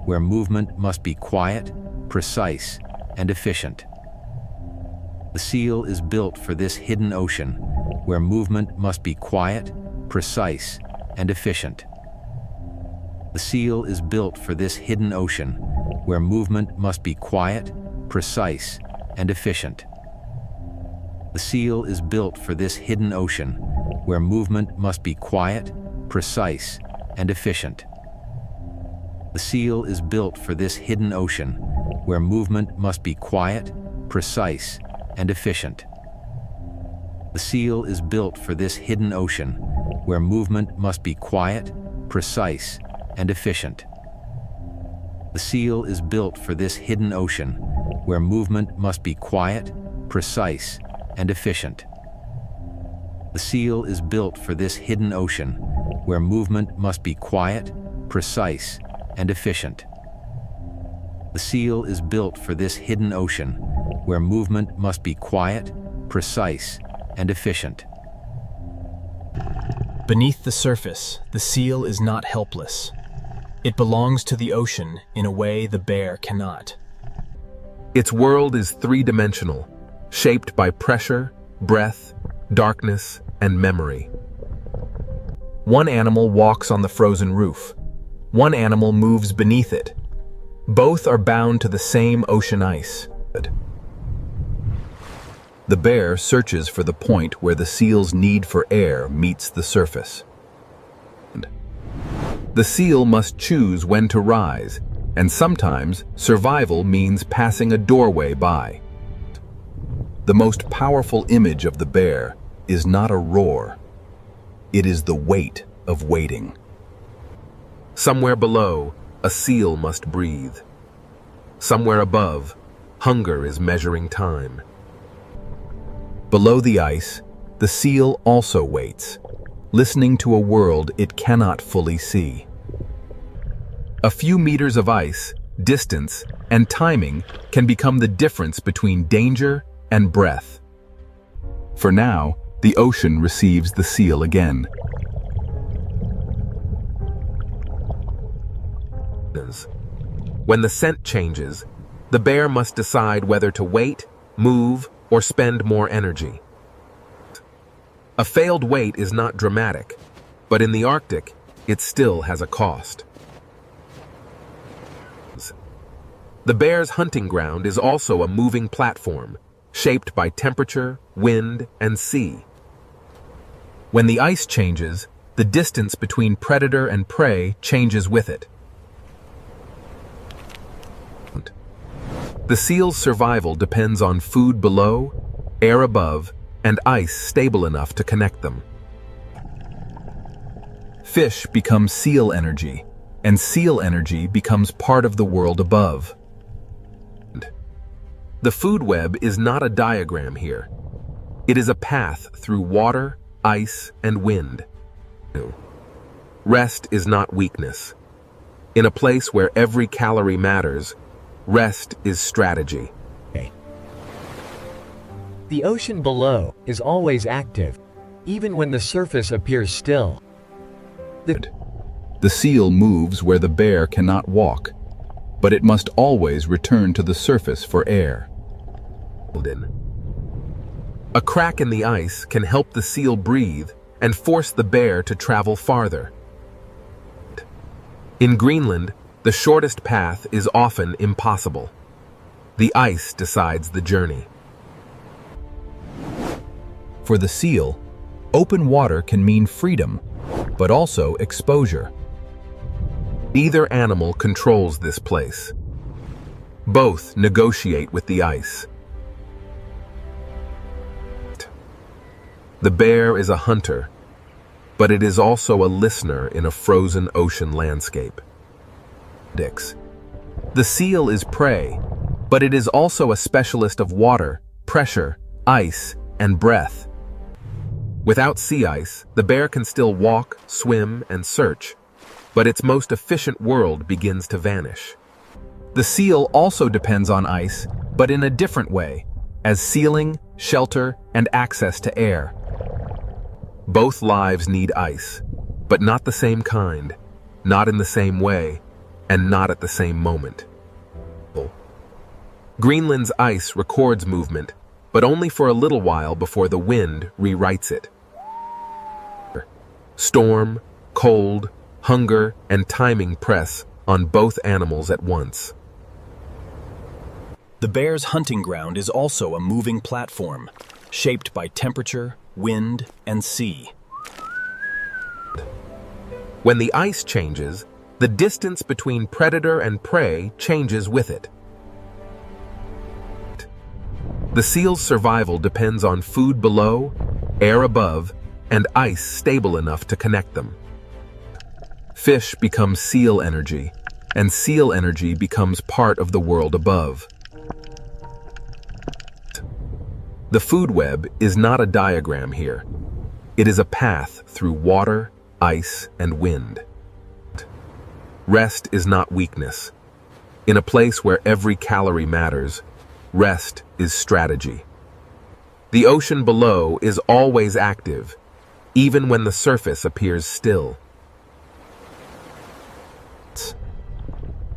where movement must be quiet, precise, and efficient. The seal is built for this hidden ocean, where movement must be quiet, precise, and efficient. The seal is built for this hidden ocean, where movement must be quiet, precise, and efficient. The seal is built for this hidden ocean, where movement must be quiet, precise, and efficient. The seal is built for this hidden ocean, where movement must be quiet, precise, and efficient. The seal is built for this hidden ocean, where movement must be quiet, precise, and efficient. The seal is built for this hidden ocean, where movement must be quiet, precise, and efficient. The seal is built for this hidden ocean, where movement must be quiet, precise, and efficient. The seal is built for this hidden ocean, where movement must be quiet, precise, and efficient. Beneath the surface, the seal is not helpless. It belongs to the ocean in a way the bear cannot. Its world is three-dimensional, shaped by pressure, breath, darkness, and memory. One animal walks on the frozen roof. One animal moves beneath it. Both are bound to the same ocean ice. The bear searches for the point where the seal's need for air meets the surface. The seal must choose when to rise, and sometimes survival means passing a doorway by. The most powerful image of the bear is not a roar. It is the weight of waiting. Somewhere below, a seal must breathe. Somewhere above, hunger is measuring time. Below the ice, the seal also waits, listening to a world it cannot fully see. A few meters of ice, distance, and timing can become the difference between danger and breath. For now, the ocean receives the seal again. When the scent changes, the bear must decide whether to wait, move, or spend more energy. A failed wait is not dramatic, but in the Arctic, it still has a cost. The bear's hunting ground is also a moving platform, shaped by temperature, wind, and sea. When the ice changes, the distance between predator and prey changes with it. The seal's survival depends on food below, air above, and ice stable enough to connect them. Fish becomes seal energy, and seal energy becomes part of the world above. The food web is not a diagram here. It is a path through water, ice, and wind. Rest is not weakness. In a place where every calorie matters, rest is strategy. The ocean below is always active, even when the surface appears still. The seal moves where the bear cannot walk, but it must always return to the surface for air. A crack in the ice can help the seal breathe and force the bear to travel farther. In Greenland, the shortest path is often impossible. The ice decides the journey. For the seal, open water can mean freedom, but also exposure. Neither animal controls this place. Both negotiate with the ice. The bear is a hunter, but it is also a listener in a frozen ocean landscape. The seal is prey, but it is also a specialist of water, pressure, ice, and breath. Without sea ice, the bear can still walk, swim, and search, but its most efficient world begins to vanish. The seal also depends on ice, but in a different way, as sealing, shelter, and access to air. Both lives need ice, but not the same kind, not in the same way, and not at the same moment. Greenland's ice records movement, but only for a little while before the wind rewrites it. Storm, cold, hunger, and timing press on both animals at once. The bear's hunting ground is also a moving platform, shaped by temperature, wind, and sea. When the ice changes, the distance between predator and prey changes with it. The seal's survival depends on food below, air above, and ice stable enough to connect them. Fish becomes seal energy, and seal energy becomes part of the world above. The food web is not a diagram here. It is a path through water, ice, and wind. Rest is not weakness. In a place where every calorie matters, rest is strategy. The ocean below is always active, even when the surface appears still.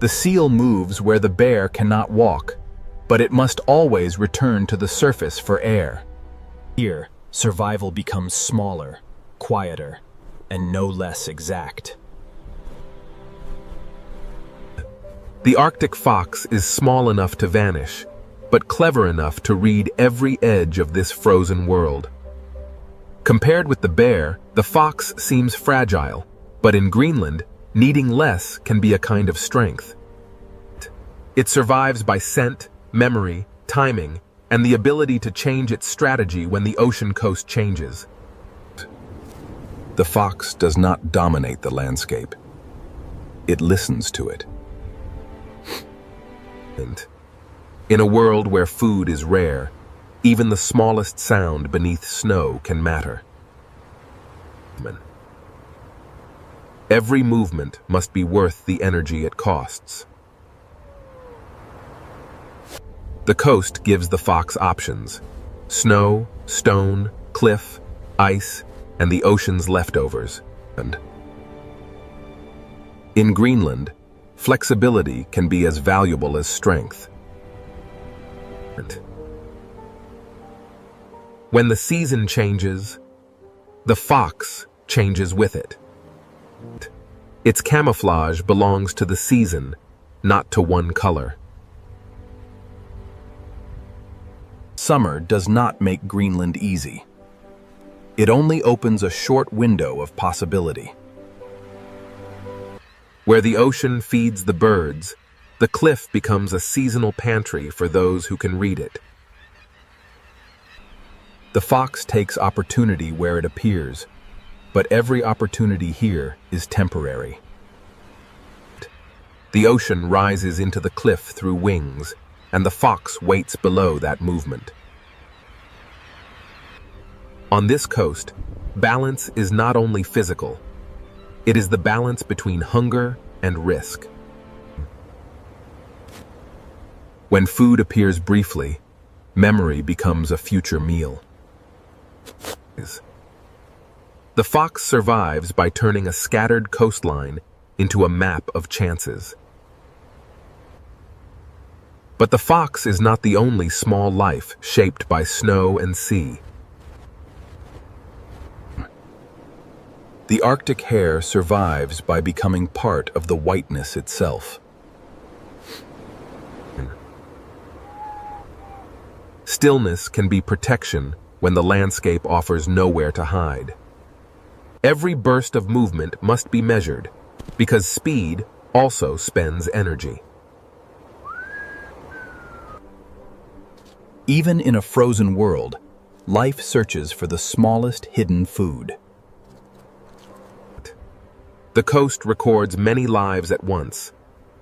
The seal moves where the bear cannot walk, but it must always return to the surface for air. Here, survival becomes smaller, quieter, and no less exact. The Arctic fox is small enough to vanish, but clever enough to read every edge of this frozen world. Compared with the bear, the fox seems fragile, but in Greenland, needing less can be a kind of strength. It survives by scent, memory, timing, and the ability to change its strategy when the ocean coast changes. The fox does not dominate the landscape. It listens to it. In a world where food is rare, even the smallest sound beneath snow can matter. Every movement must be worth the energy it costs. The coast gives the fox options: snow, stone, cliff, ice, and the ocean's leftovers. In Greenland, flexibility can be as valuable as strength. When the season changes, the fox changes with it. Its camouflage belongs to the season, not to one color. Summer does not make Greenland easy. It only opens a short window of possibility. Where the ocean feeds the birds, the cliff becomes a seasonal pantry for those who can read it. The fox takes opportunity where it appears, but every opportunity here is temporary. The ocean rises into the cliff through wings, and the fox waits below that movement. On this coast, balance is not only physical, it is the balance between hunger and risk. When food appears briefly, memory becomes a future meal. The fox survives by turning a scattered coastline into a map of chances. But the fox is not the only small life shaped by snow and sea. The Arctic hare survives by becoming part of the whiteness itself. Stillness can be protection when the landscape offers nowhere to hide. Every burst of movement must be measured, because speed also spends energy. Even in a frozen world, life searches for the smallest hidden food. The coast records many lives at once,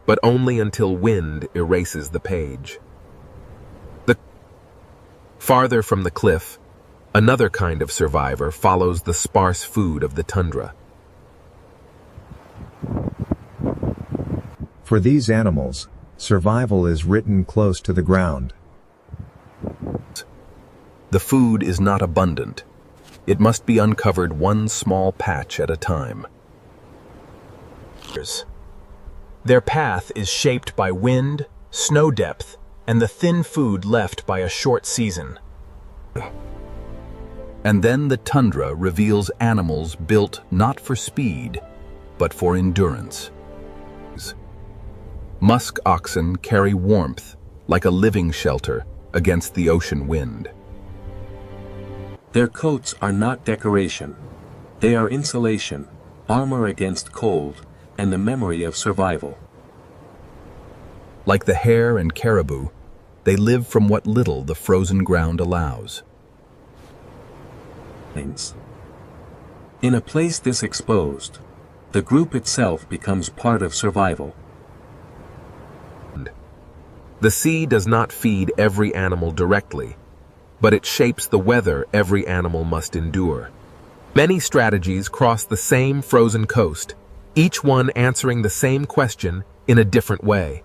but only until wind erases the page. Farther from the cliff, another kind of survivor follows the sparse food of the tundra. For these animals, survival is written close to the ground. The food is not abundant. It must be uncovered one small patch at a time. Their path is shaped by wind, snow depth, and the thin food left by a short season. And then the tundra reveals animals built not for speed, but for endurance. Musk oxen carry warmth like a living shelter against the ocean wind. Their coats are not decoration. They are insulation, armor against cold, and the memory of survival. Like the hare and caribou, they live from what little the frozen ground allows. In a place this exposed, The group itself becomes part of survival. The sea does not feed every animal directly, but it shapes the weather every animal must endure. Many strategies cross the same frozen coast, each one answering the same question in a different way.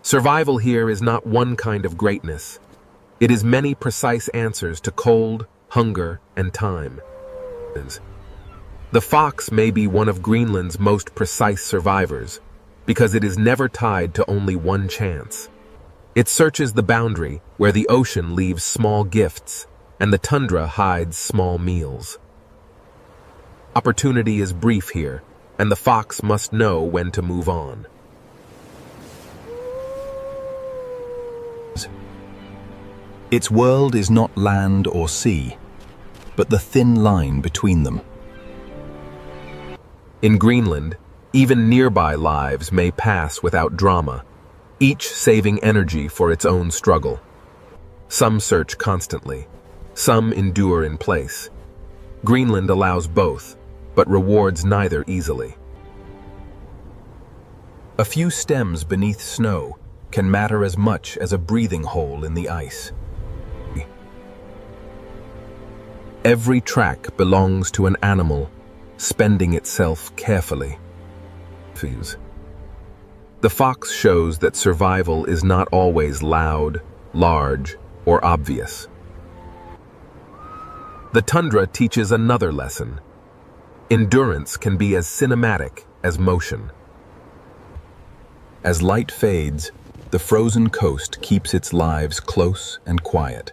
Survival here is not one kind of greatness. It is many precise answers to cold, hunger, and time. The fox may be one of Greenland's most precise survivors, because it is never tied to only one chance. It searches the boundary where the ocean leaves small gifts and the tundra hides small meals. Opportunity is brief here, and the fox must know when to move on. Its world is not land or sea, but the thin line between them. In Greenland, even nearby lives may pass without drama, each saving energy for its own struggle. Some search constantly, some endure in place. Greenland allows both, but rewards neither easily. A few stems beneath snow can matter as much as a breathing hole in the ice. Every track belongs to an animal, spending itself carefully. The fox shows that survival is not always loud, large, or obvious. The tundra teaches another lesson. Endurance can be as cinematic as motion. As light fades, the frozen coast keeps its lives close and quiet.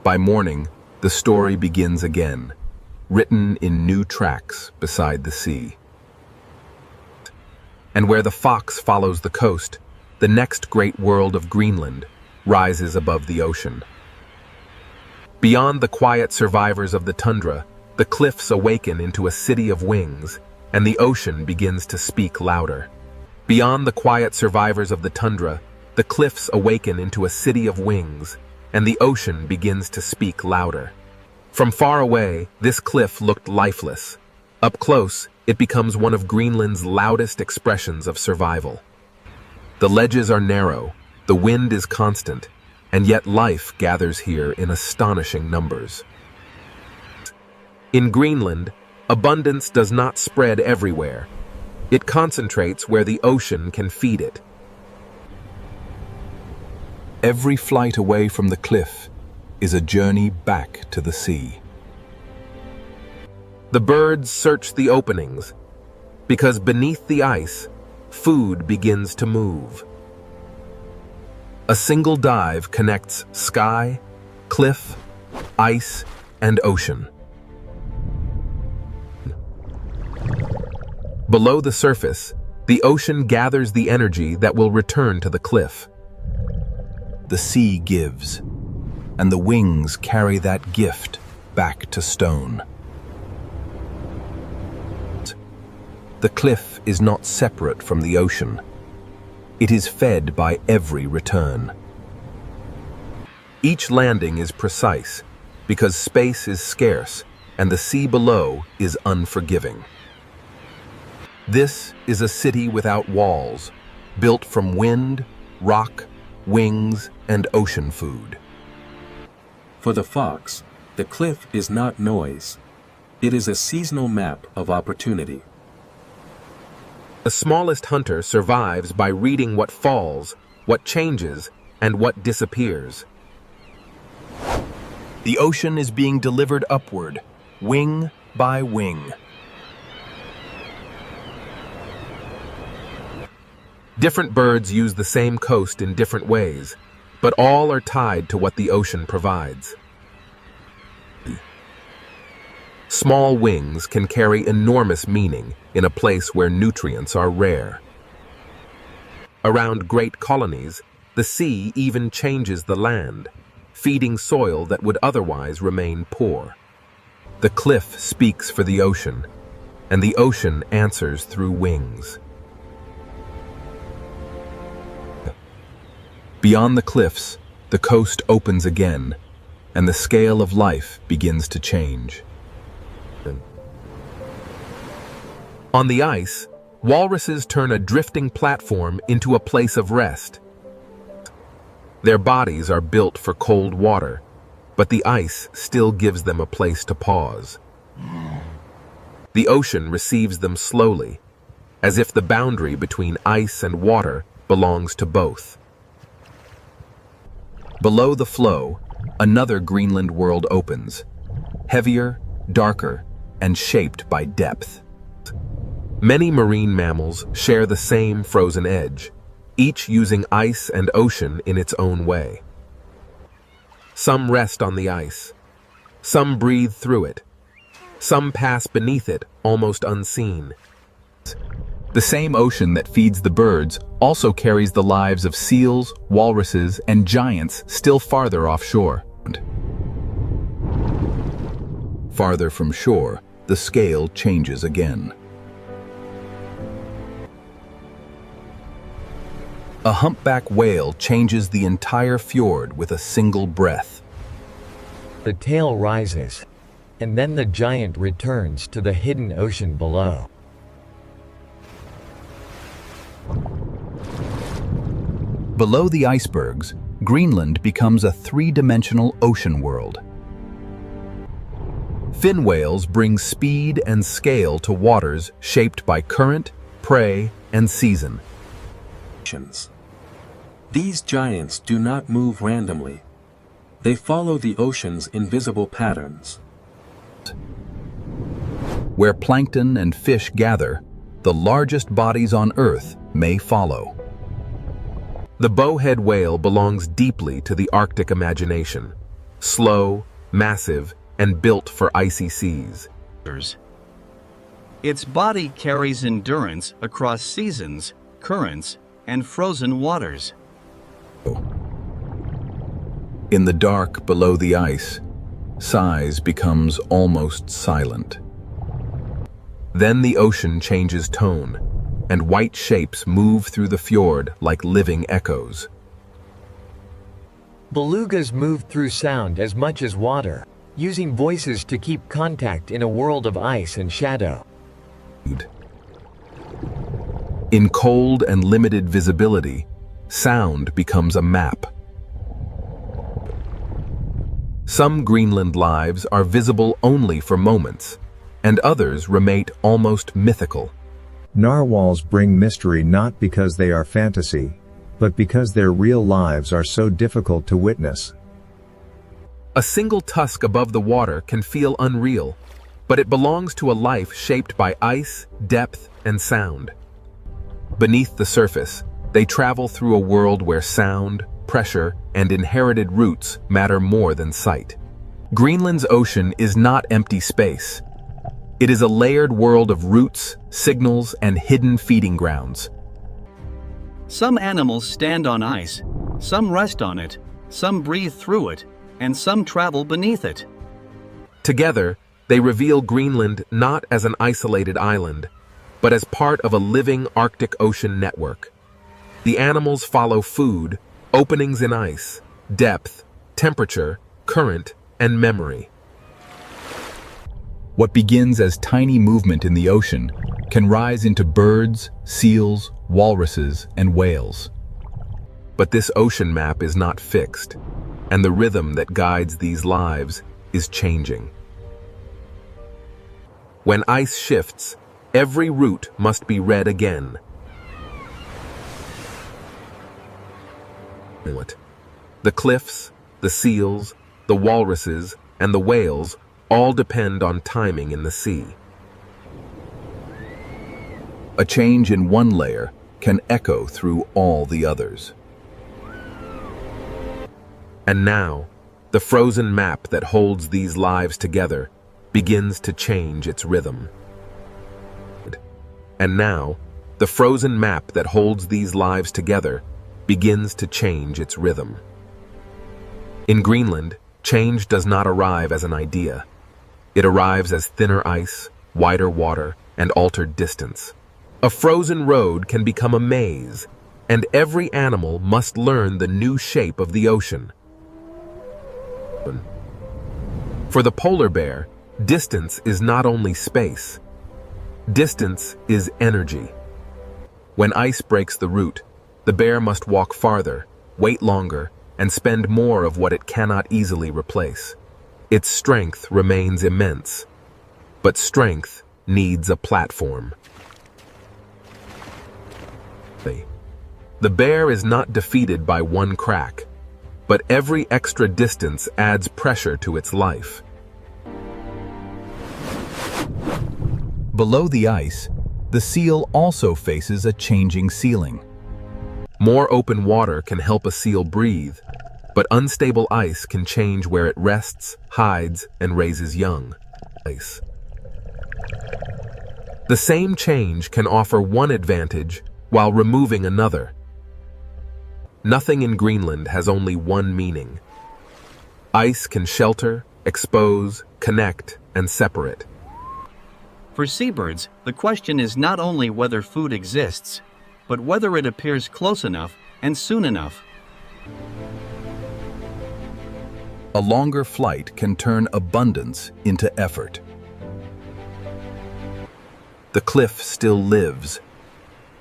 By morning, the story begins again, written in new tracks beside the sea. And where the fox follows the coast, the next great world of Greenland rises above the ocean. Beyond the quiet survivors of the tundra, the cliffs awaken into a city of wings, and the ocean begins to speak louder. Beyond the quiet survivors of the tundra, the cliffs awaken into a city of wings, and the ocean begins to speak louder. From far away, this cliff looked lifeless. Up close, it becomes one of Greenland's loudest expressions of survival. The ledges are narrow, the wind is constant, and yet life gathers here in astonishing numbers. In Greenland, abundance does not spread everywhere. It concentrates where the ocean can feed it. Every flight away from the cliff is a journey back to the sea. The birds search the openings, because beneath the ice, food begins to move. A single dive connects sky, cliff, ice, and ocean. Below the surface, the ocean gathers the energy that will return to the cliff. The sea gives, and the wings carry that gift back to stone. The cliff is not separate from the ocean. It is fed by every return. Each landing is precise, because space is scarce and the sea below is unforgiving. This is a city without walls, built from wind, rock, wings, and ocean food. For the fox, the cliff is not noise. It is a seasonal map of opportunity. The smallest hunter survives by reading what falls, what changes, and what disappears. The ocean is being delivered upward, wing by wing. Different birds use the same coast in different ways, but all are tied to what the ocean provides. Small wings can carry enormous meaning in a place where nutrients are rare. Around great colonies, the sea even changes the land, feeding soil that would otherwise remain poor. The cliff speaks for the ocean, and the ocean answers through wings. Beyond the cliffs, the coast opens again, and the scale of life begins to change. On the ice, walruses turn a drifting platform into a place of rest. Their bodies are built for cold water, but the ice still gives them a place to pause. The ocean receives them slowly, as if the boundary between ice and water belongs to both. Below the flow, another Greenland world opens, heavier, darker, and shaped by depth. Many marine mammals share the same frozen edge, each using ice and ocean in its own way. Some rest on the ice, some breathe through it, some pass beneath it almost unseen. The same ocean that feeds the birds also carries the lives of seals, walruses, and giants still farther offshore. Farther from shore, the scale changes again. A humpback whale changes the entire fjord with a single breath. The tail rises, and then the giant returns to the hidden ocean below. Below the icebergs, Greenland becomes a three-dimensional ocean world. Fin whales bring speed and scale to waters shaped by current, prey, and season. These giants do not move randomly. They follow the ocean's invisible patterns. Where plankton and fish gather, the largest bodies on Earth may follow. The bowhead whale belongs deeply to the Arctic imagination, slow, massive, and built for icy seas. Its body carries endurance across seasons, currents, and frozen waters. In the dark below the ice, size becomes almost silent. Then the ocean changes tone, and white shapes move through the fjord like living echoes. Belugas move through sound as much as water, using voices to keep contact in a world of ice and shadow. In cold and limited visibility, sound becomes a map. Some Greenland lives are visible only for moments, and others remain almost mythical. Narwhals bring mystery not because they are fantasy, but because their real lives are so difficult to witness. A single tusk above the water can feel unreal, but it belongs to a life shaped by ice, depth, and sound. Beneath the surface, they travel through a world where sound, pressure, and inherited roots matter more than sight. Greenland's ocean is not empty space. It is a layered world of roots, signals, and hidden feeding grounds. Some animals stand on ice, some rest on it, some breathe through it, and some travel beneath it. Together, they reveal Greenland not as an isolated island, but as part of a living Arctic Ocean network. The animals follow food, openings in ice, depth, temperature, current, and memory. What begins as tiny movement in the ocean can rise into birds, seals, walruses, and whales. But this ocean map is not fixed, and the rhythm that guides these lives is changing. When ice shifts, every route must be read again. The cliffs, the seals, the walruses, and the whales all depend on timing in the sea. A change in one layer can echo through all the others. And now, the frozen map that holds these lives together begins to change its rhythm. And now, the frozen map that holds these lives together begins to change its rhythm. In Greenland, change does not arrive as an idea. It arrives as thinner ice, wider water, and altered distance. A frozen road can become a maze, and every animal must learn the new shape of the ocean. For the polar bear, distance is not only space. Distance is energy. When ice breaks the route, the bear must walk farther, wait longer, and spend more of what it cannot easily replace. Its strength remains immense, but strength needs a platform. The bear is not defeated by one crack, but every extra distance adds pressure to its life. Below the ice, the seal also faces a changing ceiling. More open water can help a seal breathe, but unstable ice can change where it rests, hides, and raises young. The same change can offer one advantage while removing another. Nothing in Greenland has only one meaning. Ice can shelter, expose, connect, and separate. For seabirds, the question is not only whether food exists, but whether it appears close enough and soon enough. A longer flight can turn abundance into effort. The cliff still lives,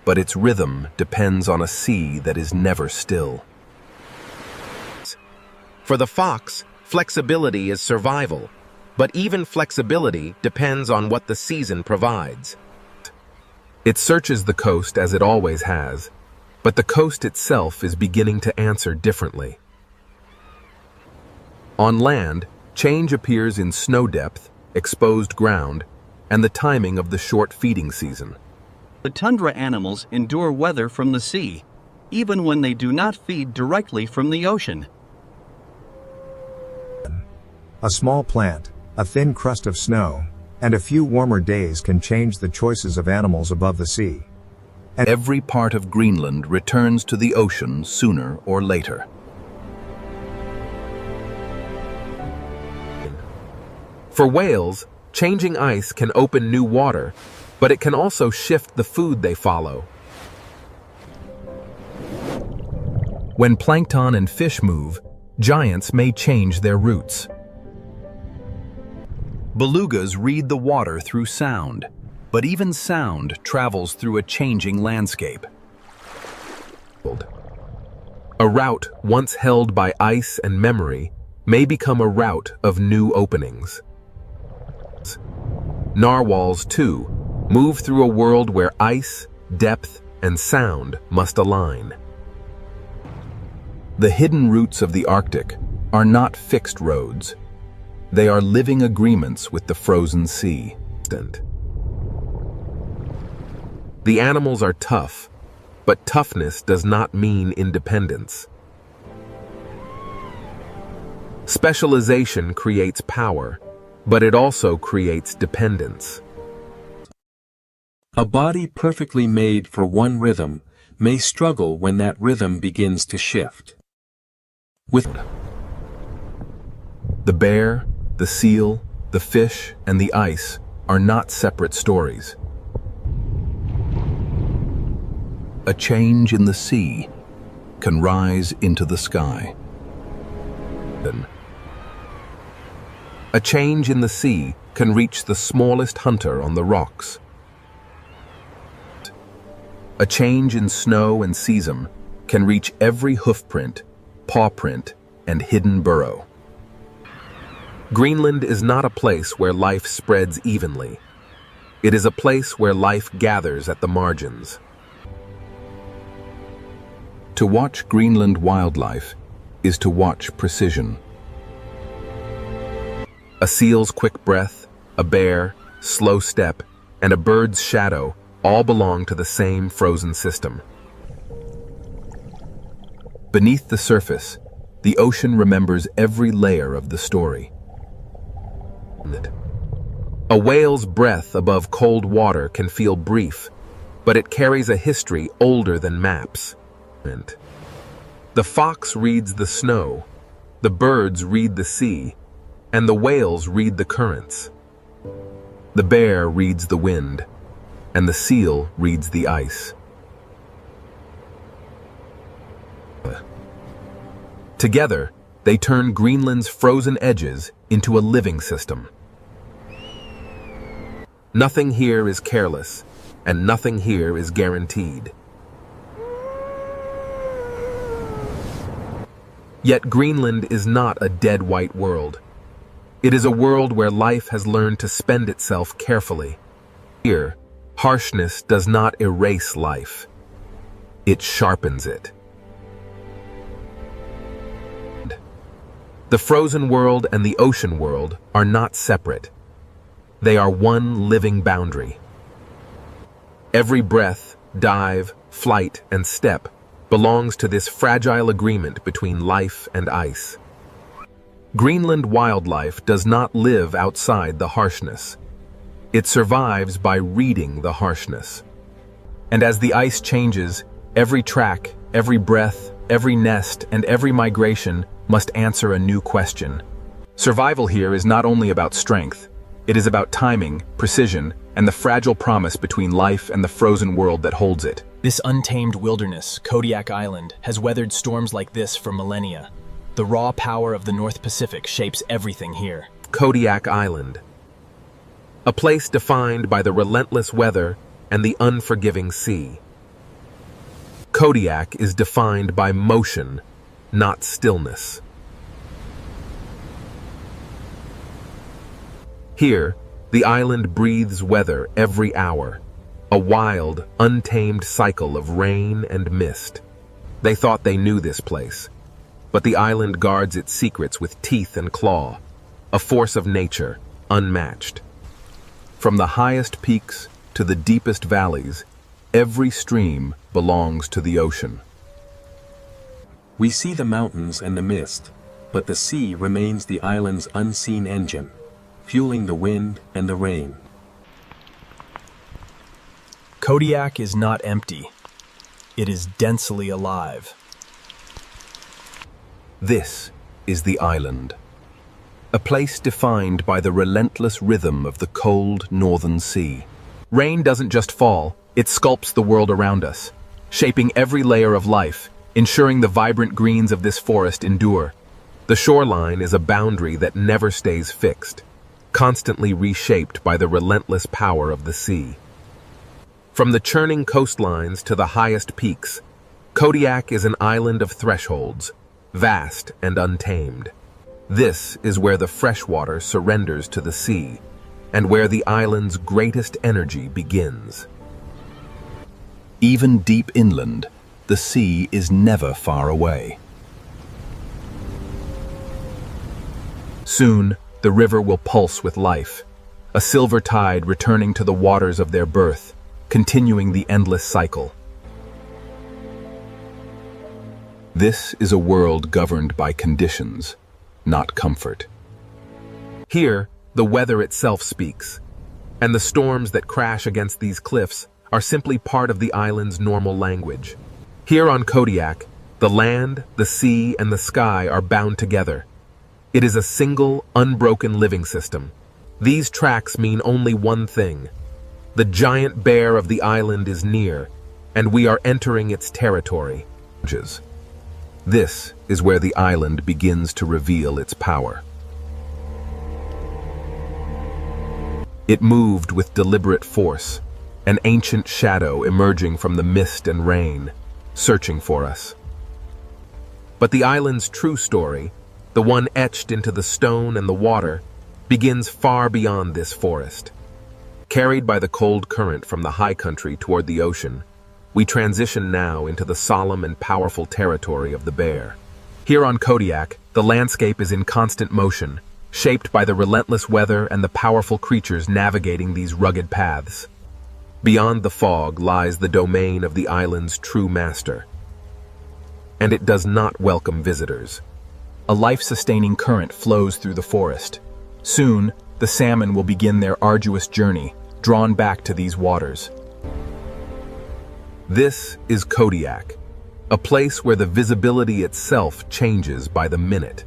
but its rhythm depends on a sea that is never still. For the fox, flexibility is survival, but even flexibility depends on what the season provides. It searches the coast as it always has, but the coast itself is beginning to answer differently. On land, change appears in snow depth, exposed ground, and the timing of the short feeding season. The tundra animals endure weather from the sea, even when they do not feed directly from the ocean. A small plant, a thin crust of snow, and a few warmer days can change the choices of animals above the sea. And every part of Greenland returns to the ocean sooner or later. For whales, changing ice can open new water, but it can also shift the food they follow. When plankton and fish move, giants may change their routes. Belugas read the water through sound, but even sound travels through a changing landscape. A route once held by ice and memory may become a route of new openings. Narwhals, too, move through a world where ice, depth, and sound must align. The hidden routes of the Arctic are not fixed roads. They are living agreements with the frozen sea. The animals are tough, but toughness does not mean independence. Specialization creates power, but it also creates dependence. A body perfectly made for one rhythm may struggle when that rhythm begins to shift. The bear, the seal, the fish, and the ice are not separate stories. A change in the sea can rise into the sky. A change in the sea can reach the smallest hunter on the rocks. A change in snow and sesame can reach every hoofprint, pawprint, and hidden burrow. Greenland is not a place where life spreads evenly. It is a place where life gathers at the margins. To watch Greenland wildlife is to watch precision. A seal's quick breath, a bear, slow step, and a bird's shadow all belong to the same frozen system. Beneath the surface, the ocean remembers every layer of the story. A whale's breath above cold water can feel brief, but it carries a history older than maps. The fox reads the snow, the birds read the sea, and the whales read the currents. The bear reads the wind, and the seal reads the ice. Together, they turn Greenland's frozen edges into a living system. Nothing here is careless, and nothing here is guaranteed. Yet Greenland is not a dead white world. It is a world where life has learned to spend itself carefully. Here, harshness does not erase life. It sharpens it. The frozen world and the ocean world are not separate. They are one living boundary. Every breath, dive, flight, and step belongs to this fragile agreement between life and ice. Greenland wildlife does not live outside the harshness. It survives by reading the harshness. And as the ice changes, every track, every breath, every nest, and every migration must answer a new question. Survival here is not only about strength, it is about timing, precision, and the fragile promise between life and the frozen world that holds it. This untamed wilderness, Kodiak Island, has weathered storms like this for millennia. The raw power of the North Pacific shapes everything here. Kodiak Island. A place defined by the relentless weather and the unforgiving sea. Kodiak is defined by motion, not stillness. Here, the island breathes weather every hour, a wild, untamed cycle of rain and mist. They thought they knew this place, but the island guards its secrets with teeth and claw, a force of nature, unmatched. From the highest peaks to the deepest valleys, every stream belongs to the ocean. We see the mountains and the mist, but the sea remains the island's unseen engine, fueling the wind and the rain. Kodiak is not empty. It is densely alive. This is the island. A place defined by the relentless rhythm of the cold northern sea. Rain doesn't just fall, it sculpts the world around us, shaping every layer of life, ensuring the vibrant greens of this forest endure. The shoreline is a boundary that never stays fixed, constantly reshaped by the relentless power of the sea. From the churning coastlines to the highest peaks, Kodiak is an island of thresholds, vast and untamed. This is where the freshwater surrenders to the sea, and where the island's greatest energy begins. Even deep inland, the sea is never far away. Soon, the river will pulse with life, a silver tide returning to the waters of their birth, continuing the endless cycle. This is a world governed by conditions, not comfort. Here, the weather itself speaks, and the storms that crash against these cliffs are simply part of the island's normal language. Here on Kodiak, the land, the sea, and the sky are bound together. It is a single, unbroken living system. These tracks mean only one thing. The giant bear of the island is near, and we are entering its territory. This is where the island begins to reveal its power. It moved with deliberate force, an ancient shadow emerging from the mist and rain, searching for us. But the island's true story, the one etched into the stone and the water, begins far beyond this forest. Carried by the cold current from the high country toward the ocean, we transition now into the solemn and powerful territory of the bear. Here on Kodiak, the landscape is in constant motion, shaped by the relentless weather and the powerful creatures navigating these rugged paths. Beyond the fog lies the domain of the island's true master, and it does not welcome visitors. A life-sustaining current flows through the forest. Soon, the salmon will begin their arduous journey, drawn back to these waters. This is Kodiak, a place where the visibility itself changes by the minute.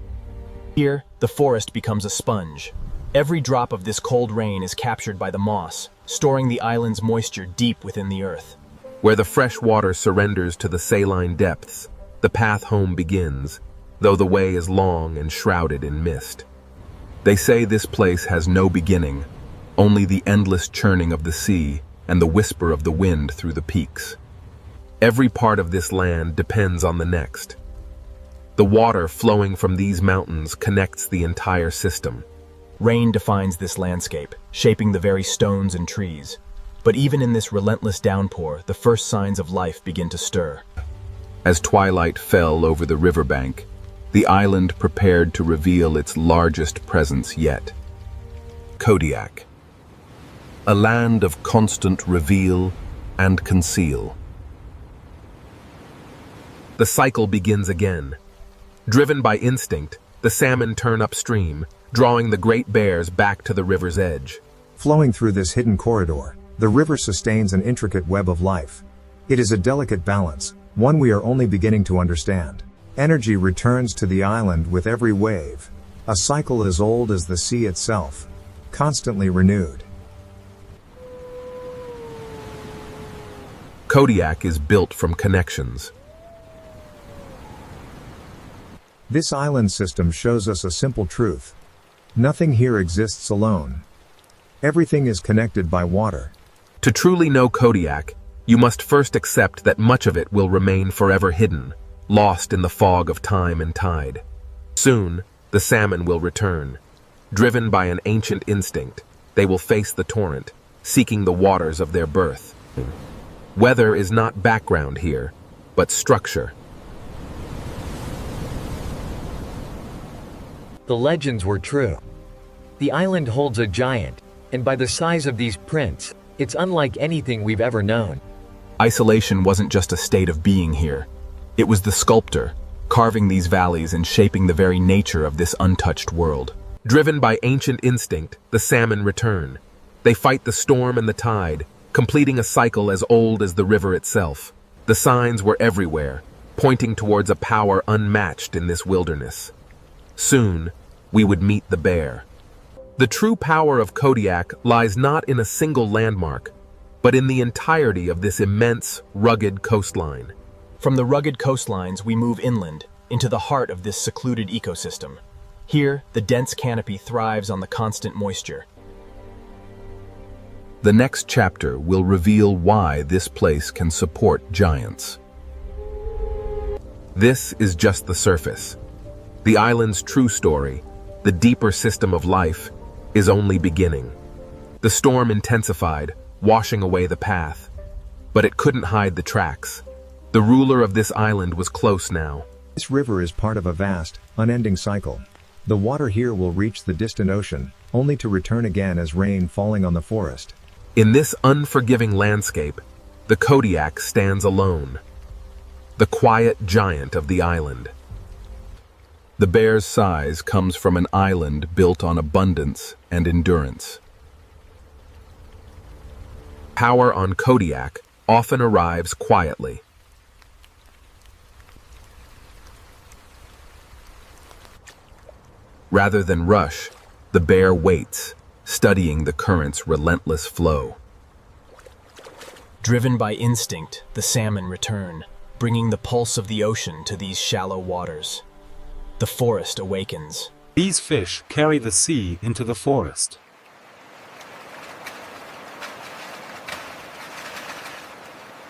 Here, the forest becomes a sponge. Every drop of this cold rain is captured by the moss, storing the island's moisture deep within the earth. Where the fresh water surrenders to the saline depths, the path home begins, though the way is long and shrouded in mist. They say this place has no beginning, only the endless churning of the sea and the whisper of the wind through the peaks. Every part of this land depends on the next. The water flowing from these mountains connects the entire system. Rain defines this landscape, shaping the very stones and trees. But even in this relentless downpour, the first signs of life begin to stir. As twilight fell over the riverbank, the island prepared to reveal its largest presence yet. Kodiak. A land of constant reveal and conceal. The cycle begins again. Driven by instinct, the salmon turn upstream, drawing the great bears back to the river's edge. Flowing through this hidden corridor, the river sustains an intricate web of life. It is a delicate balance, one we are only beginning to understand. Energy returns to the island with every wave, a cycle as old as the sea itself, constantly renewed. Kodiak is built from connections. This island system shows us a simple truth. Nothing here exists alone. Everything is connected by water. To truly know Kodiak, you must first accept that much of it will remain forever hidden, lost in the fog of time and tide. Soon, the salmon will return. Driven by an ancient instinct, they will face the torrent, seeking the waters of their birth. Weather is not background here, but structure. The legends were true. The island holds a giant, and by the size of these prints, it's unlike anything we've ever known. Isolation wasn't just a state of being here. It was the sculptor, carving these valleys and shaping the very nature of this untouched world. Driven by ancient instinct, the salmon return. They fight the storm and the tide, completing a cycle as old as the river itself. The signs were everywhere, pointing towards a power unmatched in this wilderness. Soon, we would meet the bear. The true power of Kodiak lies not in a single landmark, but in the entirety of this immense, rugged coastline. From the rugged coastlines, we move inland, into the heart of this secluded ecosystem. Here, the dense canopy thrives on the constant moisture. The next chapter will reveal why this place can support giants. This is just the surface. The island's true story, the deeper system of life, is only beginning. The storm intensified, washing away the path. But it couldn't hide the tracks. The ruler of this island was close now. This river is part of a vast, unending cycle. The water here will reach the distant ocean, only to return again as rain falling on the forest. In this unforgiving landscape, the Kodiak stands alone. The quiet giant of the island. The bear's size comes from an island built on abundance and endurance. Power on Kodiak often arrives quietly. Rather than rush, the bear waits, studying the current's relentless flow. Driven by instinct, the salmon return, bringing the pulse of the ocean to these shallow waters. The forest awakens. These fish carry the sea into the forest.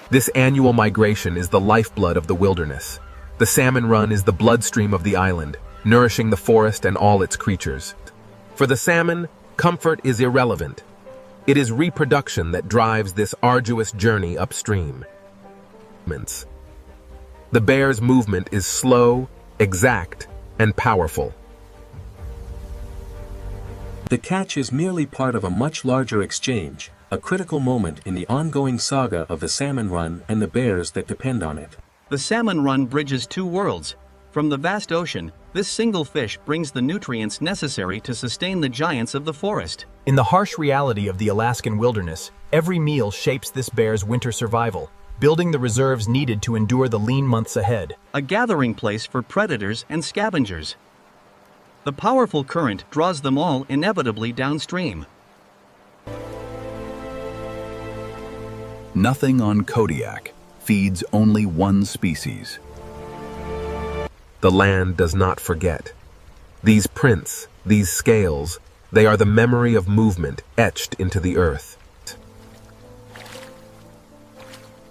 This annual migration is the lifeblood of the wilderness. The salmon run is the bloodstream of the island, nourishing the forest and all its creatures. For the salmon, comfort is irrelevant. It is reproduction that drives this arduous journey upstream. The bear's movement is slow, exact, and powerful. The catch is merely part of a much larger exchange, a critical moment in the ongoing saga of the salmon run and the bears that depend on it. The salmon run bridges two worlds. From the vast ocean, this single fish brings the nutrients necessary to sustain the giants of the forest. In the harsh reality of the Alaskan wilderness, every meal shapes this bear's winter survival, building the reserves needed to endure the lean months ahead. A gathering place for predators and scavengers. The powerful current draws them all inevitably downstream. Nothing on Kodiak feeds only one species. The land does not forget. These prints, these scales, They are the memory of movement etched into the earth.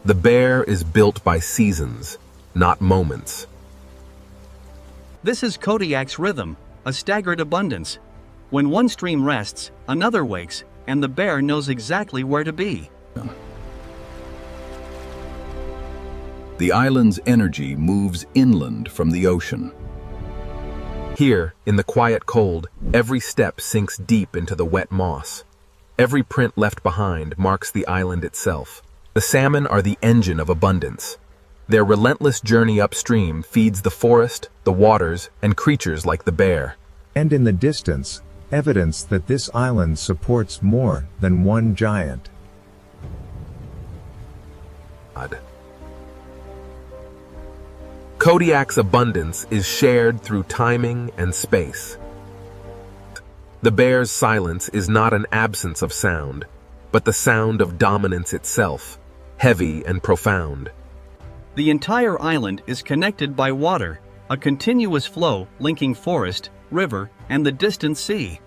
The bear is built by seasons, not moments. This is Kodiak's rhythm, a staggered abundance. When one stream rests, another wakes, and the bear knows exactly where to be. The island's energy moves inland from the ocean. Here, in the quiet cold, every step sinks deep into the wet moss. Every print left behind marks the island itself. The salmon are the engine of abundance. Their relentless journey upstream feeds the forest, the waters, and creatures like the bear. And in the distance, evidence that this island supports more than one giant. Kodiak's abundance is shared through timing and space. The bear's silence is not an absence of sound, but the sound of dominance itself, heavy and profound. The entire island is connected by water, a continuous flow linking forest, river, and the distant sea.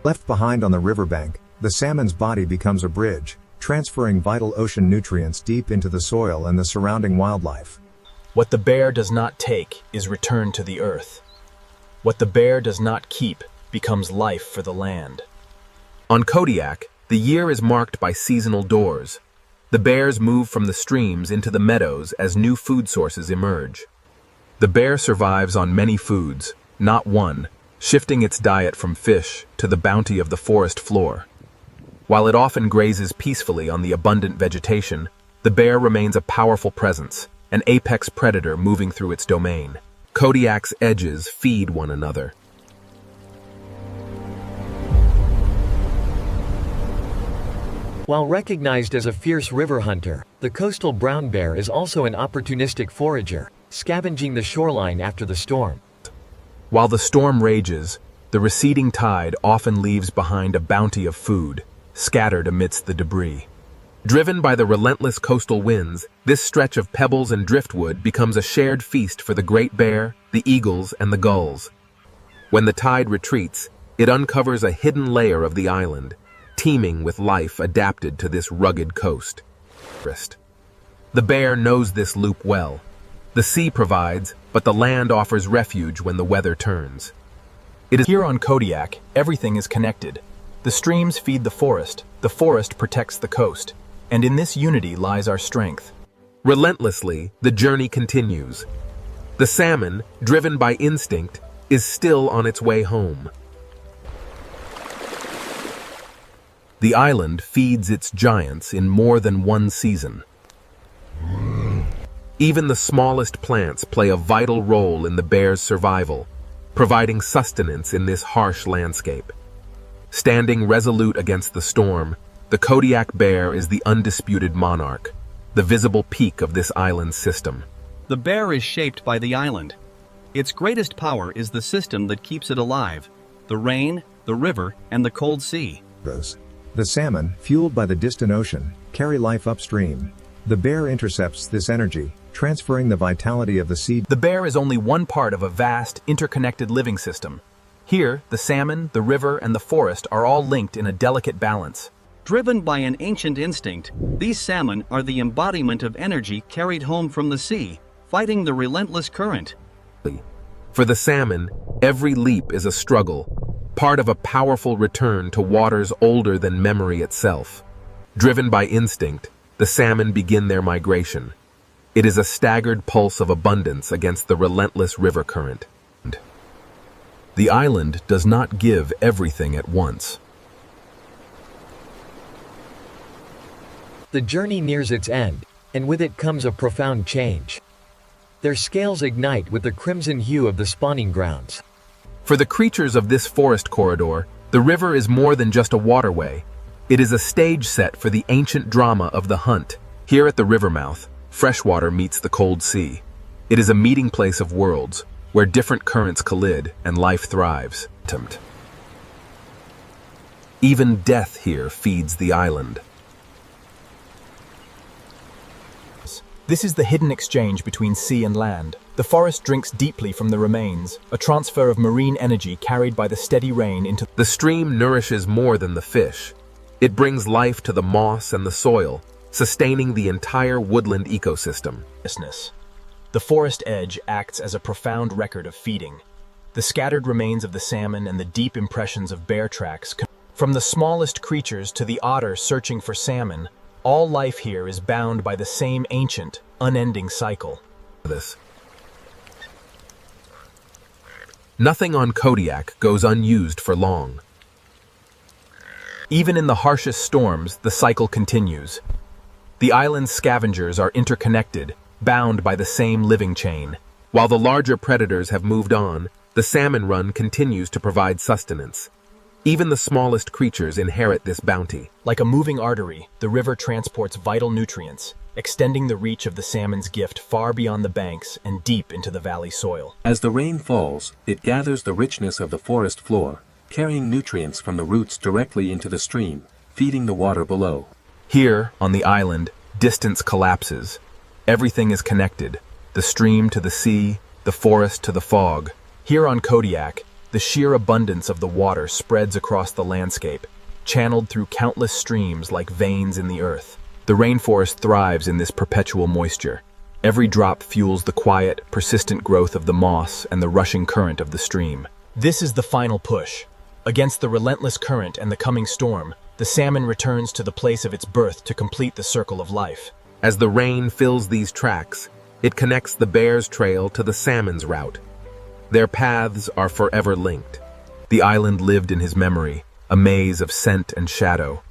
Left behind on the riverbank, the salmon's body becomes a bridge, transferring vital ocean nutrients deep into the soil and the surrounding wildlife. What the bear does not take is returned to the earth. What the bear does not keep becomes life for the land. On Kodiak, the year is marked by seasonal doors. The bears move from the streams into the meadows as new food sources emerge. The bear survives on many foods, not one, shifting its diet from fish to the bounty of the forest floor. While it often grazes peacefully on the abundant vegetation, the bear remains a powerful presence, an apex predator moving through its domain. Kodiak's edges feed one another. While recognized as a fierce river hunter, the coastal brown bear is also an opportunistic forager, scavenging the shoreline after the storm. While the storm rages, the receding tide often leaves behind a bounty of food, scattered amidst the debris. Driven by the relentless coastal winds, this stretch of pebbles and driftwood becomes a shared feast for the great bear, the eagles, and the gulls. When the tide retreats, it uncovers a hidden layer of the island, teeming with life adapted to this rugged coast. The bear knows this loop well. The sea provides, but the land offers refuge when the weather turns. It is here on Kodiak, everything is connected. The streams feed the forest protects the coast, and in this unity lies our strength. Relentlessly, the journey continues. The salmon, driven by instinct, is still on its way home. The island feeds its giants in more than one season. Even the smallest plants play a vital role in the bear's survival, providing sustenance in this harsh landscape. Standing resolute against the storm, the Kodiak bear is the undisputed monarch, the visible peak of this island's system. The bear is shaped by the island. Its greatest power is the system that keeps it alive: the rain, the river, and the cold sea. The salmon, fueled by the distant ocean, carry life upstream. The bear intercepts this energy, transferring the vitality of the sea. The bear is only one part of a vast, interconnected living system. Here, the salmon, the river, and the forest are all linked in a delicate balance. Driven by an ancient instinct, these salmon are the embodiment of energy carried home from the sea, fighting the relentless current. For the salmon, every leap is a struggle, part of a powerful return to waters older than memory itself. Driven by instinct, the salmon begin their migration. It is a staggered pulse of abundance against the relentless river current. The island does not give everything at once. The journey nears its end, and with it comes a profound change. Their scales ignite with the crimson hue of the spawning grounds. For the creatures of this forest corridor, the river is more than just a waterway. It is a stage set for the ancient drama of the hunt. Here at the river mouth, freshwater meets the cold sea. It is a meeting place of worlds, where different currents collide and life thrives. Even death here feeds the island. This is the hidden exchange between sea and land. The forest drinks deeply from the remains, a transfer of marine energy carried by the steady rain into... The stream nourishes more than the fish. It brings life to the moss and the soil, sustaining the entire woodland ecosystem. The forest edge acts as a profound record of feeding. The scattered remains of the salmon and the deep impressions of bear tracks. From the smallest creatures to the otter searching for salmon, all life here is bound by the same ancient, unending cycle. Nothing on Kodiak goes unused for long. Even in the harshest storms, the cycle continues. The island's scavengers are interconnected, bound by the same living chain. While the larger predators have moved on, the salmon run continues to provide sustenance. Even the smallest creatures inherit this bounty. Like a moving artery, the river transports vital nutrients, extending the reach of the salmon's gift far beyond the banks and deep into the valley soil. As the rain falls, it gathers the richness of the forest floor, carrying nutrients from the roots directly into the stream, feeding the water below. Here, on the island, distance collapses. Everything is connected, the stream to the sea, the forest to the fog. Here on Kodiak, the sheer abundance of the water spreads across the landscape, channeled through countless streams like veins in the earth. The rainforest thrives in this perpetual moisture. Every drop fuels the quiet, persistent growth of the moss and the rushing current of the stream. This is the final push. Against the relentless current and the coming storm, the salmon returns to the place of its birth to complete the circle of life. As the rain fills these tracks, it connects the bear's trail to the salmon's route. Their paths are forever linked. The island lived in his memory, a maze of scent and shadow.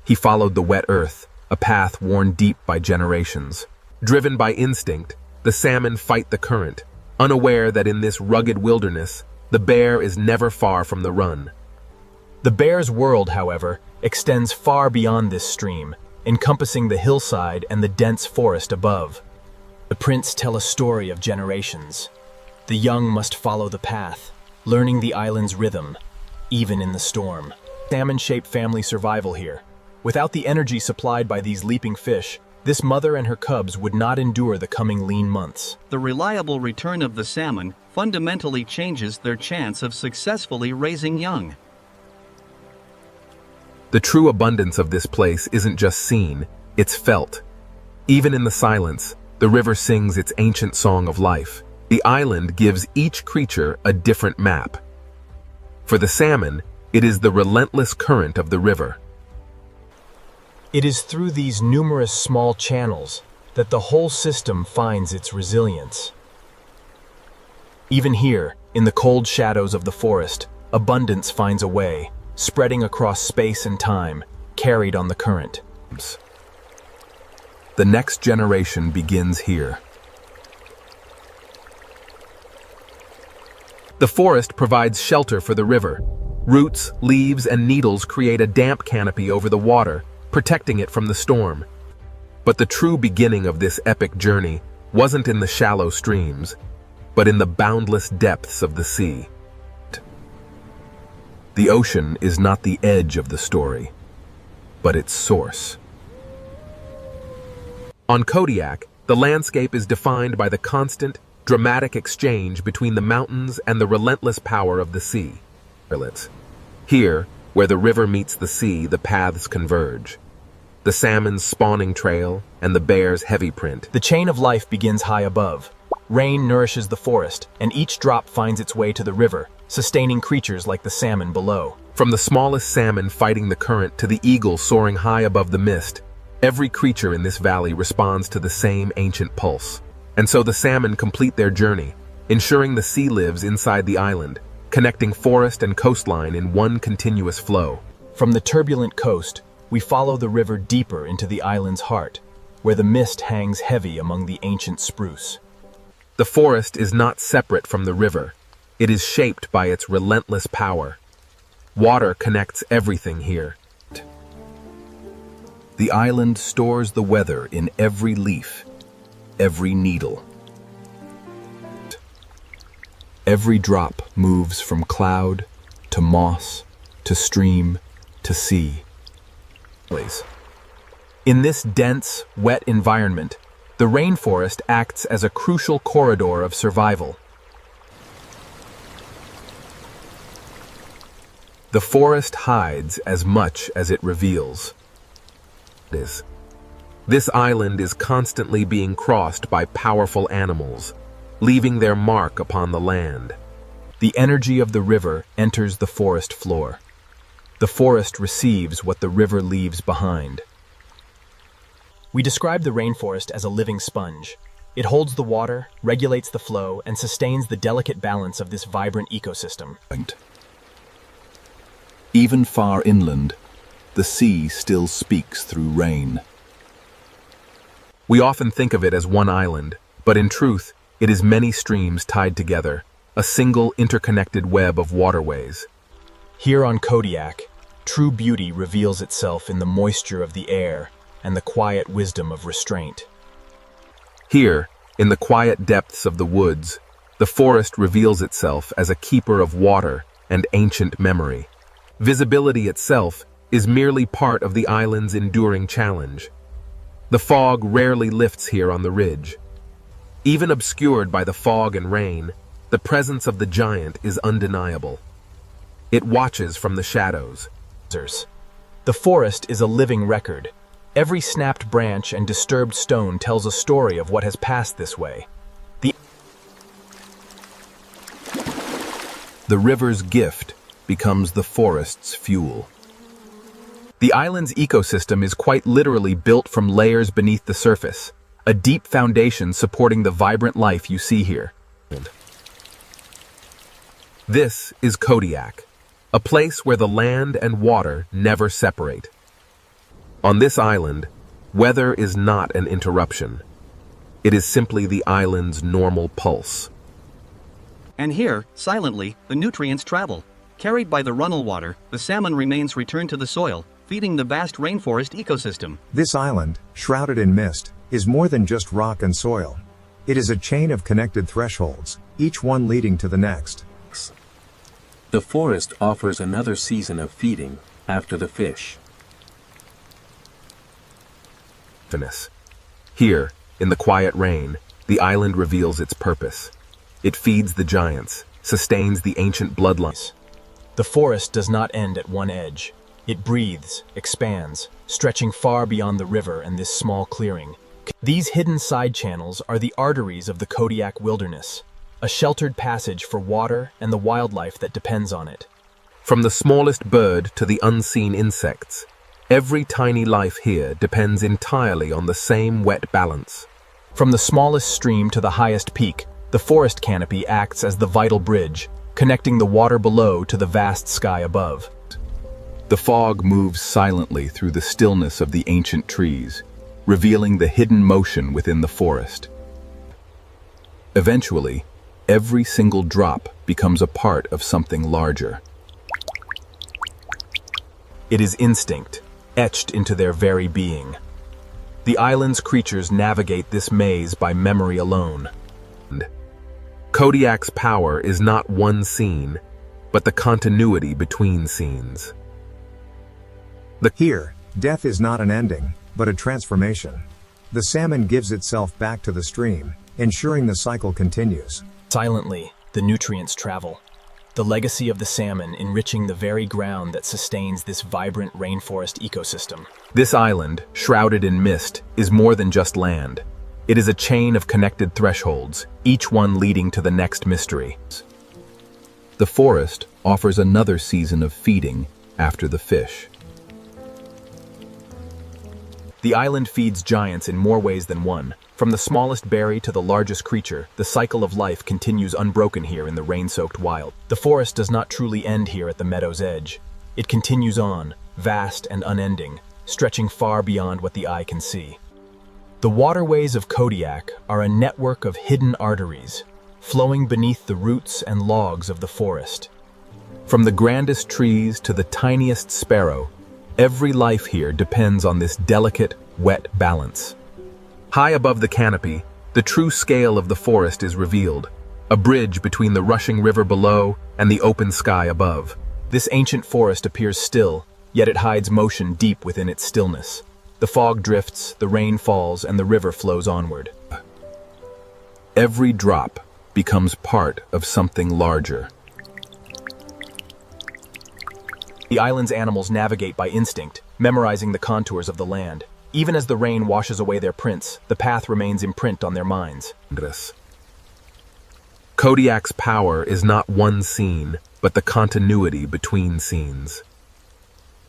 He followed the wet earth, a path worn deep by generations. Driven by instinct, the salmon fight the current, unaware that in this rugged wilderness, the bear is never far from the run. The bear's world, however, extends far beyond this stream, encompassing the hillside and the dense forest above. The prints tell a story of generations. The young must follow the path, learning the island's rhythm, even in the storm. Salmon shape family survival here. Without the energy supplied by these leaping fish, this mother and her cubs would not endure the coming lean months. The reliable return of the salmon fundamentally changes their chance of successfully raising young. The true abundance of this place isn't just seen, it's felt. Even in the silence, the river sings its ancient song of life. The island gives each creature a different map. For the salmon, it is the relentless current of the river. It is through these numerous small channels that the whole system finds its resilience. Even here, in the cold shadows of the forest, abundance finds a way, spreading across space and time, carried on the current. The next generation begins here. The forest provides shelter for the river. Roots, leaves, and needles create a damp canopy over the water, protecting it from the storm. But the true beginning of this epic journey wasn't in the shallow streams, but in the boundless depths of the sea. The ocean is not the edge of the story, but its source. On Kodiak, the landscape is defined by the constant, dramatic exchange between the mountains and the relentless power of the sea. Here, where the river meets the sea, the paths converge. The salmon's spawning trail and the bear's heavy print. The chain of life begins high above. Rain nourishes the forest, and each drop finds its way to the river, sustaining creatures like the salmon below. From the smallest salmon fighting the current to the eagle soaring high above the mist, every creature in this valley responds to the same ancient pulse. And so the salmon complete their journey, ensuring the sea lives inside the island, connecting forest and coastline in one continuous flow. From the turbulent coast, we follow the river deeper into the island's heart, where the mist hangs heavy among the ancient spruce. The forest is not separate from the river. It is shaped by its relentless power. Water connects everything here. The island stores the weather in every leaf, every needle. Every drop moves from cloud to moss to stream to sea. In this dense, wet environment, the rainforest acts as a crucial corridor of survival. The forest hides as much as it reveals. This island is constantly being crossed by powerful animals, leaving their mark upon the land. The energy of the river enters the forest floor. The forest receives what the river leaves behind. We describe the rainforest as a living sponge. It holds the water, regulates the flow, and sustains the delicate balance of this vibrant ecosystem. Even far inland, the sea still speaks through rain. We often think of it as one island, but in truth, it is many streams tied together, a single interconnected web of waterways. Here on Kodiak, true beauty reveals itself in the moisture of the air and the quiet wisdom of restraint. Here, in the quiet depths of the woods, the forest reveals itself as a keeper of water and ancient memory. Visibility itself is merely part of the island's enduring challenge. The fog rarely lifts here on the ridge. Even obscured by the fog and rain, the presence of the giant is undeniable. It watches from the shadows. The forest is a living record. Every snapped branch and disturbed stone tells a story of what has passed this way. The river's gift becomes the forest's fuel. The island's ecosystem is quite literally built from layers beneath the surface, a deep foundation supporting the vibrant life you see here. This is Kodiak, a place where the land and water never separate. On this island, weather is not an interruption. It is simply the island's normal pulse. And here, silently, the nutrients travel. Carried by the runnel water, the salmon remains returned to the soil, feeding the vast rainforest ecosystem. This island, shrouded in mist, is more than just rock and soil. It is a chain of connected thresholds, each one leading to the next. The forest offers another season of feeding after the fish. Here, in the quiet rain, the island reveals its purpose. It feeds the giants, sustains the ancient bloodlines. The forest does not end at one edge. It breathes, expands, stretching far beyond the river and this small clearing. These hidden side channels are the arteries of the Kodiak wilderness, a sheltered passage for water and the wildlife that depends on it. From the smallest bird to the unseen insects, every tiny life here depends entirely on the same wet balance. From the smallest stream to the highest peak, the forest canopy acts as the vital bridge, connecting the water below to the vast sky above. The fog moves silently through the stillness of the ancient trees, revealing the hidden motion within the forest. Eventually, every single drop becomes a part of something larger. It is instinct, etched into their very being. The island's creatures navigate this maze by memory alone. Kodiak's power is not one scene, but the continuity between scenes. Here, death is not an ending, but a transformation. The salmon gives itself back to the stream, ensuring the cycle continues. Silently, the nutrients travel. The legacy of the salmon enriching the very ground that sustains this vibrant rainforest ecosystem. This island, shrouded in mist, is more than just land. It is a chain of connected thresholds, each one leading to the next mystery. The forest offers another season of feeding after the fish. The island feeds giants in more ways than one. From the smallest berry to the largest creature, the cycle of life continues unbroken here in the rain-soaked wild. The forest does not truly end here at the meadow's edge. It continues on, vast and unending, stretching far beyond what the eye can see. The waterways of Kodiak are a network of hidden arteries, flowing beneath the roots and logs of the forest. From the grandest trees to the tiniest sparrow, every life here depends on this delicate, wet balance. High above the canopy, the true scale of the forest is revealed, a bridge between the rushing river below and the open sky above. This ancient forest appears still, yet it hides motion deep within its stillness. The fog drifts, the rain falls, and the river flows onward. Every drop becomes part of something larger. The island's animals navigate by instinct, memorizing the contours of the land. Even as the rain washes away their prints, the path remains imprint on their minds. Kodiak's power is not one scene, but the continuity between scenes.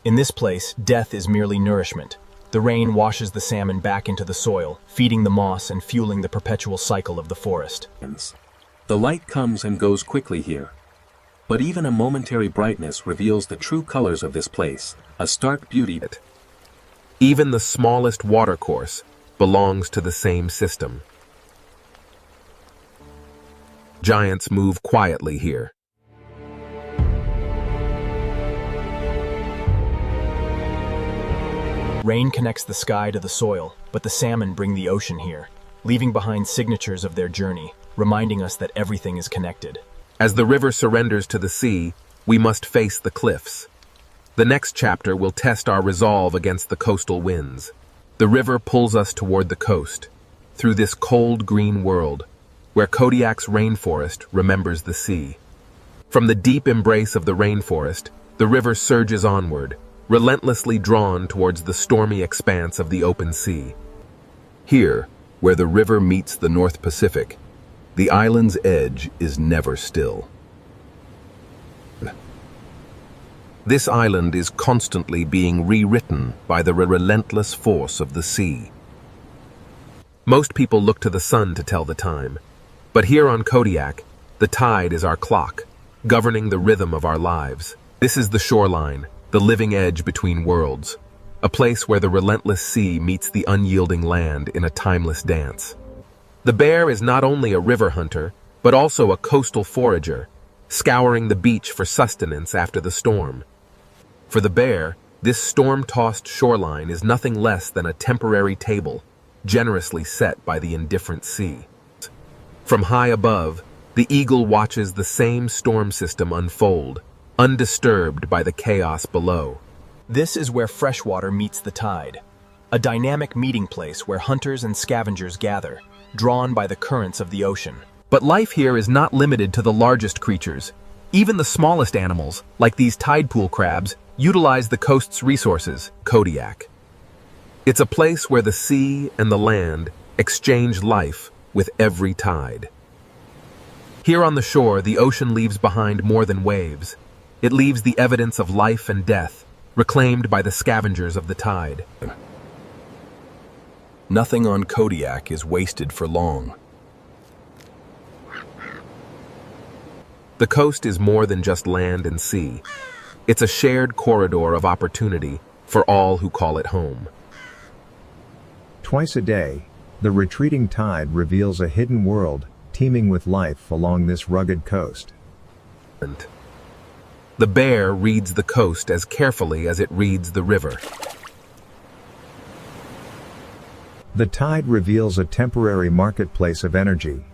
In this place, death is merely nourishment. The rain washes the salmon back into the soil, feeding the moss and fueling the perpetual cycle of the forest. The light comes and goes quickly here. But even a momentary brightness reveals the true colors of this place, a stark beauty. Even the smallest watercourse belongs to the same system. Giants move quietly here. Rain connects the sky to the soil, but the salmon bring the ocean here, leaving behind signatures of their journey, reminding us that everything is connected. As the river surrenders to the sea, we must face the cliffs. The next chapter will test our resolve against the coastal winds. The river pulls us toward the coast, through this cold green world, where Kodiak's rainforest remembers the sea. From the deep embrace of the rainforest, the river surges onward, relentlessly drawn towards the stormy expanse of the open sea. Here, where the river meets the North Pacific, the island's edge is never still. This island is constantly being rewritten by the relentless force of the sea. Most people look to the sun to tell the time, but here on Kodiak, the tide is our clock, governing the rhythm of our lives. This is the shoreline, the living edge between worlds, a place where the relentless sea meets the unyielding land in a timeless dance. The bear is not only a river hunter, but also a coastal forager, scouring the beach for sustenance after the storm. For the bear, this storm-tossed shoreline is nothing less than a temporary table, generously set by the indifferent sea. From high above, the eagle watches the same storm system unfold, undisturbed by the chaos below. This is where freshwater meets the tide, a dynamic meeting place where hunters and scavengers gather, drawn by the currents of the ocean. But life here is not limited to the largest creatures. Even the smallest animals, like these tide pool crabs, utilize the coast's resources, Kodiak. It's a place where the sea and the land exchange life with every tide. Here on the shore, the ocean leaves behind more than waves. It leaves the evidence of life and death, reclaimed by the scavengers of the tide. Nothing on Kodiak is wasted for long. The coast is more than just land and sea. It's a shared corridor of opportunity for all who call it home. Twice a day, the retreating tide reveals a hidden world, teeming with life along this rugged coast. The bear reads the coast as carefully as it reads the river. The tide reveals a temporary marketplace of energy,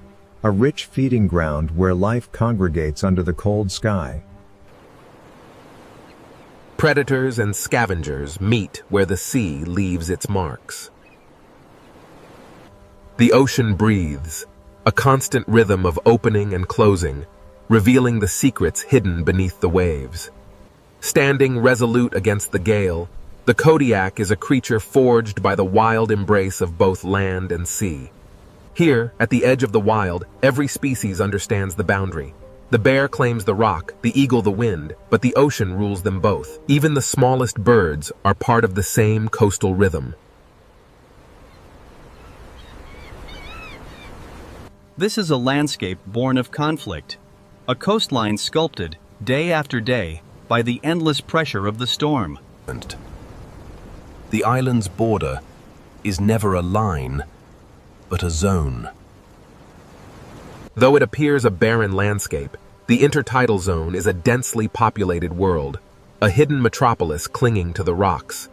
a rich feeding ground where life congregates under the cold sky. Predators and scavengers meet where the sea leaves its marks. The ocean breathes, a constant rhythm of opening and closing, revealing the secrets hidden beneath the waves. Standing resolute against the gale, the Kodiak is a creature forged by the wild embrace of both land and sea. Here, at the edge of the wild, every species understands the boundary. The bear claims the rock, the eagle the wind, but the ocean rules them both. Even the smallest birds are part of the same coastal rhythm. This is a landscape born of conflict, a coastline sculpted, day after day, by the endless pressure of the storm. The island's border is never a line, but a zone. Though it appears a barren landscape, the intertidal zone is a densely populated world, a hidden metropolis clinging to the rocks.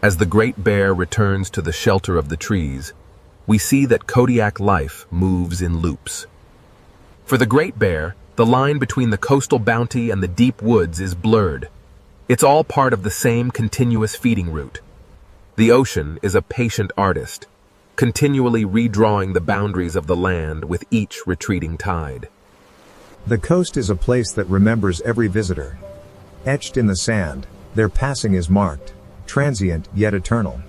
As the Great Bear returns to the shelter of the trees, we see that Kodiak life moves in loops. For the Great Bear, the line between the coastal bounty and the deep woods is blurred. It's all part of the same continuous feeding route. The ocean is a patient artist, continually redrawing the boundaries of the land with each retreating tide. The coast is a place that remembers every visitor. Etched in the sand, their passing is marked, transient yet eternal.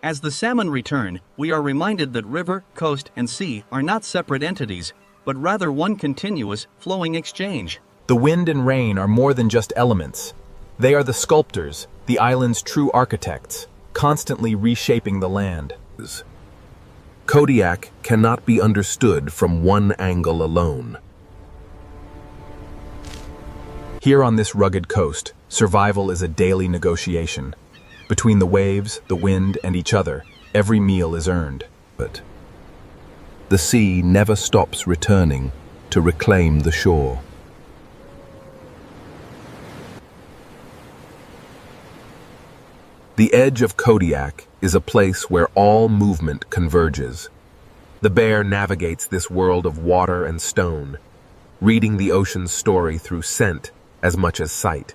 As the salmon return, we are reminded that river, coast, and sea are not separate entities, but rather one continuous, flowing exchange. The wind and rain are more than just elements. They are the sculptors, the island's true architects, constantly reshaping the land. Kodiak cannot be understood from one angle alone. Here on this rugged coast, survival is a daily negotiation. Between the waves, the wind, and each other, every meal is earned. But the sea never stops returning to reclaim the shore. The edge of Kodiak is a place where all movement converges. The bear navigates this world of water and stone, reading the ocean's story through scent as much as sight.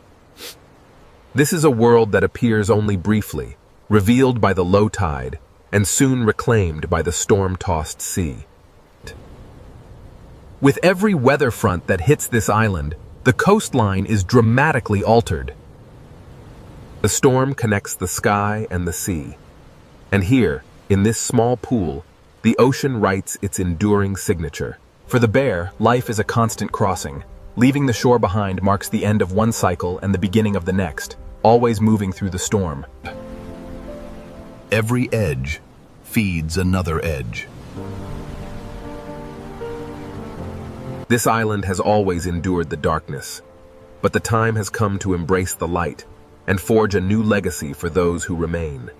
This is a world that appears only briefly, revealed by the low tide, and soon reclaimed by the storm-tossed sea. With every weather front that hits this island, the coastline is dramatically altered. The storm connects the sky and the sea. And here, in this small pool, the ocean writes its enduring signature. For the bear, life is a constant crossing. Leaving the shore behind marks the end of one cycle and the beginning of the next, always moving through the storm. Every edge feeds another edge. This island has always endured the darkness, but the time has come to embrace the light and forge a new legacy for those who remain.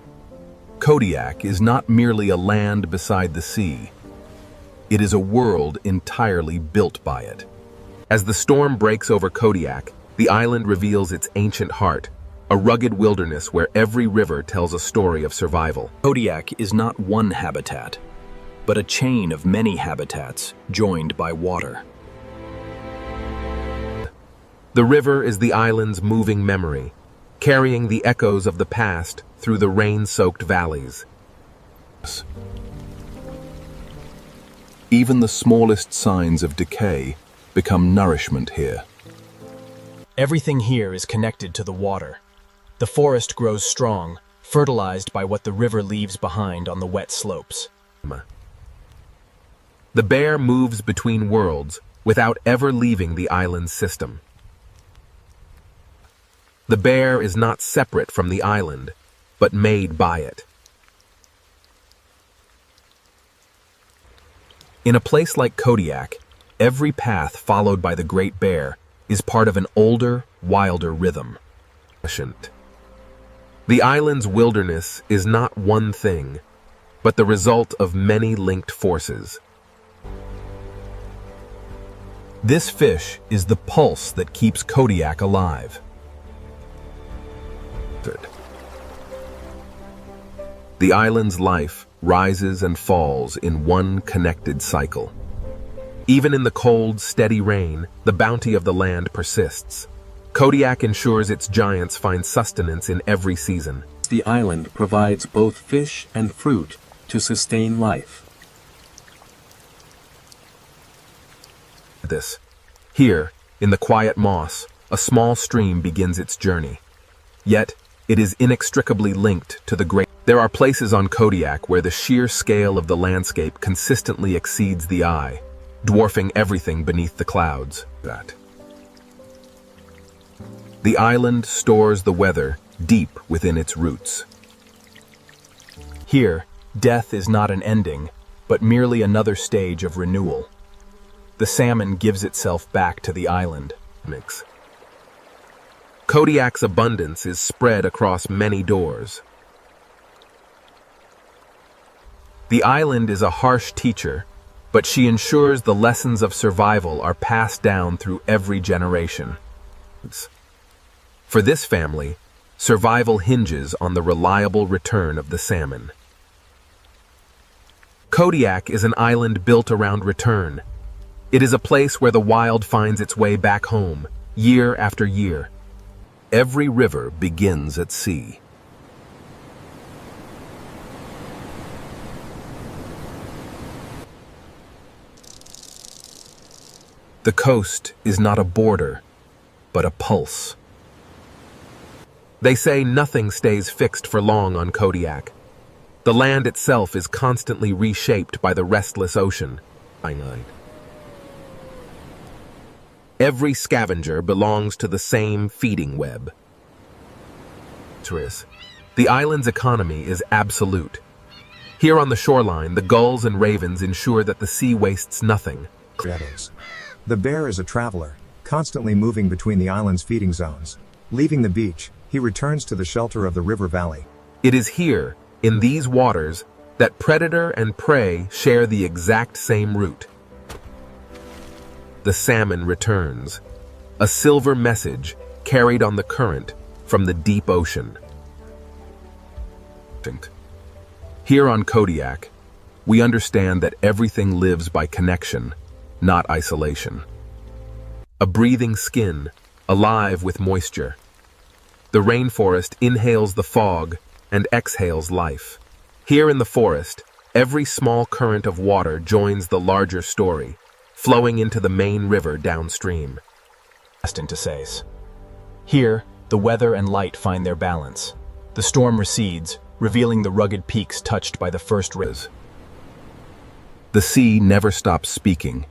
Kodiak is not merely a land beside the sea. It is a world entirely built by it. As the storm breaks over Kodiak, the island reveals its ancient heart, a rugged wilderness where every river tells a story of survival. Kodiak is not one habitat, but a chain of many habitats joined by water. The river is the island's moving memory, carrying the echoes of the past through the rain-soaked valleys. Even the smallest signs of decay become nourishment here. Everything here is connected to the water. The forest grows strong, fertilized by what the river leaves behind on the wet slopes. The bear moves between worlds without ever leaving the island's system. The bear is not separate from the island, but made by it. In a place like Kodiak, every path followed by the Great Bear is part of an older, wilder rhythm. The island's wilderness is not one thing, but the result of many linked forces. This fish is the pulse that keeps Kodiak alive. The island's life rises and falls in one connected cycle. Even in the cold, steady rain, the bounty of the land persists. Kodiak ensures its giants find sustenance in every season. The island provides both fish and fruit to sustain life. Here, in the quiet moss, a small stream begins its journey. Yet, it is inextricably linked to the great. There are places on Kodiak where the sheer scale of the landscape consistently exceeds the eye, dwarfing everything beneath the clouds. The island stores the weather deep within its roots. Here, death is not an ending, but merely another stage of renewal. The salmon gives itself back to the island. Kodiak's abundance is spread across many doors. The island is a harsh teacher, but she ensures the lessons of survival are passed down through every generation. For this family, survival hinges on the reliable return of the salmon. Kodiak is an island built around return. It is a place where the wild finds its way back home, year after year. Every river begins at sea. The coast is not a border, but a pulse. They say nothing stays fixed for long on Kodiak. The land itself is constantly reshaped by the restless ocean. Every scavenger belongs to the same feeding web. The island's economy is absolute. Here on the shoreline, the gulls and ravens ensure that the sea wastes nothing. The bear is a traveler, constantly moving between the island's feeding zones. Leaving the beach, he returns to the shelter of the river valley. It is here, in these waters, that predator and prey share the exact same route. The salmon returns, a silver message carried on the current from the deep ocean. Here on Kodiak, we understand that everything lives by connection, not isolation. A breathing skin, alive with moisture. The rainforest inhales the fog and exhales life. Here in the forest, every small current of water joins the larger story, flowing into the main river downstream. Here, the weather and light find their balance. The storm recedes, revealing the rugged peaks touched by the first rays. The sea never stops speaking,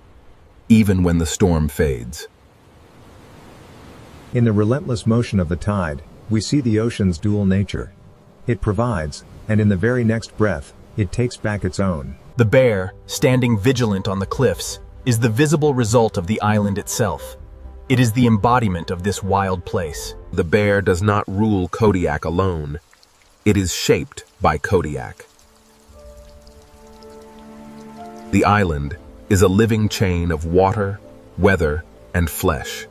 even when the storm fades. In the relentless motion of the tide, we see the ocean's dual nature. It provides, and in the very next breath, it takes back its own. The bear, standing vigilant on the cliffs, is the visible result of the island itself. It is the embodiment of this wild place. The bear does not rule Kodiak alone. It is shaped by Kodiak. The island is a living chain of water, weather, and flesh.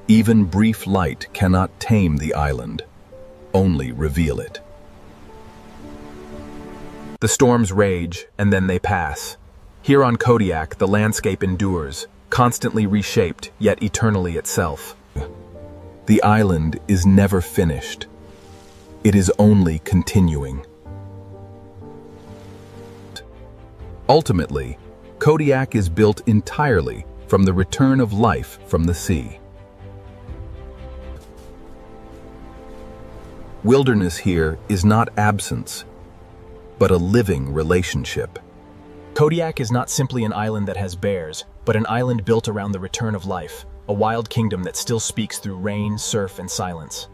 Even brief light cannot tame the island, only reveal it. The storms rage, and then they pass. Here on Kodiak, the landscape endures, constantly reshaped, yet eternally itself. The island is never finished. It is only continuing. Ultimately, Kodiak is built entirely from the return of life from the sea. Wilderness here is not absence, but a living relationship. Kodiak is not simply an island that has bears, but an island built around the return of life, a wild kingdom that still speaks through rain, surf, and silence.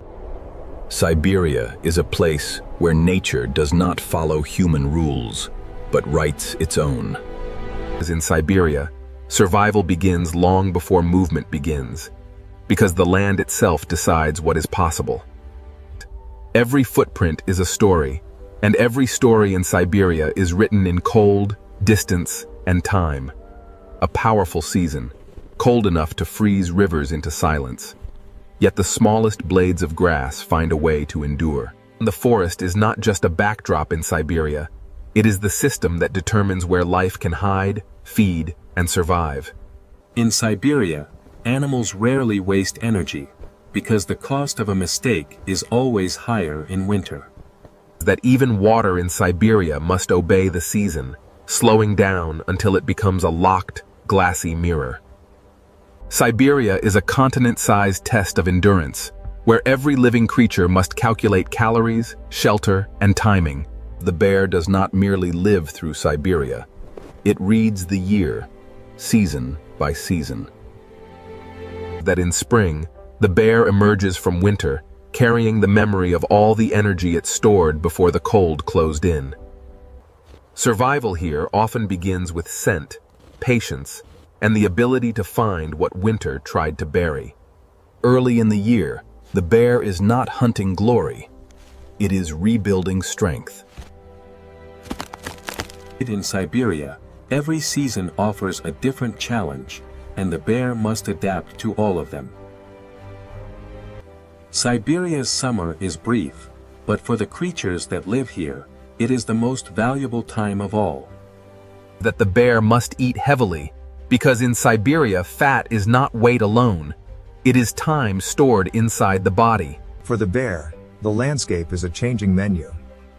Siberia is a place where nature does not follow human rules, but writes its own. As in Siberia, survival begins long before movement begins, because the land itself decides what is possible. Every footprint is a story, and every story in Siberia is written in cold, distance, and time. A powerful season, cold enough to freeze rivers into silence. Yet the smallest blades of grass find a way to endure. The forest is not just a backdrop in Siberia. It is the system that determines where life can hide, feed, and survive. In Siberia, animals rarely waste energy, because the cost of a mistake is always higher in winter. That even water in Siberia must obey the season, slowing down until it becomes a locked, glassy mirror. Siberia is a continent-sized test of endurance, where every living creature must calculate calories, shelter, and timing. The bear does not merely live through Siberia. It reads the year, season by season. That in spring, the bear emerges from winter, carrying the memory of all the energy it stored before the cold closed in. Survival here often begins with scent, patience, and the ability to find what winter tried to bury. Early in the year, the bear is not hunting glory. It is rebuilding strength. In Siberia, every season offers a different challenge, and the bear must adapt to all of them. Siberia's summer is brief, but for the creatures that live here, it is the most valuable time of all. That the bear must eat heavily, because in Siberia fat is not weight alone. It is time stored inside the body. For the bear, the landscape is a changing menu.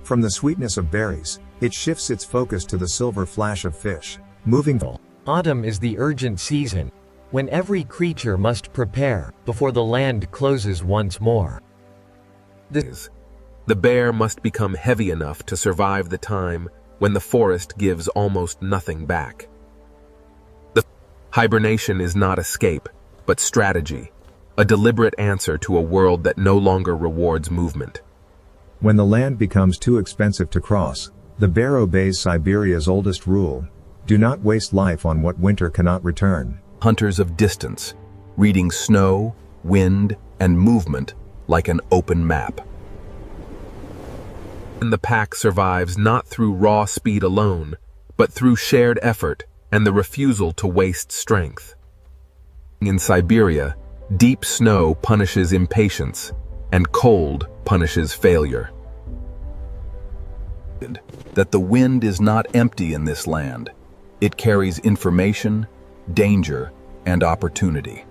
From the sweetness of berries, it shifts its focus to the silver flash of fish, moving. Autumn is the urgent season, when every creature must prepare before the land closes once more. The bear must become heavy enough to survive the time when the forest gives almost nothing back. The hibernation is not escape, but strategy, a deliberate answer to a world that no longer rewards movement. When the land becomes too expensive to cross, the bear obeys Siberia's oldest rule: do not waste life on what winter cannot return. Hunters of distance, reading snow, wind, and movement like an open map. And the pack survives not through raw speed alone, but through shared effort and the refusal to waste strength. In Siberia, deep snow punishes impatience, and cold punishes failure. That the wind is not empty in this land. It carries information, danger, and opportunity.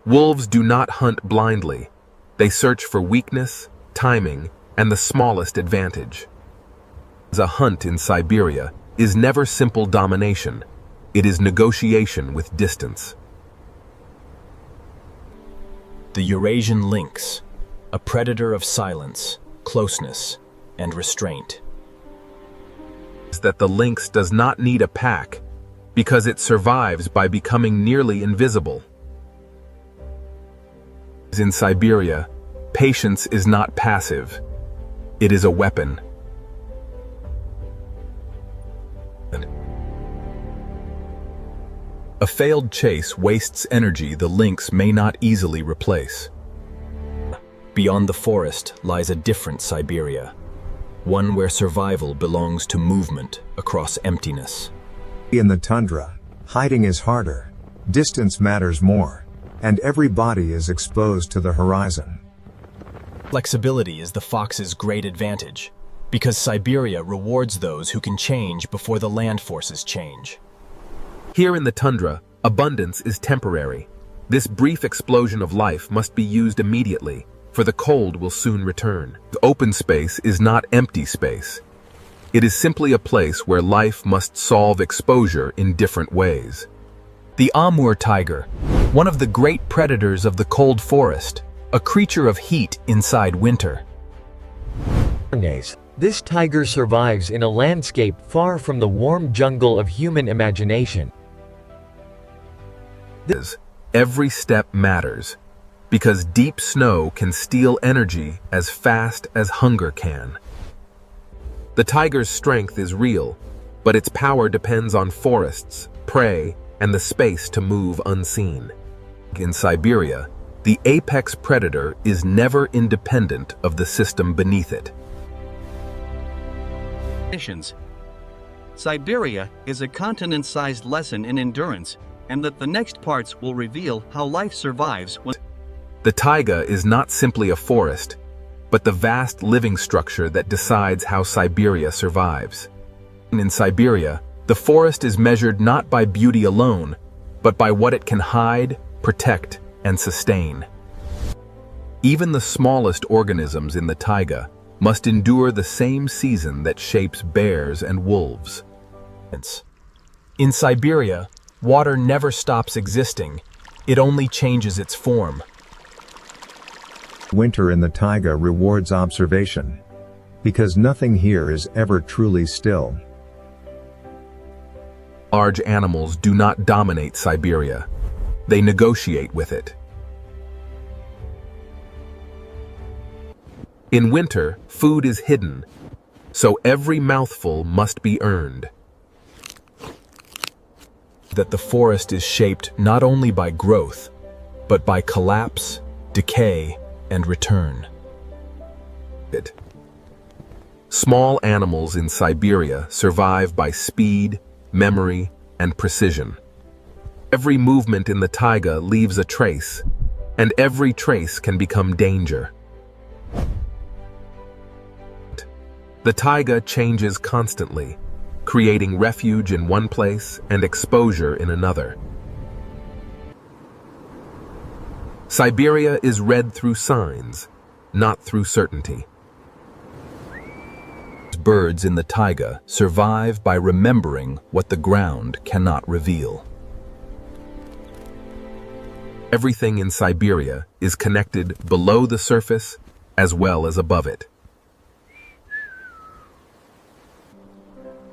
Wolves do not hunt blindly. They search for weakness, timing, and the smallest advantage. A hunt in Siberia is never simple domination. It is negotiation with distance. The Eurasian lynx, a predator of silence, closeness, and restraint. That the lynx does not need a pack because it survives by becoming nearly invisible. In Siberia, patience is not passive. It is a weapon. A failed chase wastes energy the lynx may not easily replace. Beyond the forest lies a different Siberia, one where survival belongs to movement across emptiness. In the tundra, hiding is harder, distance matters more, and every body is exposed to the horizon. Flexibility is the fox's great advantage, because Siberia rewards those who can change before the land forces change. Here in the tundra, abundance is temporary. This brief explosion of life must be used immediately, for the cold will soon return. The open space is not empty space. It is simply a place where life must solve exposure in different ways. The Amur tiger, one of the great predators of the cold forest, a creature of heat inside winter. This tiger survives in a landscape far from the warm jungle of human imagination. Every step matters, because deep snow can steal energy as fast as hunger can. The tiger's strength is real, but its power depends on forests, prey, and the space to move unseen. In Siberia, the apex predator is never independent of the system beneath it. Siberia is a continent-sized lesson in endurance, and that the next parts will reveal how life survives when... The taiga is not simply a forest, but the vast living structure that decides how Siberia survives. In Siberia, the forest is measured not by beauty alone, but by what it can hide, protect, and sustain. Even the smallest organisms in the taiga must endure the same season that shapes bears and wolves. In Siberia, water never stops existing. It only changes its form. Winter in the taiga rewards observation, because nothing here is ever truly still. Large animals do not dominate Siberia. They negotiate with it. In winter, food is hidden, so every mouthful must be earned. That the forest is shaped not only by growth, but by collapse, decay, and return. Small animals in Siberia survive by speed, memory, and precision. Every movement in the taiga leaves a trace, and every trace can become danger. The taiga changes constantly, creating refuge in one place and exposure in another. Siberia is read through signs, not through certainty. birds in the taiga survive by remembering what the ground cannot reveal. Everything in Siberia is connected below the surface as well as above it.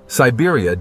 Siberia